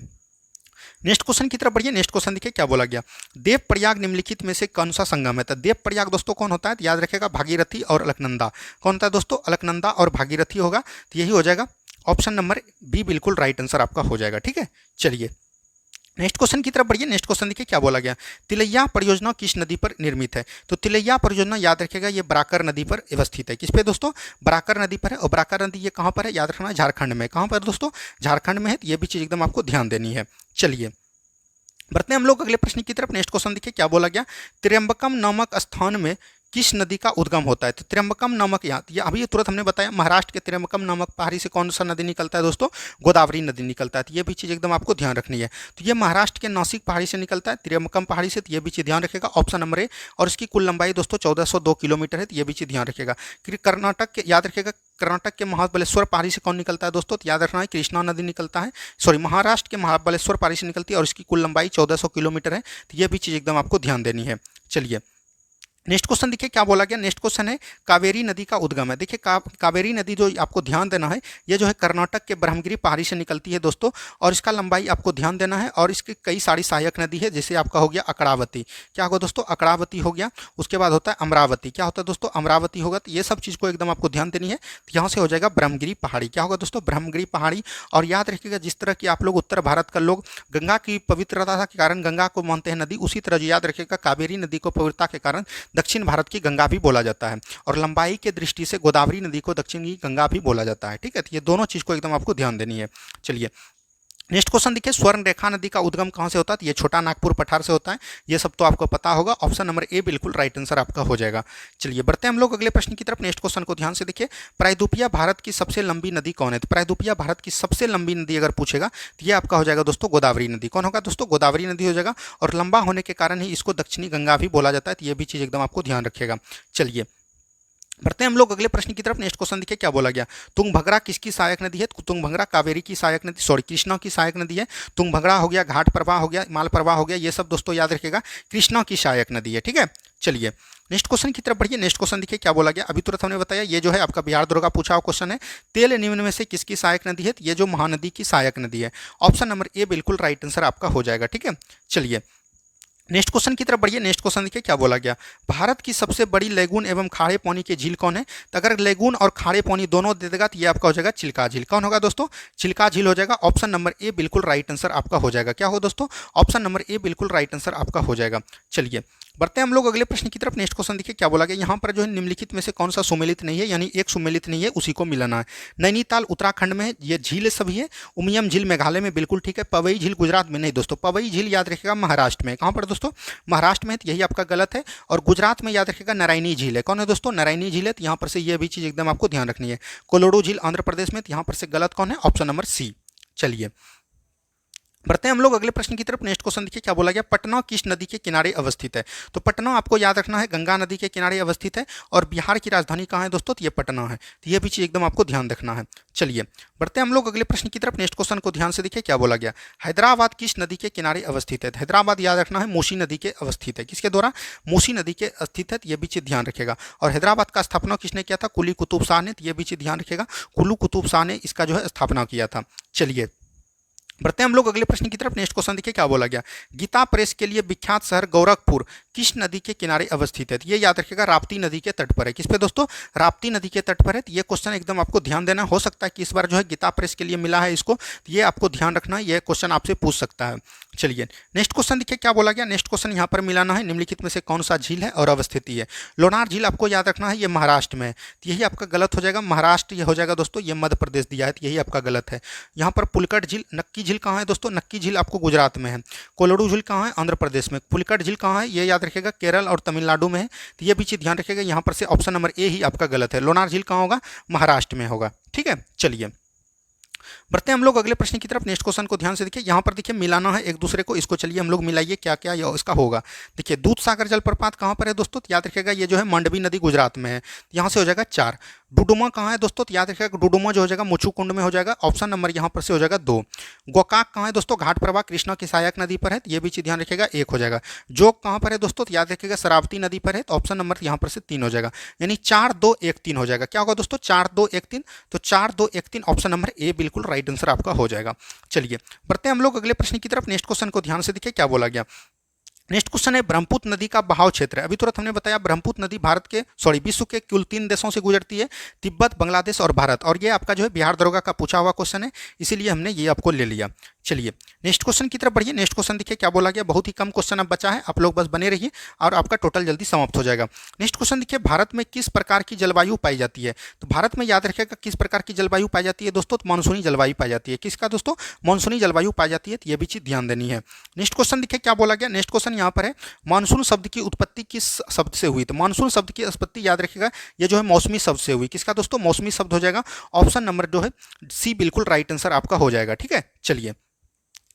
नेक्स्ट क्वेश्चन की तरफ बढ़िए। नेक्स्ट क्वेश्चन देखिए क्या बोला गया। देव प्रयाग निम्नलिखित में से कौन सा संगम है, तो देव प्रयाग दोस्तों कौन होता है, तो याद रखेगा भागीरथी और अलकनंदा। कौन होता है दोस्तों, अलकनंदा और भागीरथी होगा, तो यही हो जाएगा। ऑप्शन नंबर बी बिल्कुल राइट आंसर आपका हो जाएगा, ठीक है। चलिए नेक्स्ट क्वेश्चन की तरफ बढ़िए। नेक्स्ट क्वेश्चन देखिए क्या बोला गया। तिलैया परियोजना किस नदी पर निर्मित है, तो तिलैया परियोजना याद रखेगा ये बराकर नदी पर अवस्थित है। किस पे दोस्तों, बराकर नदी पर है। और बराकर नदी ये कहाँ पर है, याद रखना है झारखंड में। कहाँ पर दोस्तों, झारखंड में है, तो ये भी चीज एकदम आपको ध्यान देनी है। चलिए बढ़ते हैं हम लोग अगले प्रश्न की तरफ। नेक्स्ट क्वेश्चन देखिए क्या बोला गया। त्र्यंबकम नामक स्थान में किस नदी का उद्गम होता है? तो त्र्यंबकम नामक, यहाँ ये अभी तुरंत हमने बताया, महाराष्ट्र के त्र्यंबकम नामक पहाड़ी से कौन सा नदी निकलता है दोस्तों? गोदावरी नदी निकलता है। तो ये भी चीज़ एकदम आपको ध्यान रखनी है। तो ये महाराष्ट्र के नासिक पहाड़ी से निकलता है, त्र्यंबकम पहाड़ी से। तो ये भी चीज़ ध्यान रखेगा, ऑप्शन नंबर ए। और इसकी कुल लंबाई दोस्तों 1402 किलोमीटर है। तो ये भी चीज़ ध्यान रखेगा। फिर कर्नाटक के, याद रखेगा, कर्नाटक के महाबलेश्वर पहाड़ी से कौन निकलता है दोस्तों? तो याद रखना है कृष्णा नदी निकलता है, सॉरी, महाराष्ट्र के महाबलेश्वर पहाड़ी से निकलती है और इसकी कुल लंबाई 1400 किलोमीटर है। तो ये भी चीज़ एकदम आपको ध्यान देनी है। चलिए नेक्स्ट क्वेश्चन देखिए क्या बोला गया। नेक्स्ट क्वेश्चन है कावेरी नदी का उद्गम है। देखिए कावेरी नदी जो आपको ध्यान देना है, ये जो है कर्नाटक के ब्रह्मगिरी पहाड़ी से निकलती है दोस्तों, और इसका लंबाई आपको ध्यान देना है। और इसकी कई सारी सहायक नदी है, जैसे आपका हो गया अकड़ावती, क्या होगा दोस्तों? अकड़ावती हो गया। उसके बाद होता है अमरावती, क्या होता है दोस्तों? अमरावती होगा। तो ये सब चीज़ को एकदम आपको ध्यान देनी है। तो यहाँ से हो जाएगा ब्रह्मगिरी पहाड़ी, क्या होगा दोस्तों? ब्रह्मगिरी पहाड़ी। और याद रखिएगा, जिस तरह की आप लोग उत्तर भारत का लोग गंगा की पवित्रता के कारण गंगा को मानते हैं नदी, उसी तरह याद रखिएगा कावेरी नदी को पवित्रता के कारण दक्षिण भारत की गंगा भी बोला जाता है। और लंबाई के दृष्टि से गोदावरी नदी को दक्षिण की गंगा भी बोला जाता है। ठीक है, तो ये दोनों चीज को एकदम आपको ध्यान देनी है। चलिए नेक्स्ट क्वेश्चन देखिए, स्वर्ण रेखा नदी का उद्गम कहां से होता है? तो ये छोटा नागपुर पठार से होता है। ये सब तो आपको पता होगा। ऑप्शन नंबर ए बिल्कुल राइट आंसर आपका हो जाएगा। चलिए बढ़ते हैं हम लोग अगले प्रश्न की तरफ। नेक्स्ट क्वेश्चन को ध्यान से देखिए, प्रायद्वीपीय भारत की सबसे लंबी नदी कौन है? तो प्रायद्वीपीय भारत की सबसे लंबी नदी अगर पूछेगा तो ये आपका हो जाएगा दोस्तों गोदावरी नदी। कौन होगा दोस्तों? गोदावरी नदी हो जाएगा। और लंबा होने के कारण ही इसको दक्षिणी गंगा भी बोला जाता है। तो ये भी चीज़ एकदम आपको ध्यान रखिएगा। चलिए बढ़ते हैं हम लोग अगले प्रश्न की तरफ। नेक्स्ट क्वेश्चन देखिए क्या बोला गया। तुंगभद्रा किसकी सहायक नदी है? तुंगभद्रा कावेरी की सहायक नदी, सॉरी, कृष्णा की सहायक नदी है। तुंगभद्रा हो गया, घाट प्रवाह हो गया, माल प्रवाह हो गया, ये सब दोस्तों याद रखिएगा कृष्णा की सहायक नदी है। ठीक है, चलिए नेक्स्ट क्वेश्चन की तरफ बढ़िए। नेक्स्ट क्वेश्चन देखिए क्या बोला गया। अभी तुरंत हमने बताया, ये जो है आपका बिहार दुर्ग का पूछा हुआ क्वेश्चन है। तेल निम्न में से किसकी सहायक नदी है? ये जो महानदी की सहायक नदी है। ऑप्शन नंबर ए बिल्कुल राइट आंसर आपका हो जाएगा। ठीक है, चलिए नेक्स्ट क्वेश्चन की तरफ बढ़िए। नेक्स्ट क्वेश्चन देखिए क्या बोला गया। भारत की सबसे बड़ी लेगून एवं खारे पानी की झील कौन है? तो अगर लेगून और खारे पानी दोनों दे देगा तो ये आपका हो जाएगा चिल्का झील। कौन होगा दोस्तों? चिल्का झील हो जाएगा। ऑप्शन नंबर ए बिल्कुल राइट आंसर आपका हो जाएगा। क्या हो दोस्तों? ऑप्शन नंबर ए बिल्कुल राइट आंसर आपका हो जाएगा। चलिए बढ़ते हैं हम लोग अगले प्रश्न की तरफ। नेक्स्ट क्वेश्चन देखिए क्या बोला गया। यहाँ पर जो है निम्नलिखित में से कौन सा सुमेलित नहीं है, यानी एक सुमेलित नहीं है, उसी को मिलाना है। नैनीताल उत्तराखंड में है, ये झील सभी है। उमियम झील मेघालय में, बिल्कुल ठीक है। पवई झील गुजरात में नहीं दोस्तों, पवई झील याद रखिएगा महाराष्ट्र में। कहाँ पर दोस्तों? महाराष्ट्र में, यही आपका गलत है। और गुजरात में याद रखिएगा नारायणी झील है। कौन है दोस्तों? नारायणी झील है। तो यहाँ पर से ये भी चीज़ एकदम आपको ध्यान रखनी है। कोलोडू झील आंध्र प्रदेश में, तो यहाँ पर से गलत कौन है? Option number C. चलिए बढ़ते हैं हम लोग अगले प्रश्न की तरफ। नेक्स्ट क्वेश्चन देखिए क्या बोला गया। पटना किस नदी के किनारे अवस्थित है? तो पटना आपको याद रखना है गंगा नदी के किनारे अवस्थित है। और बिहार की राजधानी कहाँ है दोस्तों? तो ये पटना है। तो ये भी चीज़ एकदम आपको ध्यान रखना है। चलिए बढ़ते हैं हम लोग अगले प्रश्न की तरफ। नेक्स्ट क्वेश्चन को ध्यान से देखिए क्या बोला गया। हैदराबाद किस नदी के किनारे अवस्थित है? हैदराबाद याद रखना है मूसी नदी के अवस्थित है। किसके द्वारा? मूसी नदी के स्थित है। ये भी चीज़ ध्यान रखेगा। और हैदराबाद का स्थापना किसने किया था? कुली कुतुब शाह ने। तो ये भी चीज़ ध्यान रखेगा, कुली कुतुब शाह ने इसका जो है स्थापना किया था। चलिए बढ़ते हैं हम लोग अगले प्रश्न की तरफ। नेक्स्ट क्वेश्चन देखिए क्या बोला गया। गीता प्रेस के लिए विख्यात शहर गोरखपुर किस नदी के किनारे अवस्थित है? तो ये याद रखिएगा राप्ती नदी के तट पर है। किस पे दोस्तों? राप्ती नदी के तट पर है। तो ये क्वेश्चन एकदम आपको ध्यान देना। हो सकता है कि इस बार जो है गीता प्रेस के लिए मिला है इसको, तो ये आपको ध्यान रखना है, ये क्वेश्चन आपसे पूछ सकता है। चलिए नेक्स्ट क्वेश्चन देखिए क्या बोला गया। नेक्स्ट क्वेश्चन यहाँ पर मिलाना है, निम्नलिखित में से कौन सा झील है और अवस्थिति है? लोनार झील आपको याद रखना है, ये महाराष्ट्र में है। तो यही आपका गलत हो जाएगा। महाराष्ट्र ये हो जाएगा दोस्तों, ये मध्य प्रदेश दिया है, तो यही आपका गलत है। यहाँ पर पुलकट झील, नक्की झील कहाँ है दोस्तों? नक्की झील आपको गुजरात में है। कोलोडू झील कहाँ है? आंध्र प्रदेश में। पुलकट झील कहाँ है? ये याद रखिएगा केरल और तमिलनाडु में है। तो ये भी चीज़ ध्यान रखिएगा। यहाँ पर से ऑप्शन नंबर ए ही आपका गलत है। लोनार झील कहाँ होगा? महाराष्ट्र में होगा। ठीक है, चलिए बढ़ते हैं हम लोग अगले प्रश्न की तरफ। नेक्स्ट क्वेश्चन को ध्यान से देखिए। यहाँ पर देखिए मिलाना है एक दूसरे को, इसको चलिए हम लोग मिलाइए क्या क्या इसका होगा। देखिए दूध सागर जलप्रपात कहाँ पर है दोस्तों? तो याद रखिएगा ये जो है मंडवी नदी गुजरात में है। यहाँ से हो जाएगा 4। डुडुमा कहाँ है दोस्तों? तो याद रखिएगा डुडुमा जो हो जाएगा मुचू कुंड में हो जाएगा। ऑप्शन नंबर यहाँ पर से हो जाएगा 2। गोकाक कहाँ है दोस्तों? घाट प्रवाह कृष्णा की सहायक नदी पर है। तो ये भी चीज़ ध्यान रखिएगा 1 हो जाएगा। जोग कहाँ पर है दोस्तों? तो याद रखिएगा शरावती नदी पर है। तो ऑप्शन नंबर यहाँ पर से 3 हो जाएगा, यानी 4 2 1 3 हो जाएगा। क्या होगा दोस्तों? 4 2 1 3। तो 4 2 1 3 ऑप्शन नंबर ए बिल्कुल राइट आंसर आपका हो जाएगा। चलिए बढ़ते हैं हम लोग अगले प्रश्न की तरफ। नेक्स्ट क्वेश्चन को ध्यान से देखिए क्या बोला गया। नेक्स्ट क्वेश्चन है ब्रह्मपुत्र नदी का बहाव क्षेत्र है। अभी तुरंत हमने बताया ब्रह्मपुत्र नदी विश्व के कुल 3 देशों से गुजरती है, तिब्बत, बांग्लादेश और भारत। और ये आपका जो है बिहार दरोगा का पूछा हुआ क्वेश्चन है, इसीलिए हमने ये आपको ले लिया। चलिए नेक्स्ट क्वेश्चन की तरफ बढ़िए। नेक्स्ट क्वेश्चन देखिए क्या बोला गया, बहुत ही कम क्वेश्चन अब बचा है, आप लोग बस बने रहिए और आपका टोटल जल्दी समाप्त हो जाएगा। नेक्स्ट क्वेश्चन देखिए, भारत में किस प्रकार की जलवायु पाई जाती है? तो भारत में याद रखिएगा किस प्रकार की जलवायु पाई जाती है दोस्तों, तो मानसूनी जलवायु पाई जाती है। किसका दोस्तों? मानसूनी जलवायु पाई जाती है, तो ये भी चीज़ ध्यान देनी है। नेक्स्ट क्वेश्चन देखिए क्या बोला गया, नेक्स्ट क्वेश्चन यहाँ पर है, मानसून शब्द की उत्पत्ति किस शब्द से हुई? तो मानसून शब्द की उत्पत्ति याद रखिएगा ये जो है मौसमी शब्द से हुई। किसका दोस्तों? मौसमी शब्द हो जाएगा। ऑप्शन नंबर जो है सी बिल्कुल राइट आंसर आपका हो जाएगा। ठीक है, चलिए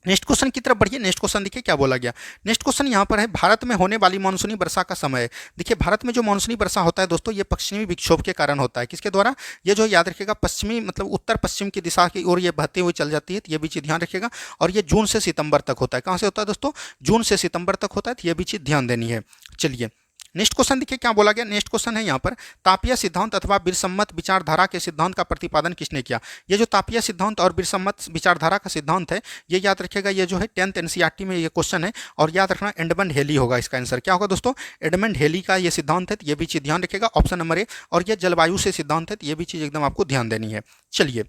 नेक्स्ट क्वेश्चन की तरफ बढ़िए। नेक्स्ट क्वेश्चन देखिए क्या बोला गया, नेक्स्ट क्वेश्चन यहाँ पर है, भारत में होने वाली मानसूनी वर्षा का समय है। देखिए भारत में जो मानसूनी वर्षा होता है दोस्तों, ये पश्चिमी विक्षोभ के कारण होता है। किसके द्वारा? ये जो याद रखिएगा पश्चिमी मतलब उत्तर पश्चिम की दिशा की ओर ये बहती हुई चल जाती है, तो ये भी चीज़ ध्यान रखिएगा। और ये जून से सितंबर तक होता है। कहाँ से होता है दोस्तों? जून से सितंबर तक होता है, तो ये भी चीज़ ध्यान देनी है। चलिए नेक्स्ट क्वेश्चन देखिए क्या बोला गया, नेक्स्ट क्वेश्चन है यहाँ पर, तापीय सिद्धांत अथवा विरसम्मत विचारधारा के सिद्धांत का प्रतिपादन किसने किया? ये जो तापीय सिद्धांत और विरसम्मत विचारधारा का सिद्धांत है, ये याद रखिएगा ये जो है 10th एनसीईआरटी में ये क्वेश्चन है। और याद रखना एडमंड हेली होगा इसका आंसर। क्या होगा दोस्तों? एडमंड हेली का ये सिद्धांत है, तो ये भी चीज़ ध्यान रखिएगा। Option number A. और ये जलवायु से सिद्धांत है, तो ये भी चीज़ एकदम आपको ध्यान देनी है। चलिए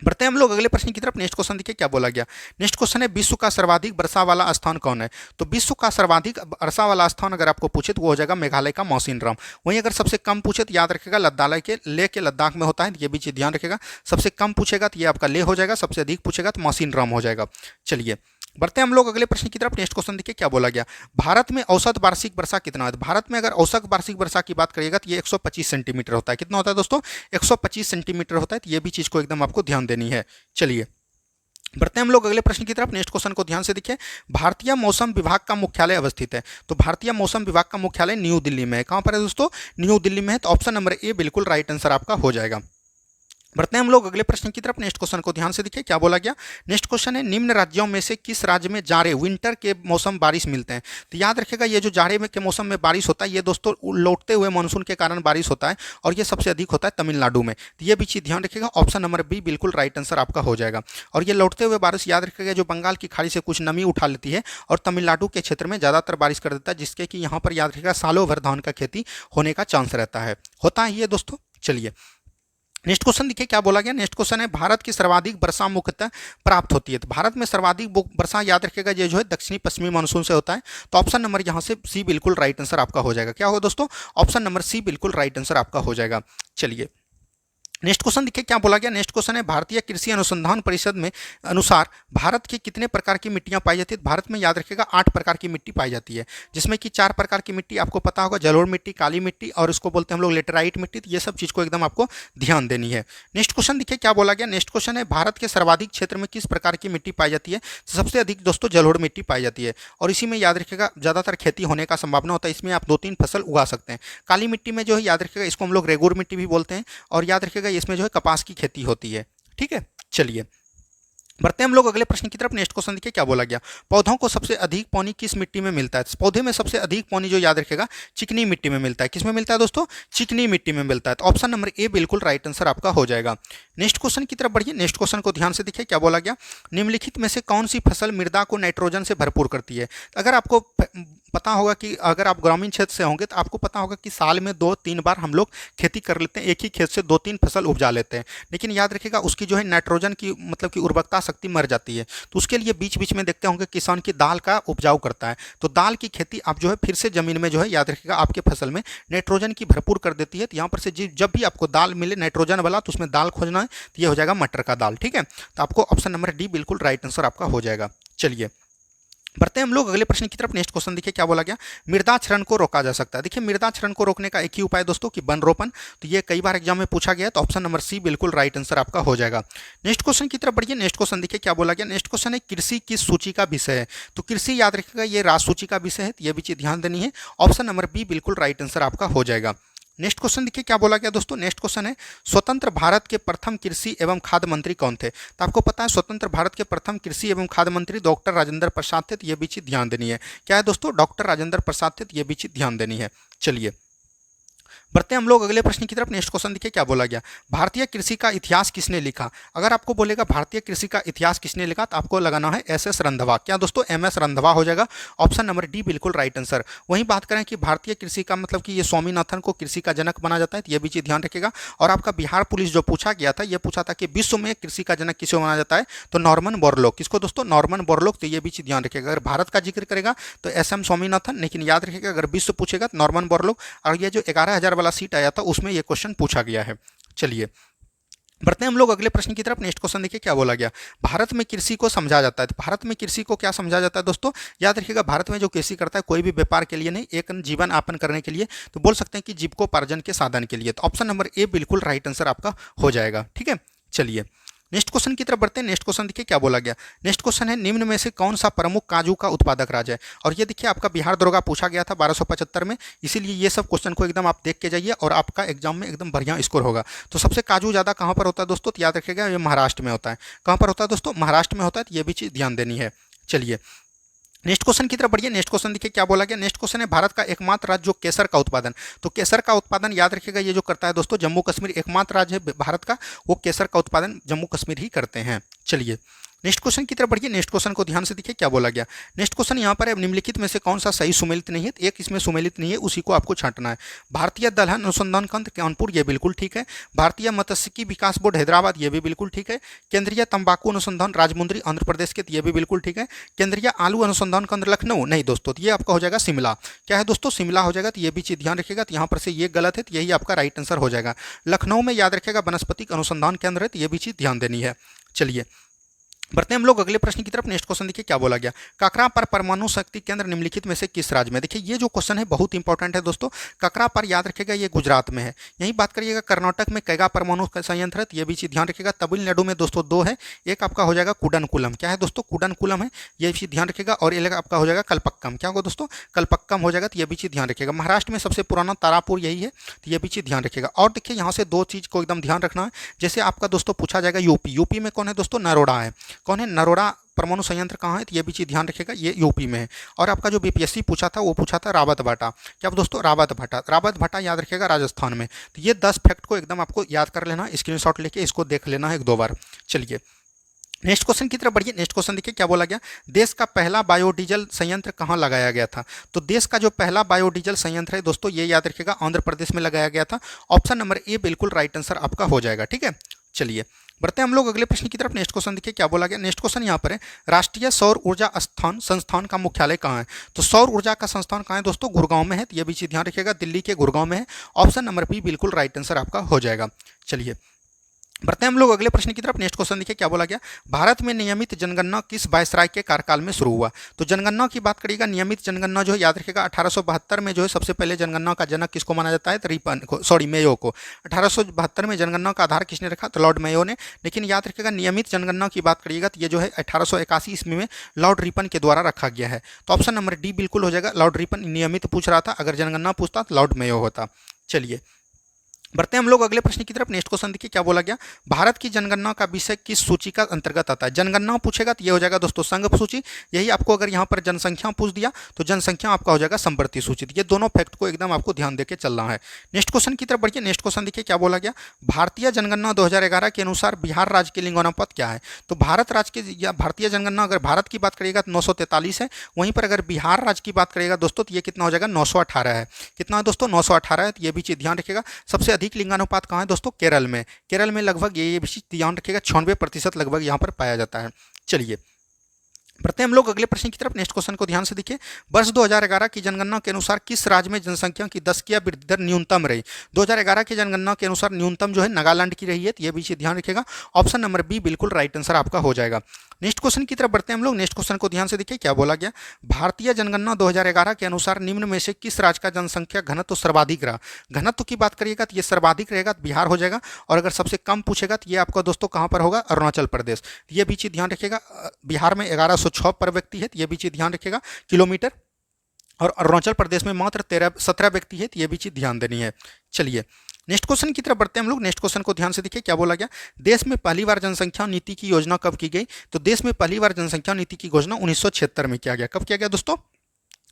बढ़ते हैं हम लोग अगले प्रश्न की तरफ। नेक्स्ट क्वेश्चन देखिए क्या बोला गया, नेक्स्ट क्वेश्चन है, विश्व का सर्वाधिक वर्षा वाला स्थान कौन है? तो विश्व का सर्वाधिक वर्षा वाला स्थान अगर आपको पूछे तो वो हो जाएगा मेघालय का मौसिनराम। वहीं अगर सबसे कम पूछे तो याद रखेगा लद्दाख के लेह के लद्दाख में होता है, ये भी चीज़ ध्यान रखेगा। सबसे कम पूछेगा तो ये आपका लेह हो जाएगा, सबसे अधिक पूछेगा तो मौसिनराम हो जाएगा। चलिए बढ़ते हैं हम लोग अगले प्रश्न की तरफ। नेक्स्ट क्वेश्चन देखिए क्या बोला गया, भारत में औसत वार्षिक वर्षा कितना है? भारत में अगर औसत वार्षिक वर्षा की बात करिएगा तो ये 125 सेंटीमीटर होता है। कितना होता है दोस्तों? 125 सेंटीमीटर होता है, तो ये भी चीज़ को एकदम आपको ध्यान देनी है। चलिए बढ़ते हैं हम लोग अगले प्रश्न की तरफ। नेक्स्ट क्वेश्चन को ध्यान से देखिए, भारतीय मौसम विभाग का मुख्यालय अवस्थित है। तो भारतीय मौसम विभाग का मुख्यालय न्यू दिल्ली में है। कहाँ पर है दोस्तों? न्यू दिल्ली में है, तो ऑप्शन नंबर ए बिल्कुल राइट आंसर आपका हो जाएगा। बढ़ते हैं हम लोग अगले प्रश्न की तरफ। नेक्स्ट क्वेश्चन को ध्यान से देखिए क्या बोला गया, नेक्स्ट क्वेश्चन है, निम्न राज्यों में से किस राज्य में जाड़े विंटर के मौसम बारिश मिलते हैं? तो याद रखिएगा ये जो जाड़े में के मौसम में बारिश होता है, ये दोस्तों लौटते हुए मानसून के कारण बारिश होता है, और ये सबसे अधिक होता है तमिलनाडु में। तो ये भी चीज़ ध्यान रखिएगा। ऑप्शन नंबर बी बिल्कुल राइट आंसर आपका हो जाएगा। और ये लौटते हुए बारिश याद रखिएगा जो बंगाल की खाड़ी से कुछ नमी उठा लेती है और तमिलनाडु के क्षेत्र में ज़्यादातर बारिश कर देता है, जिसके कि यहाँ पर याद रखिएगा सालों भर धान का खेती होने का चांस रहता है, होता है ये दोस्तों। चलिए नेक्स्ट क्वेश्चन देखिए क्या बोला गया, नेक्स्ट क्वेश्चन है, भारत की सर्वाधिक वर्षा मुख्यतः प्राप्त होती है। तो भारत में सर्वाधिक वर्षा याद रखिएगा ये जो है दक्षिणी पश्चिमी मानसून से होता है, तो ऑप्शन नंबर यहाँ से सी बिल्कुल राइट आंसर आपका हो जाएगा। क्या होगा दोस्तों? ऑप्शन नंबर सी बिल्कुल राइट आंसर आपका हो जाएगा। चलिए नेक्स्ट क्वेश्चन देखिए क्या बोला गया, नेक्स्ट क्वेश्चन है, भारतीय कृषि अनुसंधान परिषद में अनुसार भारत के कितने प्रकार की मिट्टियां पाई जाती है? भारत में याद रखिएगा 8 प्रकार की मिट्टी पाई जाती है, जिसमें कि 4 प्रकार की मिट्टी आपको पता होगा, जलोढ़ मिट्टी, काली मिट्टी और इसको बोलते हैं हम लोग लेटेराइट मिट्टी। तो ये सब चीज़ को एकदम आपको ध्यान देनी है। नेक्स्ट क्वेश्चन देखिए क्या बोला गया, नेक्स्ट क्वेश्चन है, भारत के सर्वाधिक क्षेत्र में किस प्रकार की मिट्टी पाई जाती है? सबसे अधिक दोस्तों जलोढ़ मिट्टी पाई जाती है, और इसी में याद रखिएगा ज़्यादातर खेती होने का संभावना होता है। इसमें आप 2-3 फसल उगा सकते हैं। काली मिट्टी में जो है याद रखिएगा इसको हम लोग रेगुर मिट्टी भी बोलते हैं, और याद रखिएगा इसमें जो है कपास की खेती होती है। ठीक है, चलिए बढ़ते हैं हम लोग अगले प्रश्न की तरफ। नेक्स्ट क्वेश्चन देखिए क्या बोला गया, पौधों को सबसे अधिक पानी किस मिट्टी में मिलता है? पौधे में सबसे अधिक पानी जो याद रखेगा चिकनी मिट्टी में मिलता है। किस में मिलता है दोस्तों? चिकनी मिट्टी में मिलता है, तो ऑप्शन नंबर ए बिल्कुल राइट आंसर आपका हो जाएगा। नेक्स्ट क्वेश्चन की तरफ बढ़िए। नेक्स्ट क्वेश्चन को ध्यान से देखिए क्या बोला गया, निम्नलिखित में से कौन सी फसल मृदा को नाइट्रोजन से भरपूर करती है? अगर आपको पता होगा कि अगर आप ग्रामीण क्षेत्र से होंगे तो आपको पता होगा कि साल में 2-3 बार हम लोग खेती कर लेते हैं, एक ही खेत से 2-3 फसल उपजा लेते हैं, लेकिन याद रखिएगा उसकी जो है नाइट्रोजन की मतलब कि उर्वरकता शक्ति मर जाती है। तो उसके लिए बीच बीच में देखते होंगे किसान की दाल का उपजाऊ करता है, तो दाल की खेती आप जो है फिर से जमीन में जो है याद रखिएगा आपके फसल में नाइट्रोजन की भरपूर कर देती है। तो यहाँ पर से जब भी आपको दाल मिले नाइट्रोजन वाला तो उसमें दाल खोजना है, तो ये हो जाएगा मटर का दाल। ठीक है, तो आपको ऑप्शन नंबर डी बिल्कुल राइट आंसर आपका हो जाएगा। चलिए बढ़ते हैं हम लोग अगले प्रश्न की तरफ। नेक्स्ट क्वेश्चन देखिए क्या बोला गया, मृदा क्षरण को रोका जा सकता है। देखिए मृदा क्षरण को रोकने का एक ही उपाय दोस्तों कि वन रोपण, तो ये कई बार एग्जाम में पूछा गया, तो ऑप्शन नंबर सी बिल्कुल राइट आंसर आपका हो जाएगा। नेक्स्ट क्वेश्चन की तरफ बढ़िए। नेक्स्ट क्वेश्चन देखिए क्या बोला गया, नेक्स्ट क्वेश्चन है, कृषि किस सूची का विषय है? तो कृषि याद रखिएगा ये राज सूची का विषय है, तो ये भी चीज ध्यान देनी है। ऑप्शन नंबर बी बिल्कुल राइट आंसर आपका हो जाएगा। नेक्स्ट क्वेश्चन देखिए क्या बोला गया दोस्तों, नेक्स्ट क्वेश्चन है, स्वतंत्र भारत के प्रथम कृषि एवं खाद्य मंत्री कौन थे? तो आपको पता है स्वतंत्र भारत के प्रथम कृषि एवं खाद्य मंत्री डॉक्टर राजेंद्र प्रसाद थे, तो ये भी चीज ध्यान देनी है। क्या है दोस्तों? डॉक्टर राजेंद्र प्रसाद थे, तो ये भी चीज ध्यान देनी है। चलिए बढ़ते हैं हम लोग अगले प्रश्न की तरफ। नेक्स्ट क्वेश्चन देखिए क्या बोला गया, भारतीय कृषि का इतिहास किसने लिखा। अगर आपको बोलेगा भारतीय कृषि का इतिहास किसने लिखा तो आपको लगाना है एस रंधावा। क्या दोस्तों, MS रंधावा हो जाएगा। ऑप्शन नंबर डी बिल्कुल राइट आंसर। वहीं बात करें कि भारतीय कृषि का मतलब कि ये स्वामीनाथन को कृषि का जनक माना जाता है, तो ये भी चीज ध्यान रखिएगा। और आपका बिहार पुलिस जो पूछा गया था, ये पूछा था कि विश्व में कृषि का जनक किसे माना जाता है, तो नॉर्मन बोरलॉग। किसको दोस्तों, नॉर्मन बोरलॉग। तो ये भी चीज ध्यान रखिएगा। अगर भारत का जिक्र करेगा तो SM स्वामीनाथन, लेकिन याद रखिएगा अगर विश्व पूछेगा तो नॉर्मन बोरलॉग। और ये जो 11,000 वाला सीट आया था उसमें ये क्वेश्चन पूछा गया है। चलिए बढ़ते हैं हम लोग अगले प्रश्न की तरफ। नेक्स्ट क्वेश्चन देखिए क्या बोला गया, भारत में कृषि को समझा जाता है। तो भारत में कृषि को क्या समझा जाता है दोस्तों, याद रखिएगा भारत में जो कृषि करता है कोई भी व्यापार के लिए नहीं, एक जीवन यापन करने के लिए, तो बोल सकते हैं कि जीविकोपार्जन के साधन के लिए। तो ऑप्शन नंबर ए बिल्कुल राइट आंसर आपका हो जाएगा। ठीक है, चलिए नेक्स्ट क्वेश्चन की तरफ बढ़ते हैं। नेक्स्ट क्वेश्चन देखिए क्या बोला गया, नेक्स्ट क्वेश्चन है निम्न में से कौन सा प्रमुख काजू का उत्पादक राज्य है। और ये देखिए आपका बिहार दरोगा पूछा गया था 1275 में, इसीलिए ये सब क्वेश्चन को एकदम आप देख के जाइए और आपका एग्जाम में एकदम बढ़िया स्कोर होगा। तो सबसे काजू ज़्यादा कहाँ पर होता है दोस्तों, तो याद रखिएगा ये महाराष्ट्र में होता है। कहाँ पर होता है दोस्तों, महाराष्ट्र में होता है। तो ये भी चीज़ ध्यान देनी है। चलिए नेक्स्ट क्वेश्चन की तरफ बढ़िए। नेक्स्ट क्वेश्चन देखिए क्या बोला गया, नेक्स्ट क्वेश्चन है भारत का एकमात्र राज्य जो केसर का उत्पादन। तो केसर का उत्पादन याद रखिएगा ये जो करता है दोस्तों जम्मू कश्मीर, एकमात्र राज्य है भारत का, वो केसर का उत्पादन जम्मू कश्मीर ही करते हैं। चलिए नेक्स्ट क्वेश्चन की तरफ बढ़िए। नेक्स्ट क्वेश्चन को ध्यान से देखिए क्या बोला गया, नेक्स्ट क्वेश्चन यहाँ पर है निम्नलिखित में से कौन सा सही सुमेलित नहीं है। एक इसमें सुमेलित नहीं है, उसी को आपको छांटना है। भारतीय दलहन अनुसंधान केंद्र कानपुर, ये बिल्कुल ठीक है। भारतीय मत्स्यिकी विकास बोर्ड हैदराबाद, ये भी बिल्कुल ठीक है। केंद्रीय तंबाकू अनुसंधान राजमुंद्री आंध्र प्रदेश के, ये भी बिल्कुल ठीक है। केंद्रीय आलू अनुसंधान केंद्र लखनऊ, नहीं दोस्तों, तो ये आपका हो जाएगा शिमला। क्या है दोस्तों, शिमला हो जाएगा। तो ये भी चीज़ ध्यान रखिएगा। तो यहाँ पर से ये गलत है, तो यही आपका राइट आंसर हो जाएगा। लखनऊ में याद रखिएगा वनस्पतिक अनुसंधान केंद्र है, तो ये भी चीज़ ध्यान देनी है। चलिए बढ़ते हैं हम लोग अगले प्रश्न की तरफ। नेक्स्ट क्वेश्चन देखिए क्या बोला गया, ककरा पर परमाणु शक्ति केंद्र निम्नलिखित में से किस राज्य में। देखिए ये जो क्वेश्चन है बहुत इंपॉर्टेंट है दोस्तों। ककरा पर याद रखिएगा ये गुजरात में है। यही बात करिएगा कर्नाटक में कैगा परमाणु संयंत्र है, ये भी चीज ध्यान रखिएगा। तमिलनाडु में दोस्तों 2 है, एक आपका हो जाएगा कुडनकुलम। क्या है दोस्तों, कुडनकुलम है, ये भी चीज ध्यान रखिएगा। और ये आपका हो जाएगा कलपक्कम। क्या होगा दोस्तों, कलपक्कम हो जाएगा। तो ये भी चीज ध्यान रखिएगा। महाराष्ट्र में सबसे पुराना तारापुर यही है, तो ये भी चीज ध्यान रखिएगा। और देखिए यहाँ से 2 चीज को एकदम ध्यान रखना है। जैसे आपका दोस्तों पूछा जाएगा यूपी में कौन है दोस्तों, नरोडा है। कौन है, नरोडा परमाणु संयंत्र कहाँ है, तो ये भी चीज़ ध्यान रखिएगा, ये यूपी में है। और आपका जो BPSC पूछा था वो पूछा था रावत भाटा। क्या दोस्तों, रावत भाटा याद रखिएगा राजस्थान में। तो ये 10 फैक्ट को एकदम आपको याद कर लेना, स्क्रीनशॉट लेके इसको देख लेना है 1-2 बार। चलिए नेक्स्ट क्वेश्चन की तरफ बढ़िए। नेक्स्ट क्वेश्चन देखिए क्या बोला गया, देश का पहला बायोडीजल संयंत्र कहाँ लगाया गया था। तो देश का जो पहला बायोडीजल संयंत्र है दोस्तों, ये याद रखिएगा आंध्र प्रदेश में लगाया गया था। ऑप्शन नंबर ए बिल्कुल राइट आंसर आपका हो जाएगा। ठीक है, चलिए बढ़ते हैं हम लोग अगले प्रश्न की तरफ। नेक्स्ट क्वेश्चन देखिए क्या बोला गया, नेक्स्ट क्वेश्चन यहाँ पर है राष्ट्रीय सौर ऊर्जा संस्थान का मुख्यालय कहाँ है। तो सौर ऊर्जा का संस्थान कहाँ है दोस्तों, गुड़गांव में है। तो ये भी चीज ध्यान रखिएगा, दिल्ली के गुड़गांव में है। ऑप्शन नंबर बी बिल्कुल राइट आंसर आपका हो जाएगा। चलिए बढ़ते हैं हम लोग अगले प्रश्न की तरफ। नेक्स्ट क्वेश्चन देखिए क्या बोला गया, भारत में नियमित जनगणना किस वायसराय के कार्यकाल में शुरू हुआ। तो जनगणना की बात करिएगा, नियमित जनगणना जो है याद रखिएगा 1872 में जो है सबसे पहले जनगणना का जनक किसको माना जाता है, तो मेयो को। 1872 में जनगणना का आधार किसने रखा, तो लॉर्ड मेयो ने। लेकिन याद रखिएगा नियमित जनगणना की बात करिएगा तो ये जो है 1881 ईस्वी में लॉर्ड रिपन के द्वारा रखा गया है। तो ऑप्शन नंबर डी बिल्कुल हो जाएगा। लॉर्ड रिपन नियमित पूछ रहा था, अगर जनगणना पूछता तो लॉर्ड मेयो होता। चलिए बढ़ते हैं हम लोग अगले प्रश्न की तरफ। नेक्स्ट क्वेश्चन देखिए क्या बोला गया, भारत की जनगणना का विषय किस सूची का अंतर्गत आता है। जनगणना पूछेगा तो ये हो जाएगा दोस्तों संघ सूची। यही आपको अगर यहाँ पर जनसंख्या पूछ दिया तो जनसंख्या आपका हो जाएगा संवर्ती सूची। ये दोनों फैक्ट को एकदम आपको ध्यान देकर चलना है। नेक्स्ट क्वेश्चन की तरफ बढ़िए। नेक्स्ट क्वेश्चन देखिए क्या बोला गया, भारतीय जनगणना 2011 के अनुसार बिहार राज्य के लिंगानुपात क्या है। तो भारत राज्य के या भारतीय जनगणना अगर भारत की बात करिएगा तो 943 है। वहीं पर अगर बिहार राज्य की बात करिएगा दोस्तों तो ये कितना हो जाएगा, 918 है। कितना है दोस्तों, 918 है। तो ये भी चीज ध्यान रखिएगा। सबसे अधिक लिंगानुपात कहाँ है दोस्तों, केरल में। केरल में लगभग ये भी ध्यान रखिएगा 96% लगभग यहाँ पर पाया जाता है। चलिए बढ़ते हैं हम लोग अगले प्रश्न की तरफ। नेक्स्ट क्वेश्चन को ध्यान से देखिए, वर्ष 2011 की जनगणना के अनुसार किस राज्य में जनसंख्या की 10 की वृद्धि दर न्यूनतम रही। 2011 की जनगणना के अनुसार न्यूनतम जो है नागालैंड की रही है। तो ये भी चीज ध्यान रखिएगा। ऑप्शन नंबर बी बिल्कुल राइट आंसर आपका हो जाएगा। नेक्स्ट क्वेश्चन की तरफ बढ़ते हैं हम लोग। नेक्स्ट क्वेश्चन को ध्यान से देखिए क्या बोला गया, भारतीय जनगणना 2011 के अनुसार निम्न में से किस राज्य का जनसंख्या घनत्व सर्वाधिक रहा। घनत्व की बात करिएगा तो ये सर्वाधिक रहेगा तो बिहार हो जाएगा। और अगर सबसे कम पूछेगा तो ये आपका दोस्तों कहाँ पर होगा, अरुणाचल प्रदेश। ये भी चीज ध्यान रखिएगा। बिहार में 1106 पर व्यक्ति है, तो ये भी चीज ध्यान रखिएगा किलोमीटर। और अरुणाचल प्रदेश में मात्र 17 व्यक्ति है, तो ये भी चीज ध्यान देनी है। चलिए नेक्स्ट क्वेश्चन की तरफ बढ़ते हैं हम लोग। नेक्स्ट क्वेश्चन को ध्यान से देखिए क्या बोला गया, देश में पहली बार जनसंख्या नीति की योजना कब की गई। तो देश में पहली बार जनसंख्या नीति की घोषणा 1976 में किया गया। कब किया गया दोस्तों,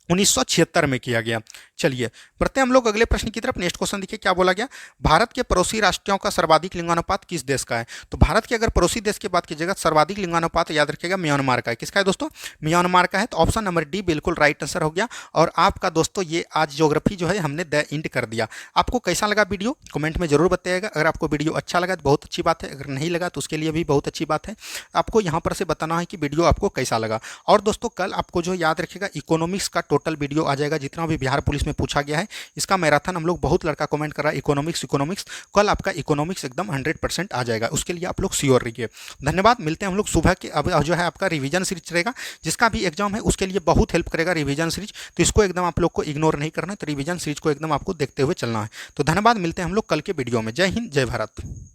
1976 में किया गया। चलिए बढ़ते हैं हम लोग अगले प्रश्न की तरफ। नेक्स्ट क्वेश्चन देखिए क्या बोला गया, भारत के पड़ोसी राष्ट्रों का सर्वाधिक लिंगानुपात किस देश का है। तो भारत के अगर पड़ोसी देश की बात कीजिएगा सर्वाधिक लिंगानुपात याद रखिएगा म्यांमार का है। किसका है दोस्तों, म्यांमार का है। तो ऑप्शन नंबर डी बिल्कुल राइट आंसर हो गया। और आपका दोस्तों ये आज ज्योग्राफी जो है हमने द इंड कर दिया। आपको कैसा लगा वीडियो कमेंट में जरूर बताइएगा। अगर आपको वीडियो अच्छा लगा तो बहुत अच्छी बात है, अगर नहीं लगा तो उसके लिए भी बहुत अच्छी बात है। आपको यहाँ पर से बताना है कि वीडियो आपको कैसा लगा। और दोस्तों कल आपको जो याद रखिएगा इकोनॉमिक्स का टोटल वीडियो आ जाएगा, जितना भी बिहार पुलिस में पूछा गया है इसका मैराथन हम लोग बहुत लड़का कमेंट कर रहा है इकोनॉमिक्स। कल आपका इकोनॉमिक्स एकदम 100% आ जाएगा, उसके लिए आप लोग श्योर रहिए। धन्यवाद, मिलते हैं हम लोग सुबह के। अब जो है आपका रिवीजन सीरीज रहेगा, जिसका भी एग्जाम है उसके लिए बहुत हेल्प करेगा रिवीजन सीरीज। तो इसको एकदम आप लोग को इग्नोर नहीं करना है, तो रिवीजन सीरीज को एकदम आपको देखते हुए चलना है। तो धन्यवाद, मिलते हैं हम लोग कल के वीडियो में। जय हिंद, जय भारत।